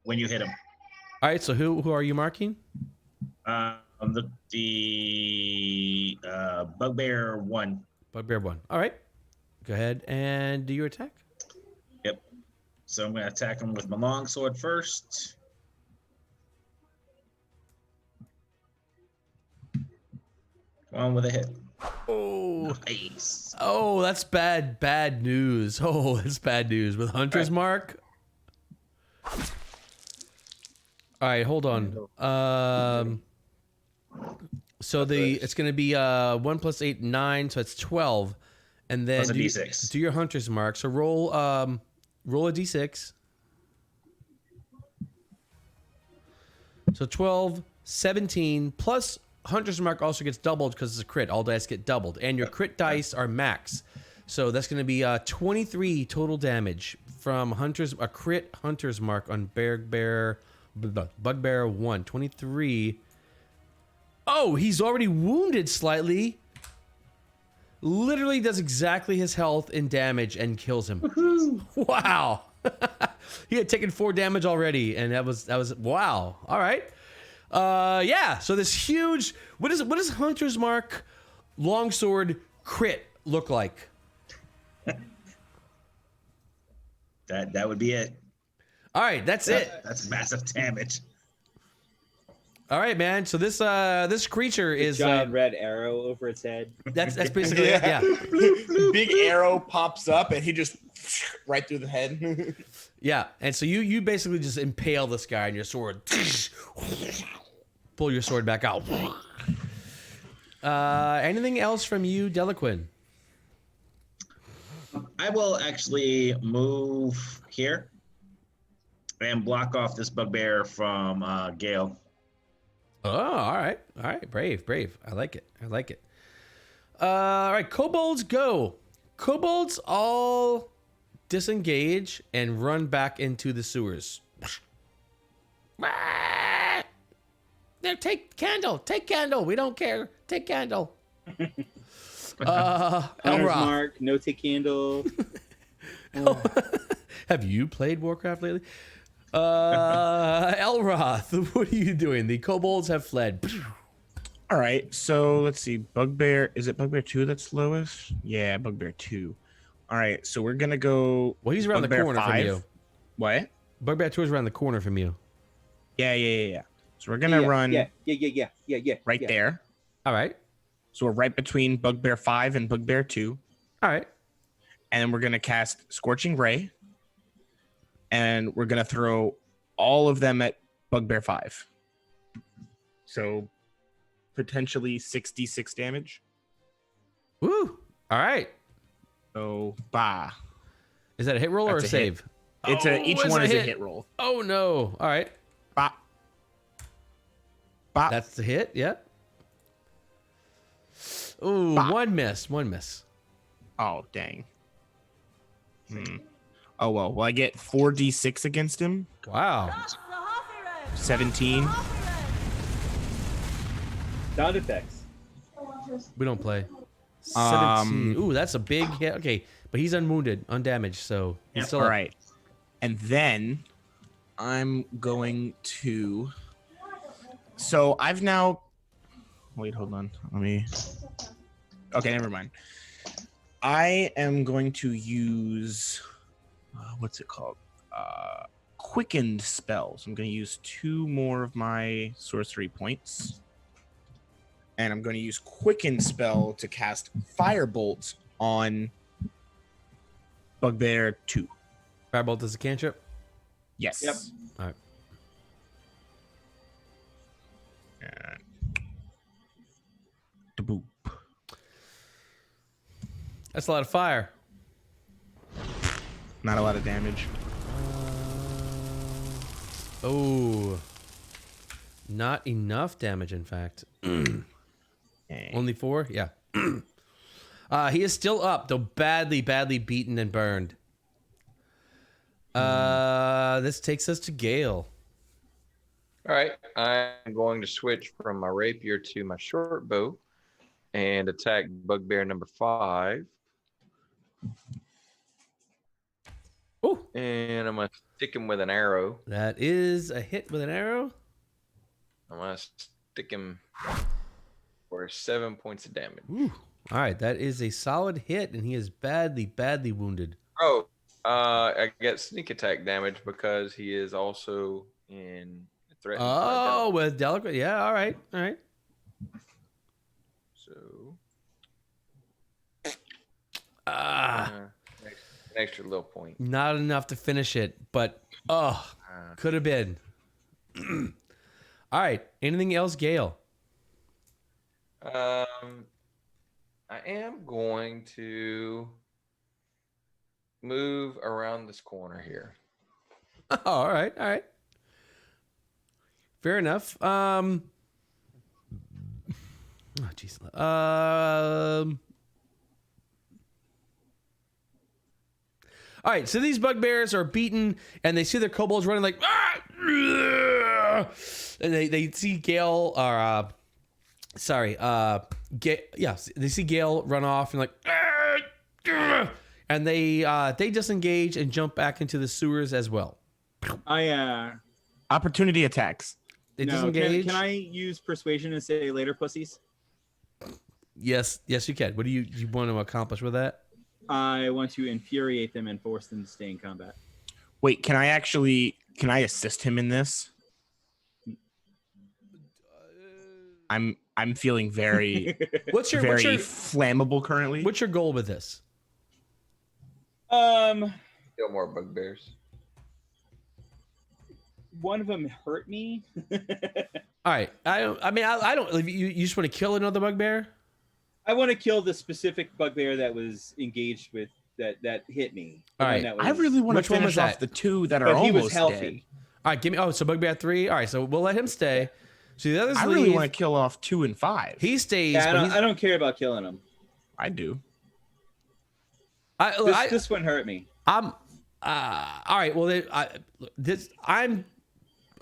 when you hit him. All right, so who are you marking? The Bugbear 1. Bugbear 1. All right. Go ahead and do your attack. Yep. So I'm going to attack him with my longsword first. Come on with a hit. Oh. Nice. Oh, that's bad news. Oh, that's bad news. With Hunter's Mark. All right, hold on. So it's going to be 1 plus 8, 9, so it's 12. And then Plus a d6. do your Hunter's Mark. So roll a d6. So 12, 17, plus Hunter's Mark also gets doubled because it's a crit. All dice get doubled. And your crit dice are max. So that's going to be 23 total damage from a crit Hunter's Mark on Bugbear 1. 23. Oh, he's already wounded slightly. Literally does exactly his health in damage and kills him. Woohoo. Wow. He had taken 4 damage already, and that was wow. All right. Yeah, so this huge what does Hunter's Mark longsword crit look like? That would be it. All right, that's it. That's massive damage. All right, man. So this creature is Giant red arrow over its head. that's basically it. Yeah. Big arrow pops up and he just right through the head. Yeah. And so you basically just impale this guy on your sword. Pull your sword back out. Anything else from you, Delaquin? I will actually move here and block off this bugbear from Gale. Oh, all right. Brave. I like it. All right, kobolds go. Kobolds all disengage and run back into the sewers. There, take candle. We don't care. Take candle. Hunter's Elroth. Mark, no take candle. Have you played Warcraft lately? Elroth, what are you doing? The kobolds have fled. All right, so let's see. Bugbear, is it Bugbear 2 that's lowest? Yeah, Bugbear 2. All right, so we're going to go. Well, he's around Bugbear the corner 5. from you. What? Bugbear 2 is around the corner from you. Yeah. So we're going to run right there. All right. So we're right between Bugbear 5 and Bugbear 2. All right. And then we're going to cast Scorching Ray. And we're going to throw all of them at Bugbear 5. So potentially 66 damage. Woo. All right. So, bah. Is that a hit roll or a That's a hit. save? Each one is a hit roll. Oh, no. All right. Bop. Bop. That's the hit. Yep. Ooh, Bop. one miss. Oh, dang. Oh, well, I get 4d6 against him. Wow. 17. Sound effects. We don't play 17. Ooh, that's a big hit. Okay, but he's unwounded, undamaged, so he's still All up. right. And then I'm going to. So I've now. Wait, hold on. Let me. Okay, never mind. I am going to use. What's it called? Quickened spells. I'm going to use 2 more of my sorcery points. And I'm going to use Quickened spell to cast Firebolt on Bugbear 2. Firebolt is a cantrip? Yes. Yep. All right. Boop. That's a lot of fire. Not a lot of damage. Oh. Not enough damage, in fact. Only 4? Yeah. He is still up, though badly, badly beaten and burned. This takes us to Gale. All right, I'm going to switch from my rapier to my short bow and attack bugbear number 5. Oh, And I'm going to stick him with an arrow. that is a hit with an arrow. I'm going to stick him for 7 points of damage. Ooh. All right, that is a solid hit, and he is badly, badly wounded. Oh, I get sneak attack damage because he is also in threat. Oh, with delicate. Yeah, all right, all right. So, Ah, an extra little point. not enough to finish it, but could have been. All right, anything else, Gale? I am going to move around this corner here. Oh, all right, all right. Fair enough. Oh, jeez. All right, so these bugbears are beaten, and they see their kobolds running like, and they see Gale, or they see Gale run off and like, and they disengage and jump back into the sewers as well. Opportunity attacks. They No, disengage. can I use persuasion and say later, pussies? Yes, you can. What do you want to accomplish with that? I want to infuriate them and force them to stay in combat. Wait, can I assist him in this? I'm feeling very What's your flammable currently. what's your goal with this? Kill more bugbears. One of them hurt me. All right. I don't. You just want to kill another bugbear? I want to kill the specific bugbear that was engaged with that hit me. All right. That was, I really want to Which one was finish off that? the 2 that are but he almost was healthy. dead. All right. Give me. Oh, so bugbear 3. All right. So we'll let him stay. So the others I leave. really want to kill off 2 and 5. He stays. Yeah, but I don't care about killing him. I do. This one hurt me. I'm. All right. Well, I'm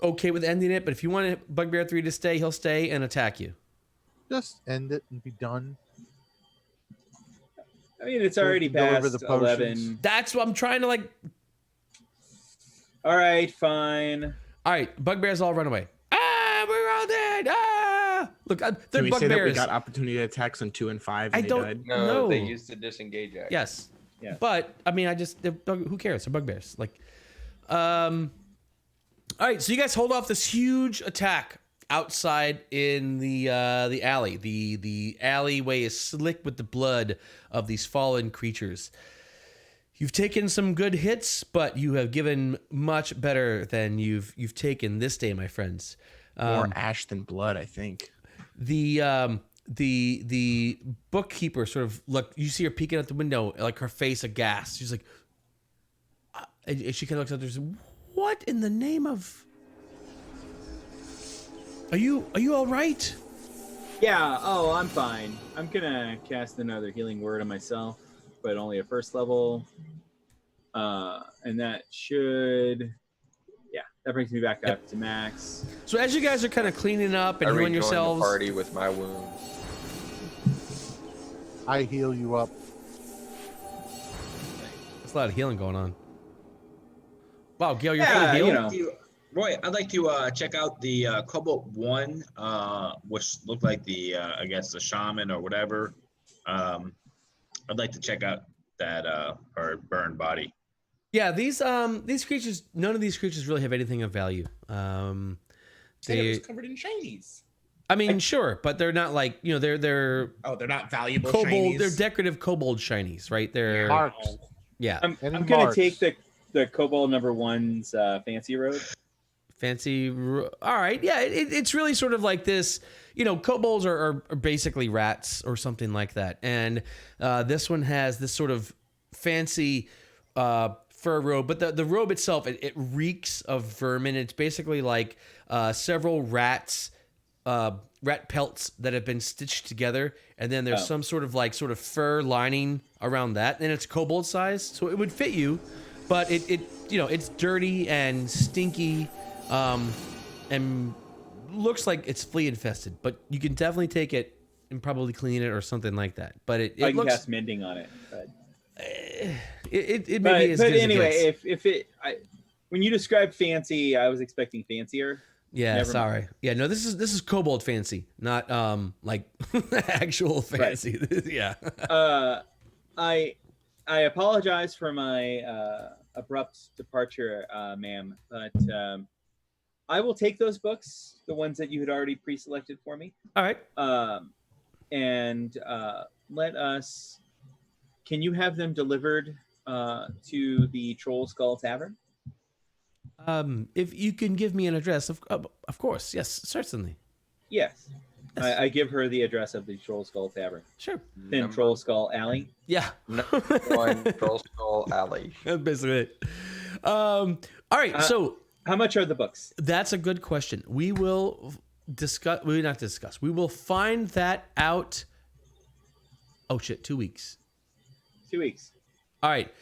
okay with ending it. But if you want bugbear 3 to stay, he'll stay and attack you. Just end it and be done. I mean, it's already Deliver past the potions. 11. That's what I'm trying to like. All right, fine. All right. Bugbears all run away. We're all dead. Look, they're Can we say that we bugbears. got opportunity attacks on 2 and 5 and I they don't- died? No, No. they used the disengage action. Yes. Yeah. But I mean, who cares? They're bugbears. Like, all right. So you guys hold off this huge attack outside in the alley. The alleyway is slick with the blood of these fallen creatures. You've taken some good hits, but you have given much better than you've taken this day, my friends. More ash than blood, I think. The bookkeeper sort of you see her peeking out the window, like her face aghast. She's like, and she kind of looks out there and says, "What in the name of? Are you all right?" Yeah. Oh, I'm fine. I'm gonna cast another healing word on myself, but only at first level. And that should, that brings me back up to max. So as you guys are kind of cleaning up and I healing rejoined the yourselves, party with my wounds. I heal you up. There's a lot of healing going on. Wow, Gale, you're Yeah, fully you healed? know. Roy, I'd like to check out the Cobalt 1, which looked like the, I guess, the shaman or whatever. I'd like to check out that her burned body. Yeah, these creatures, none of these creatures really have anything of value. And it was covered in shinies. I mean, sure, but they're not like, you know, they're Oh, they're not valuable kobold, shinies. they're decorative kobold shinies, right? They're Marks. yeah. I'm Any gonna marks? take the Cobalt number 1's fancy road. All right, yeah, it's really sort of like this. You know, kobolds are basically rats or something like that, and this one has this sort of fancy fur robe, but the robe itself it reeks of vermin. It's basically like several rat pelts that have been stitched together, and then there's some sort of fur lining around that, and it's kobold size, so it would fit you, but it you know, it's dirty and stinky, and looks like it's flea infested, but you can definitely take it and probably clean it or something like that. But it I can looks cast mending on it. But it maybe is but good anyway, as it gets. if it when you described fancy, I was expecting fancier. Yeah, Never sorry. mind. Yeah, no, this is kobold fancy, not like actual fancy. Yeah. I apologize for my abrupt departure, ma'am, but I will take those books, the ones that you had already pre-selected for me, All right. and let us. Can you have them delivered to the Troll Skull Tavern? If you can give me an address, of course, yes, certainly. Yes. I give her the address of the Troll Skull Tavern. Sure. In Troll Skull Alley. Yeah. Number 1 Troll Skull Alley. That's basically it. All right, so How much are the books? that's a good question. We will discuss. We will not discuss. We will find that out. Oh shit! 2 weeks. 2 weeks. All right.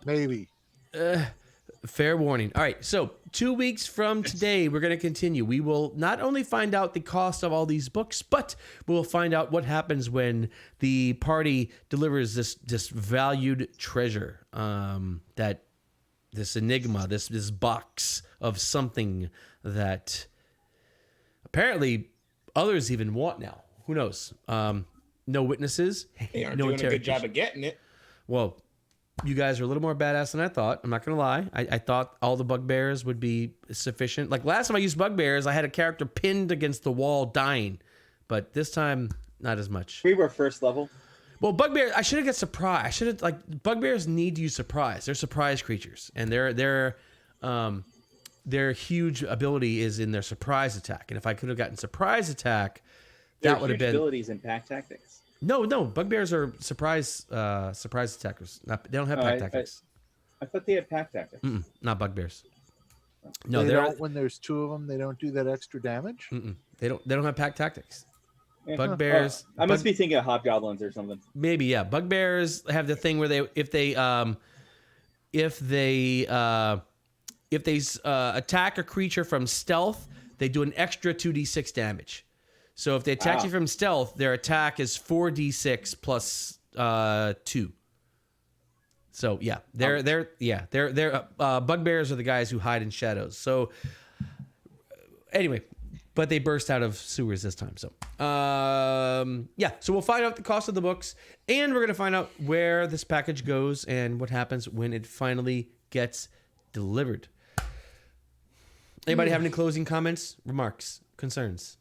Maybe. Fair warning. All right. So 2 weeks from today, we're going to continue. We will not only find out the cost of all these books, but we'll find out what happens when the party delivers this valued treasure. That this enigma, this box of something that apparently others even want now. Who knows? No witnesses. They aren't no doing a good job interrogation. of getting it. Well, you guys are a little more badass than I thought. I'm not going to lie. I thought all the bugbears would be sufficient. Like last time I used bugbears, I had a character pinned against the wall dying. But this time, not as much. We were first level. Well, bugbears, I should have got surprised. I should have, like, bugbears need to use surprise. They're surprise creatures. And their huge ability is in their surprise attack. And if I could have gotten surprise attack, Their that would have huge been... abilities in pack tactics. No, bugbears are surprise attackers. They don't have pack tactics. I thought they had pack tactics. Not bugbears. No, they they're don't, when there's two of them, they don't do that extra damage. they don't have pack tactics. Yeah. Bugbears. I must be thinking of hobgoblins or something. Maybe, yeah. Bugbears have the thing where if they attack a creature from stealth, they do an extra 2d6 damage. So if they attack you from stealth, their attack is 4d6 plus 2. So yeah, they're bugbears are the guys who hide in shadows. So anyway, but they burst out of sewers this time. So yeah, so we'll find out the cost of the books, and we're gonna find out where this package goes and what happens when it finally gets delivered. Anybody have any closing comments, remarks, concerns?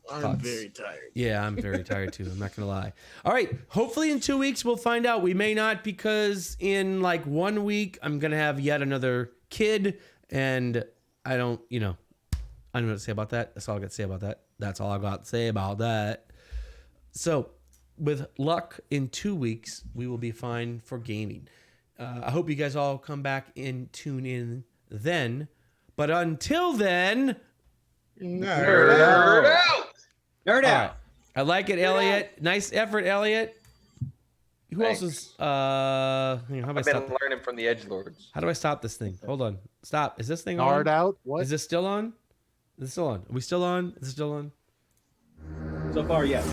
I'm very tired. Yeah, I'm very tired too. I'm not going to lie. All right. Hopefully in 2 weeks, we'll find out. We may not, because in like 1 week, I'm going to have yet another kid. And I don't know what to say about that. That's all I got to say about that. That's all I got to say about that. So with luck, in 2 weeks, we will be fine for gaming. I hope you guys all come back and tune in then. But until then... Nerd out. Nerd All out. right. I like it, Elliott. Nice effort, Elliott. Who else is? How do I I've been stop? learning from the edgelords. How do I stop this thing? Hold on. Stop. Is this thing Nard on? out. What? Is this still on? Is it still on? Are we still on? Is it still on? So far, yes.